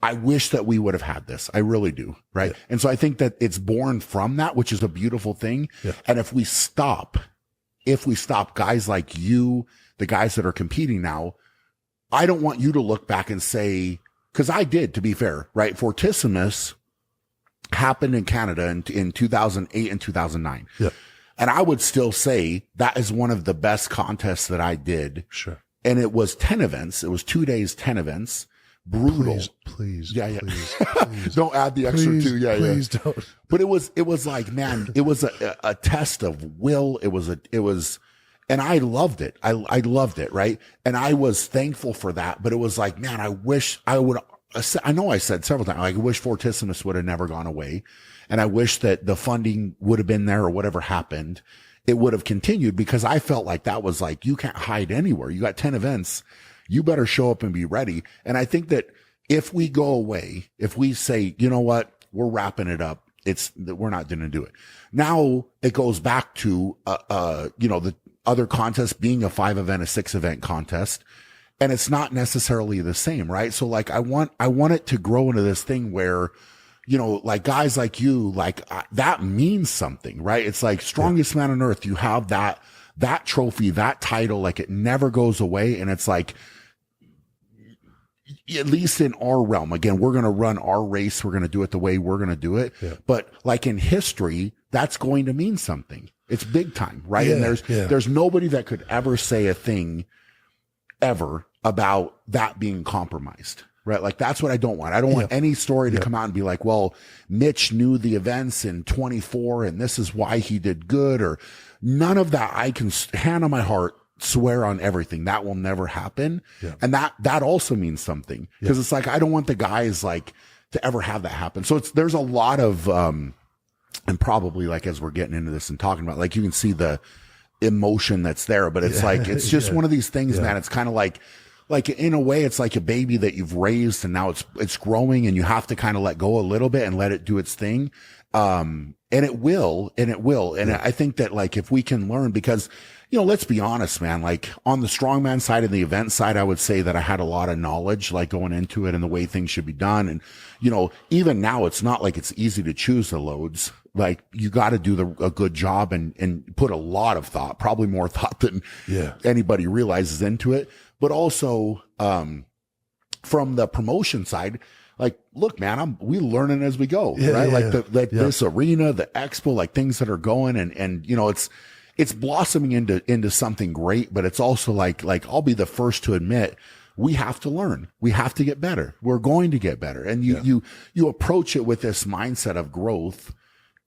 I wish that we would have had this. I really do. Right. Yeah. And so I think that it's born from that, which is a beautiful thing. Yeah. And if we stop guys like you, the guys that are competing now, I don't want you to look back and say, cause I did, to be fair, right? Fortissimus happened in Canada in 2008 and 2009. Yeah. And I would still say that is one of the best contests that I did. Sure. And it was 10 events. It was 2 days, 10 events. Brutal. Please. Yeah. Please. Don't add the extra two. Yeah. Please don't. But it was like, man, it was a test of will. And I loved it. I loved it. Right. And I was thankful for that, but it was like, man, I wish I know I said several times, like, I wish Fortissimus would have never gone away. And I wish that the funding would have been there, or whatever happened, it would have continued, because I felt like that was like, you can't hide anywhere. You got 10 events. You better show up and be ready. And I think that if we go away, if we say, you know what, we're wrapping it up, we're not going to do it. Now it goes back to, the other contests being a 5-event, a 6-event contest. And it's not necessarily the same, right? So like, I want it to grow into this thing where, like guys like you, like that means something, right? It's like strongest man on earth. You have that trophy, that title, like it never goes away. And it's like, at least in our realm, again, we're going to run our race. We're going to do it the way we're going to do it. Yeah. But like in history, that's going to mean something. It's big time, right? Yeah, and there's nobody that could ever say a thing ever about that being compromised, right? Like that's what I don't want. I don't want any story to come out and be like, well, Mitch knew the events in 24 and this is why he did good, or none of that. I can hand on my heart swear on everything that will never happen. Yeah. And that also means something, because it's like, I don't want the guys like to ever have that happen. So there's a lot of, and probably like, as we're getting into this and talking about, like, you can see the emotion that's there, but it's like, it's just one of these things, man. It's kind of like in a way, it's like a baby that you've raised and now it's growing, and you have to kind of let go a little bit and let it do its thing. And it will. And I think that like, if we can learn, because, let's be honest, man, like on the strongman side and the event side, I would say that I had a lot of knowledge, like going into it and the way things should be done. And, even now it's not like it's easy to choose the loads. Like you got to do a good job and put a lot of thought, probably more thought than anybody realizes into it. But also, from the promotion side, like, look, man, we learning as we go, right? Like this arena, the expo, like things that are going and, it's blossoming into something great, but it's also like I'll be the first to admit, we have to learn. We have to get better. We're going to get better. And you approach it with this mindset of growth.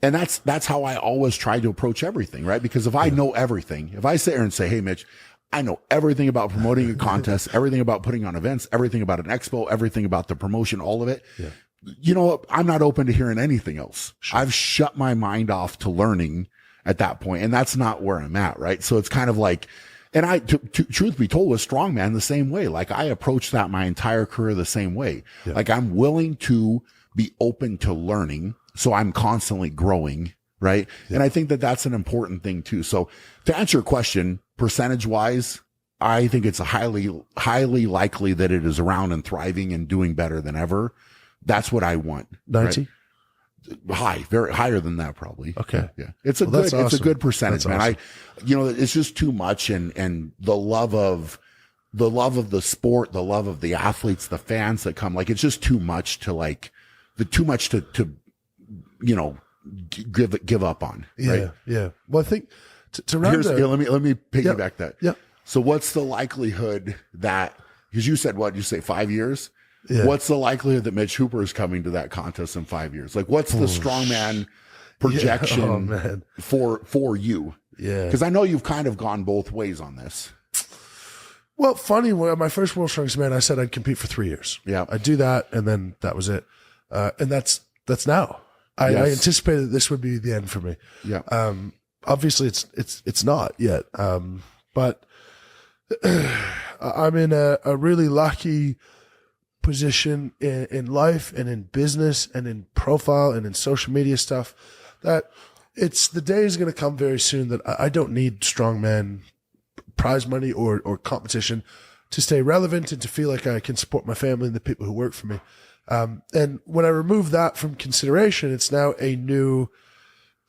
And that's how I always try to approach everything, right? Because if I know everything, if I sit here and say, hey, Mitch, I know everything about promoting a contest, everything about putting on events, everything about an expo, everything about the promotion, all of it. Yeah. I'm not open to hearing anything else. Sure. I've shut my mind off to learning at that point, and that's not where I'm at, right? So it's kind of like, and truth be told, with Strongman the same way. Like I approached that my entire career the same way. Yeah. Like I'm willing to be open to learning, so I'm constantly growing, right? Yeah. And I think that that's an important thing too. So to answer your question, percentage wise, I think it's highly likely that it is around and thriving and doing better than ever. That's what I want. 90? Right? High, very higher than that, probably. Okay. Yeah. It's a good percentage, man. Awesome. It's just too much. And the love of the sport, the love of the athletes, the fans that come, like, it's just too much to give up on. Yeah. Right? Yeah. Well, I think to round let me piggyback that. Yeah. So what's the likelihood that, because you said, what did you say, 5 years? Yeah. What's the likelihood that Mitch Hooper is coming to that contest in 5 years? Like, what's the strongman projection for you? Yeah. Because I know you've kind of gone both ways on this. Well, funny, when my first World Strongest Man, I said I'd compete for 3 years. Yeah. I'd do that, and then that was it. And that's now. I anticipated this would be the end for me. Yeah. Obviously it's not yet. But I'm in a really lucky position in life and in business and in profile and in social media stuff, that the day is going to come very soon that I don't need strongman prize money or competition to stay relevant and to feel like I can support my family and the people who work for me. And when I remove that from consideration, it's now a new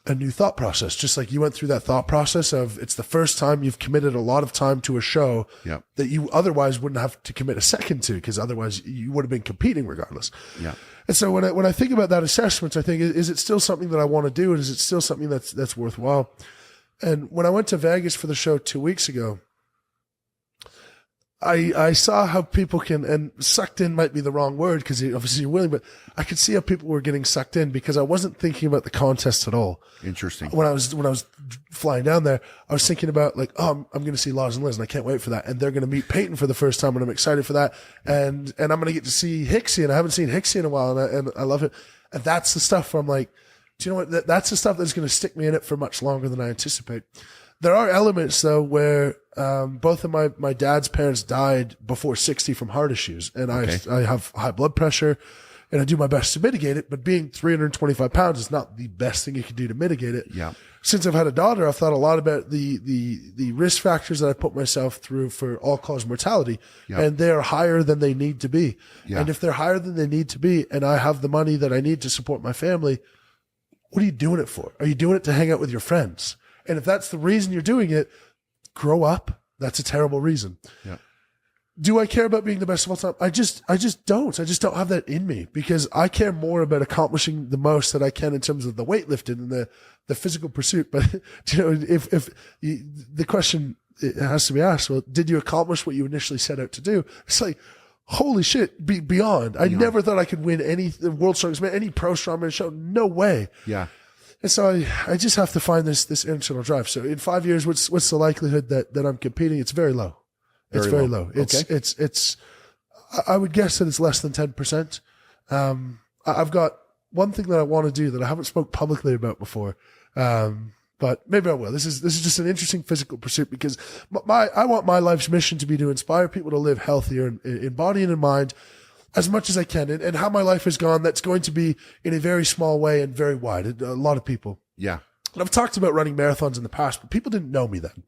thought process. Just like you went through that thought process of, it's the first time you've committed a lot of time to a show that you otherwise wouldn't have to commit a second to, because otherwise you would have been competing regardless. Yeah. And so when I think about that assessment, I think, is it still something that I want to do? And is it still something that's worthwhile? And when I went to Vegas for the show 2 weeks ago, I saw how people can, and sucked in might be the wrong word because obviously you're willing, but I could see how people were getting sucked in because I wasn't thinking about the contest at all. Interesting. When I was flying down there, I was thinking about like, oh, I'm going to see Lars and Liz and I can't wait for that. And they're going to meet Peyton for the first time and I'm excited for that. And I'm going to get to see Hicksy and I haven't seen Hicksy in a while and I love it. And that's the stuff where I'm like, do you know what? That's the stuff that's going to stick me in it for much longer than I anticipate. There are elements though where both of my dad's parents died before 60 from heart issues, and I have high blood pressure, and I do my best to mitigate it. But being 325 pounds is not the best thing you can do to mitigate it. Yeah. Since I've had a daughter, I've thought a lot about the risk factors that I put myself through for all cause mortality, and they are higher than they need to be. Yeah. And if they're higher than they need to be, and I have the money that I need to support my family, what are you doing it for? Are you doing it to hang out with your friends? And if that's the reason you're doing it, grow up. That's a terrible reason. Yeah. Do I care about being the best of all time? I just don't. I just don't have that in me because I care more about accomplishing the most that I can in terms of the weightlifting and the physical pursuit. But you know, if the question it has to be asked, well, did you accomplish what you initially set out to do? It's like, holy shit, beyond. I never thought I could win any World Strongest Man, any Pro Strongman show. No way. Yeah. And so I just have to find this internal drive. So in 5 years, what's the likelihood that I'm competing? It's very low. It's very low. It's I would guess that it's less than 10%. I've got one thing that I want to do that I haven't spoke publicly about before. But maybe I will. This is just an interesting physical pursuit because I want my life's mission to be to inspire people to live healthier in body and in mind as much as I can. And how my life has gone, that's going to be in a very small way and very wide. A lot of people. Yeah. And I've talked about running marathons in the past, but people didn't know me then.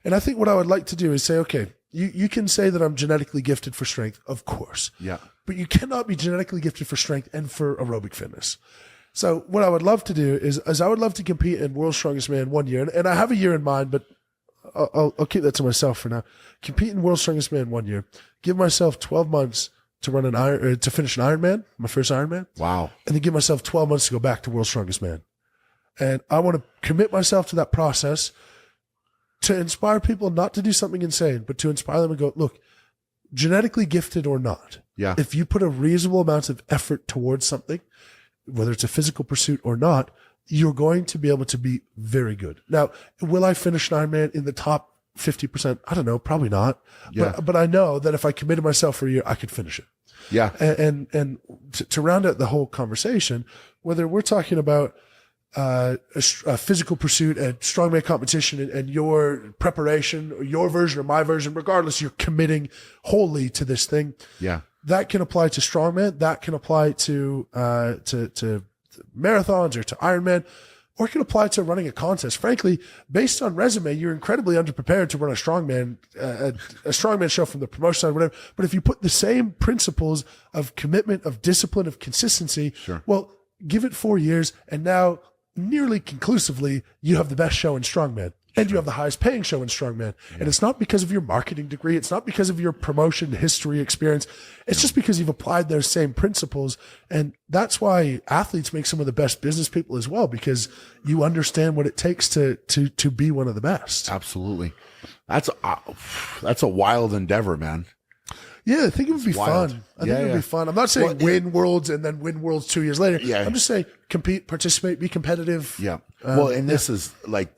And I think what I would like to do is say, okay, you can say that I'm genetically gifted for strength, of course. Yeah. But you cannot be genetically gifted for strength and for aerobic fitness. So what I would love to do is I would love to compete in World's Strongest Man 1 year. And I have a year in mind, but I'll keep that to myself for now. Compete in World's Strongest Man 1 year. Give myself 12 months to run to finish an Ironman, my first Ironman. Wow. And then give myself 12 months to go back to World's Strongest Man. And I want to commit myself to that process to inspire people not to do something insane, but to inspire them and go, look, genetically gifted or not, if you put a reasonable amount of effort towards something, whether it's a physical pursuit or not, you're going to be able to be very good. Now, will I finish an Ironman in the top 50%? I don't know, probably not. Yeah. But I know that if I committed myself for a year, I could finish it. Yeah. And to round out the whole conversation, whether we're talking about a physical pursuit and strongman competition and your preparation, or your version or my version, regardless, you're committing wholly to this thing. Yeah. That can apply to strongman. That can apply to marathons or to Ironman, or it can apply to running a contest. Frankly, based on resume, you're incredibly underprepared to run a strongman show from the promotion side, whatever. But if you put the same principles of commitment, of discipline, of consistency, well, give it 4 years, and now nearly conclusively, you have the best show in strongman. And you have the highest paying show in strongman. Yeah. And it's not because of your marketing degree. It's not because of your promotion history experience. It's just because you've applied those same principles. And that's why athletes make some of the best business people as well, because you understand what it takes to be one of the best. Absolutely. That's a wild endeavor, man. Yeah, I think it would be fun. I think it would be fun. I'm not saying win worlds and then win worlds 2 years later. Yeah. I'm just saying compete, participate, be competitive. Yeah. Well, and this is like,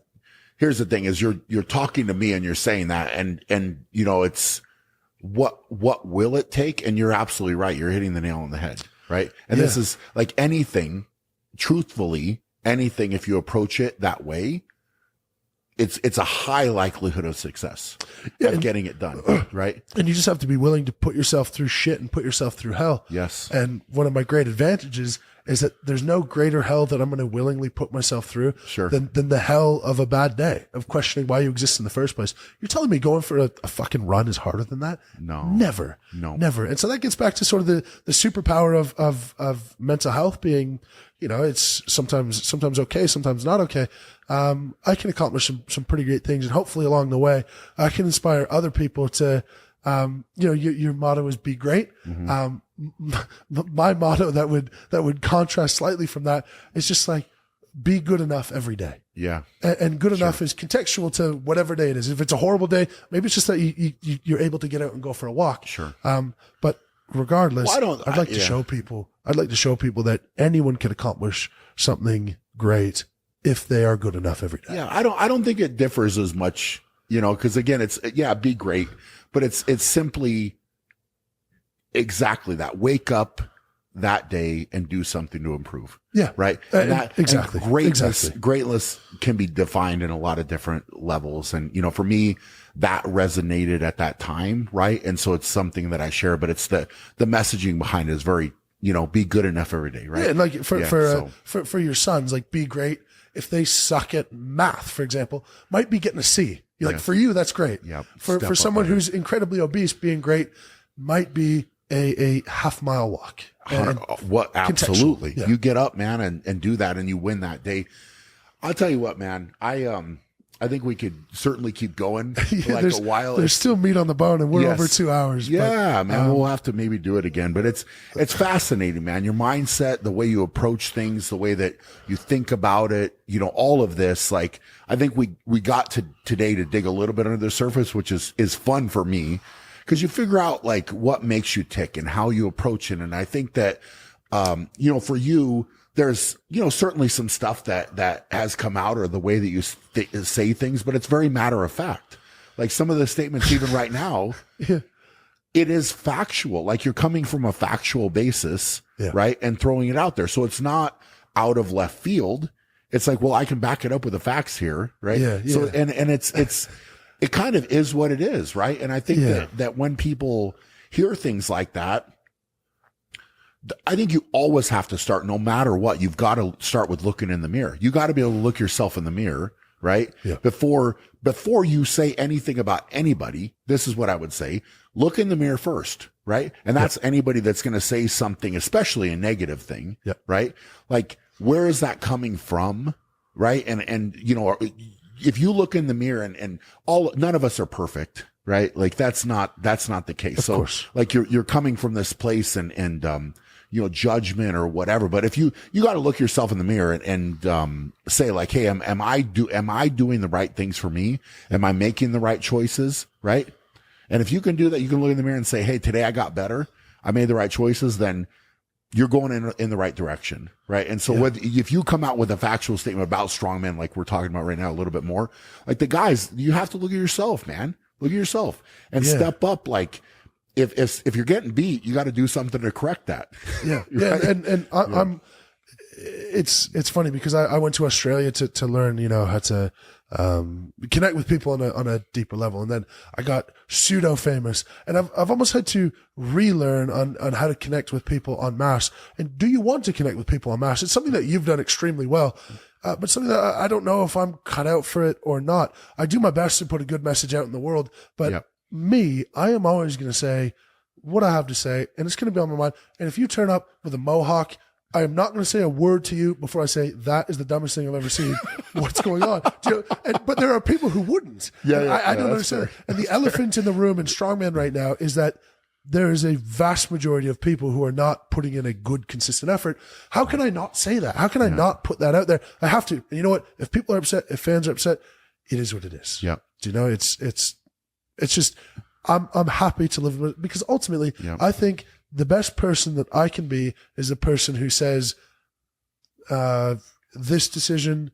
here's the thing is you're talking to me and you're saying that and, you know, it's what will it take? And you're absolutely right. You're hitting the nail on the head. Right. And this is like anything, truthfully, anything, if you approach it that way, it's a high likelihood of success of getting it done. Right. And you just have to be willing to put yourself through shit and put yourself through hell. Yes. And one of my great advantages is that there's no greater hell that I'm going to willingly put myself through than the hell of a bad day, of questioning why you exist in the first place. You're telling me going for a fucking run is harder than that? No. Never. No. Never. And so that gets back to sort of the superpower of mental health being, you know, it's sometimes okay, sometimes not okay. I can accomplish some pretty great things, and hopefully along the way, I can inspire other people to, you know, your motto is be great. Mm-hmm. My motto that would contrast slightly from that is just like, be good enough every day. Yeah. And good enough is contextual to whatever day it is. If it's a horrible day, maybe it's just that you're able to get out and go for a walk. Sure. But regardless, Well, I'd like to show people that anyone can accomplish something great if they are good enough every day. Yeah. I don't think it differs as much, cause again, it's, be great, but it's simply exactly that. Wake up that day and do something to improve. Yeah. Right. Exactly. Greatness can be defined in a lot of different levels. And, for me, that resonated at that time. Right. And so it's something that I share, but it's the messaging behind it is very, be good enough every day. Right. Yeah. And like for your sons, like be great. If they suck at math, for example, might be getting a C. You're like, for you, that's great. Yeah. For someone who's incredibly obese, being great might be a half-mile walk. What? Absolutely. Yeah. You get up, man, and do that, and you win that day. I'll tell you what, man. I think we could certainly keep going for a while. There's still meat on the bone, and we're over 2 hours. Yeah, man. We'll have to maybe do it again, but it's fascinating, man. Your mindset, the way you approach things, the way that you think about it, all of this. Like, I think we got to today to dig a little bit under the surface, which is fun for me. Cause you figure out like what makes you tick and how you approach it. And I think that, for you, there's, certainly some stuff that has come out or the way that you say things, but it's very matter of fact. Like some of the statements, even right now, it is factual. Like you're coming from a factual basis, right? And throwing it out there. So it's not out of left field. It's like, well, I can back it up with the facts here. Right. Yeah. So, and it kind of is what it is, right? And I think that when people hear things like that, I think you always have to start, no matter what, you've got to start with looking in the mirror. You got to be able to look yourself in the mirror, right? Yeah. Before you say anything about anybody, this is what I would say. Look in the mirror first, right? And that's anybody that's going to say something, especially a negative thing, right? Like, where is that coming from, right? And if you look in the mirror and none of us are perfect, right? Like that's not the case. Of course. Like you're coming from this place and judgment or whatever. But if you got to look yourself in the mirror and say like, hey, am I doing the right things for me? Am I making the right choices? Right. And if you can do that, you can look in the mirror and say, hey, today I got better. I made the right choices. Then you're going in the right direction. Right. And so if you come out with a factual statement about strongman, like we're talking about right now, a little bit more, like the guys, you have to look at yourself, man. Look at yourself and step up. Like if you're getting beat, you got to do something to correct that. Yeah. Yeah. And I'm, it's funny because I went to Australia to learn, how to, connect with people on a deeper level. And then I got pseudo famous and I've almost had to relearn on how to connect with people en masse. And do you want to connect with people en masse? It's something that you've done extremely well. But something that I don't know if I'm cut out for it or not. I do my best to put a good message out in the world, but I am always going to say what I have to say and it's going to be on my mind. And if you turn up with a mohawk, I am not going to say a word to you before I say that is the dumbest thing I've ever seen. What's going on? But there are people who wouldn't. I don't understand. And the elephant in the room in Strongman right now is that there is a vast majority of people who are not putting in a good, consistent effort. How can I not say that? How can I not put that out there? I have to. And you know what? If people are upset, if fans are upset, it is what it is. Yeah. Do you know? It's just, I'm happy to live with it because ultimately I think the best person that I can be is a person who says, this decision,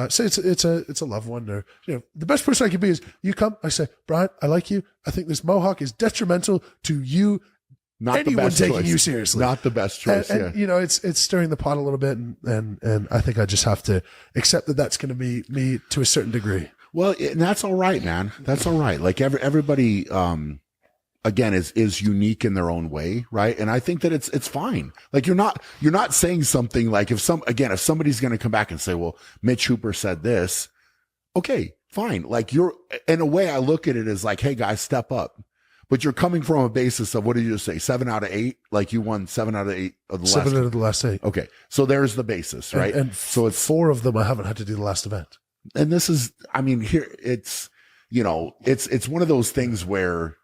say it's a loved one or, the best person I can be is you come, I say, Brian, I like you. I think this mohawk is detrimental to you. Not anyone the best taking choice. You seriously. Not the best choice. And it's stirring the pot a little bit. And I think I just have to accept that that's going to be me to a certain degree. Well, and that's all right, man. That's all right. Like everybody, again, is unique in their own way, right? And I think that it's fine. Like you're not saying something like if somebody's going to come back and say, well, Mitch Hooper said this, okay, fine. Like in a way I look at it as like, hey guys, step up. But you're coming from a basis of, what did you just say? 7 out of 8? Like you won 7 out of 8 of the last 7 out of the last 8. Okay. So there's the basis, right? And so it's 4 of them I haven't had to do the last event. And this is, I mean, here it's, it's one of those things where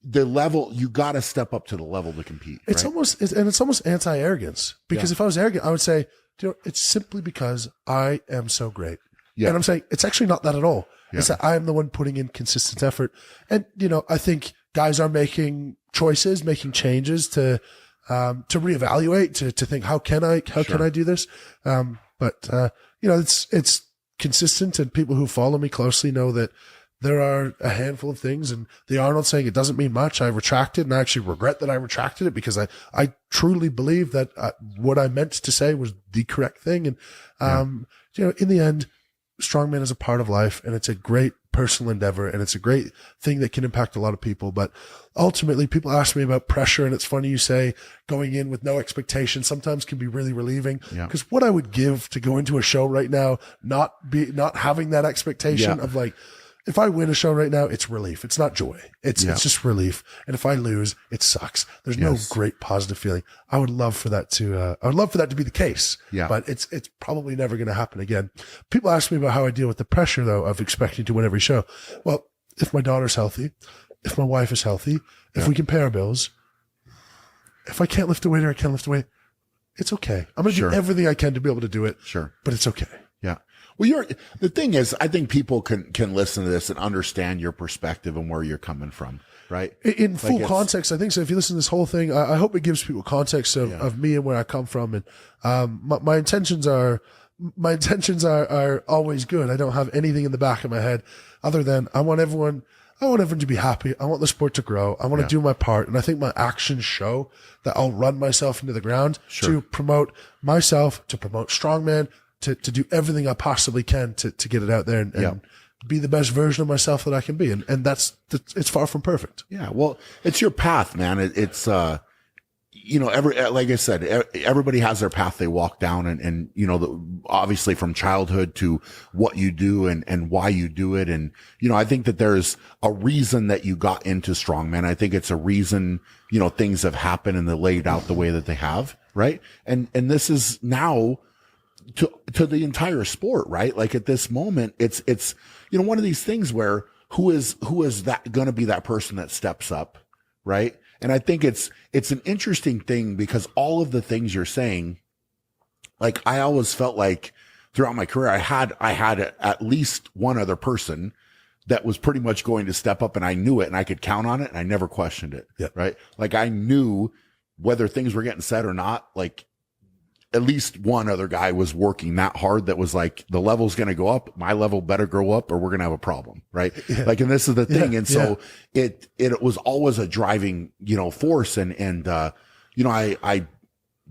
the level, you got to step up to the level to compete. It's right? almost anti-arrogance because if I was arrogant, I would say, It's simply because I am so great. Yeah. And I'm saying it's actually not that at all. Yeah. It's that I am the one putting in consistent effort. And, I think guys are making choices, making changes to reevaluate, to think, how can I do this? It's consistent, and people who follow me closely know that there are a handful of things, and the Arnold saying, it doesn't mean much. I retracted, and I actually regret that I retracted it, because I truly believe that what I meant to say was the correct thing. And, in the end, Strongman is a part of life, and it's a great personal endeavor, and it's a great thing that can impact a lot of people. But ultimately, people ask me about pressure, and it's funny you say going in with no expectation sometimes can be really relieving, because what I would give to go into a show right now, not having that expectation of like, if I win a show right now, it's relief. It's not joy. It's just relief. And if I lose, it sucks. There's no great positive feeling. I would love for that to be the case. Yeah. But it's probably never going to happen again. People ask me about how I deal with the pressure, though, of expecting to win every show. Well, if my daughter's healthy, if my wife is healthy, if we can pay our bills, if I can't lift a weight or I can't lift a weight, it's okay. I'm going to do everything I can to be able to do it. Sure. But it's okay. Yeah. Well, the thing is, I think people can listen to this and understand your perspective and where you're coming from, right? In full context, I think so. If you listen to this whole thing, I hope it gives people context of me and where I come from. And, my intentions are always good. I don't have anything in the back of my head other than I want everyone to be happy. I want the sport to grow. I want to do my part. And I think my actions show that I'll run myself into the ground to promote myself, to promote Strongman, to do everything I possibly can to get it out there and be the best version of myself that I can be. And it's far from perfect. Yeah. Well, it's your path, man. It's, like I said, everybody has their path they walk down, and obviously from childhood to what you do and why you do it. And, I think that there's a reason that you got into Strongman. I think it's a reason, things have happened and they laid out the way that they have. Right. And this is now to the entire sport, right? Like at this moment, it's, one of these things where who is that going to be that person that steps up, right? And I think it's an interesting thing, because all of the things you're saying, like I always felt like throughout my career, I had at least one other person that was pretty much going to step up, and I knew it and I could count on it, and I never questioned it. Yeah. Right. Like I knew whether things were getting said or not, like at least one other guy was working that hard that was like, the level's going to go up. My level better go up or we're going to have a problem. Right. Yeah. Like, and this is the thing. And so it was always a driving, force. And I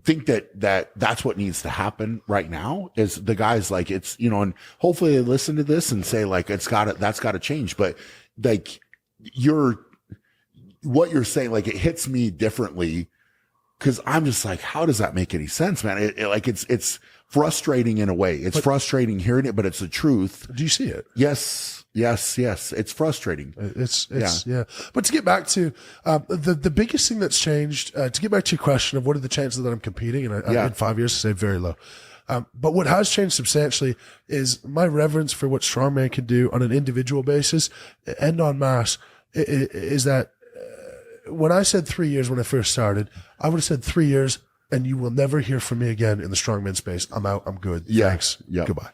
think that's what needs to happen right now is the guys like it's, and hopefully they listen to this and say like, that's gotta change. But like what you're saying, like it hits me differently. Cause I'm just like, how does that make any sense, man? It's frustrating in a way. It's frustrating hearing it, but it's the truth. Do you see it? Yes. It's frustrating. It's But to get back to, the biggest thing that's changed, to get back to your question of what are the chances that I'm competing, and in 5 years, I say very low. But what has changed substantially is my reverence for what Strongman can do on an individual basis and en masse is that, when I said 3 years when I first started, I would have said 3 years and you will never hear from me again in the Strongman space. I'm out. I'm good. Thanks. Yep. Goodbye.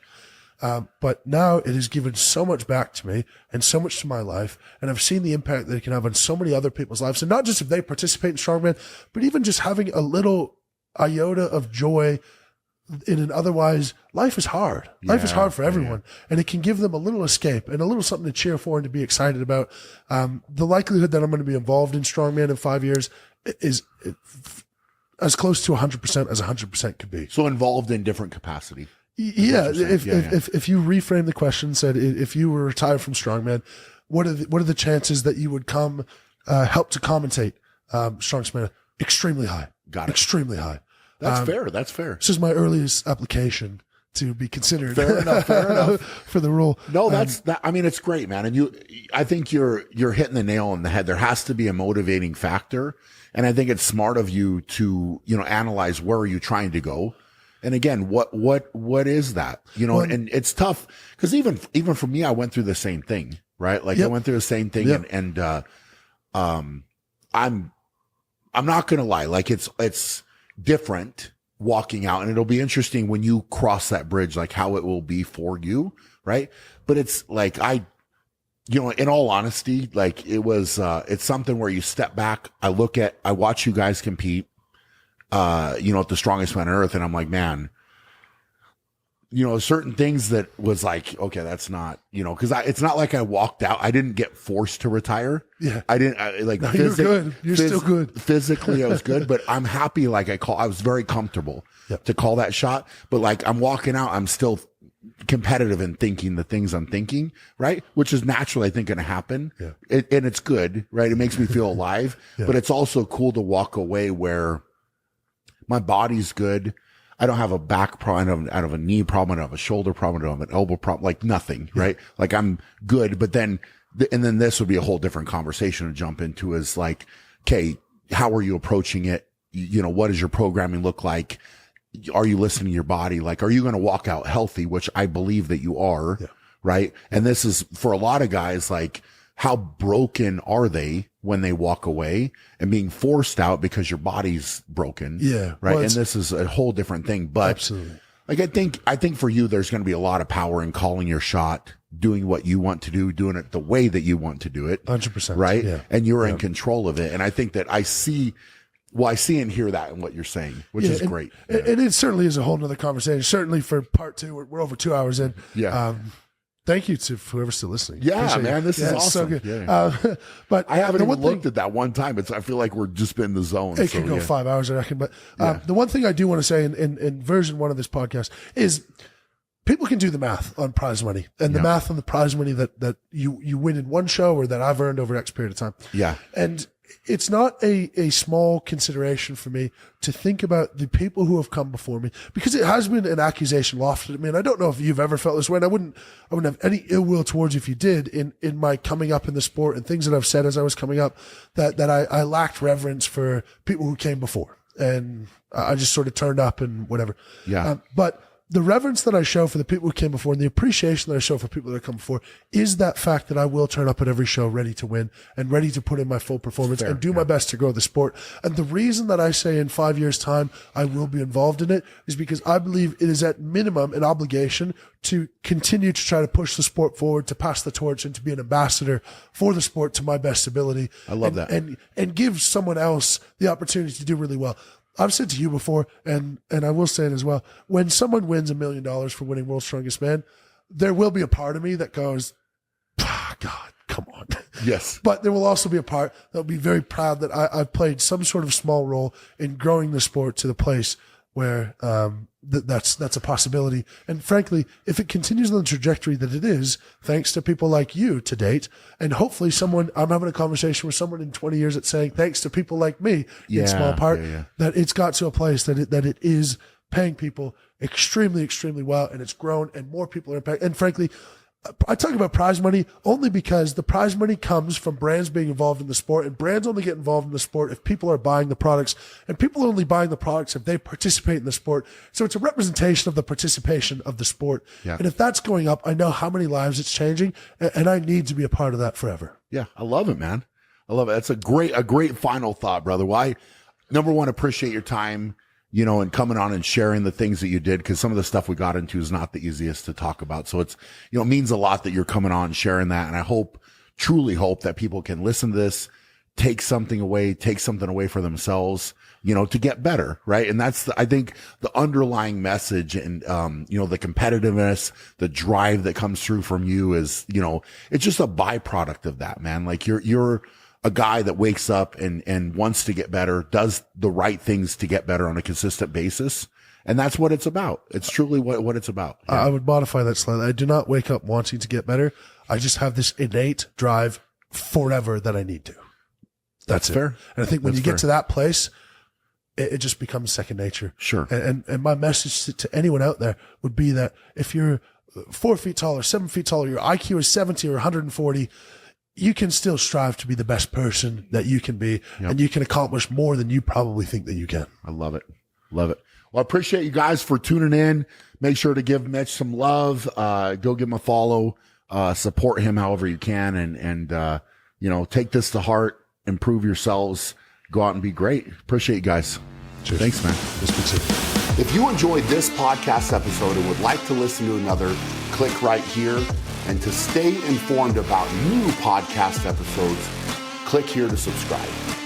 But now it has given so much back to me and so much to my life. And I've seen the impact that it can have on so many other people's lives. And not just if they participate in Strongman, but even just having a little iota of joy in an otherwise, life is hard. Life is hard for everyone. And it can give them a little escape and a little something to cheer for and to be excited about. The likelihood that I'm going to be involved in Strongman in 5 years is as close to 100% as 100% could be. So involved in different capacity. Yeah. If you reframe the question, said, if you were retired from Strongman, what are the chances that you would come, help to commentate, Strongman? Extremely high. Got it. Extremely high. That's fair. That's fair. This is my earliest application to be considered. Fair enough. For the role. No, I mean, it's great, man. And I think you're hitting the nail on the head. There has to be a motivating factor. And I think it's smart of you to, analyze where are you trying to go? And again, what is that? And it's tough because even for me, I went through the same thing, right? Like I went through the same thing and I'm not going to lie. Like it's different, walking out, and it'll be interesting when you cross that bridge, like how it will be for you. Right. But it's like, in all honesty, like it's something where you step back. I watch you guys compete, at the strongest man on earth. And I'm like, man, certain things that was like, okay, that's not, cause it's not like I walked out. I didn't get forced to retire. Yeah. No, you're good. You're still good. Physically, I was good, but I'm happy. Like I was very comfortable to call that shot, but like I'm walking out, I'm still competitive in thinking the things I'm thinking, right? Which is naturally, I think, going to happen. Yeah. And it's good, right? It makes me feel alive, but it's also cool to walk away where my body's good. I don't have a back problem. I don't have a knee problem. I don't have a shoulder problem. I don't have an elbow problem. Like nothing, right? Like I'm good. But then this would be a whole different conversation to jump into is like, okay, how are you approaching it? What does your programming look like? Are you listening to your body? Like, are you going to walk out healthy? Which I believe that you are, right? And this is for a lot of guys, like how broken are they when they walk away and being forced out because your body's broken? Yeah. Right. Well, and this is a whole different thing, but absolutely. Like, I think for you, there's going to be a lot of power in calling your shot, doing what you want to do, doing it the way that you want to do it. 100%. Right. Yeah. And you're in control of it. And I think that I see and hear that in what you're saying, which is great. And it certainly is a whole nother conversation. Certainly for part 2, we're over 2 hours in. Yeah. Thank you to whoever's still listening. Yeah, Appreciate man, it. this is awesome. So good. Yeah. But I haven't even looked at that one time. I feel like we're just in the zone. It can go 5 hours, I reckon. But the one thing I do want to say in version 1 of this podcast is people can do the math on prize money and the math on the prize money that you win in one show or that I've earned over X period of time. Yeah. And it's not a small consideration for me to think about the people who have come before me, because it has been an accusation lofted at me. And I don't know if you've ever felt this way. And I wouldn't have any ill will towards you if you did in my coming up in the sport and things that I've said as I was coming up, that I lacked reverence for people who came before. And I just sort of turned up and whatever. Yeah. But the reverence that I show for the people who came before and the appreciation that I show for people that have come before is that fact that I will turn up at every show ready to win and ready to put in my full performance and do my best to grow the sport. And the reason that I say in 5 years' time I will be involved in it is because I believe it is at minimum an obligation to continue to try to push the sport forward, to pass the torch and to be an ambassador for the sport to my best ability. I love that. And give someone else the opportunity to do really well. I've said to you before, and I will say it as well, when someone wins $1 million for winning World's Strongest Man, there will be a part of me that goes, God, come on. Yes. But there will also be a part that will be very proud that I've played some sort of small role in growing the sport to the place where that's a possibility. And frankly, if it continues on the trajectory that it is, thanks to people like you to date, and hopefully I'm having a conversation with someone in 20 years that's saying, thanks to people like me, in small part, that it's got to a place that it is paying people extremely, extremely well, and it's grown, and more people are impacted. And frankly, I talk about prize money only because the prize money comes from brands being involved in the sport, and brands only get involved in the sport if people are buying the products, and people are only buying the products if they participate in the sport. So it's a representation of the participation of the sport. Yeah. And if that's going up, I know how many lives it's changing, and I need to be a part of that forever. Yeah. I love it, man. I love it. That's a great final thought, brother. Well, number one, appreciate your time, and coming on and sharing the things that you did, because some of the stuff we got into is not the easiest to talk about. So it's, it means a lot that you're coming on and sharing that. And I truly hope that people can listen to this, take something away for themselves, to get better. Right. And that's I think the underlying message and, the competitiveness, the drive that comes through from you is, it's just a byproduct of that, man. Like you're a guy that wakes up and wants to get better, does the right things to get better on a consistent basis. And that's what it's about. It's truly what it's about. Yeah. I would modify that slightly. I do not wake up wanting to get better. I just have this innate drive forever that I need to. That's fair. And I think when you get to that place, it just becomes second nature. Sure. And my message to anyone out there would be that if you're 4 feet tall or 7 feet tall, your IQ is 70 or 140, you can still strive to be the best person that you can be, and you can accomplish more than you probably think that you can. I love it. Love it. Well, I appreciate you guys for tuning in. Make sure to give Mitch some love. Go give him a follow, support him however you can. And take this to heart, improve yourselves, go out and be great. Appreciate you guys. Cheers. Thanks, man. We'll speak soon. If you enjoyed this podcast episode and would like to listen to another, click right here. And to stay informed about new podcast episodes, click here to subscribe.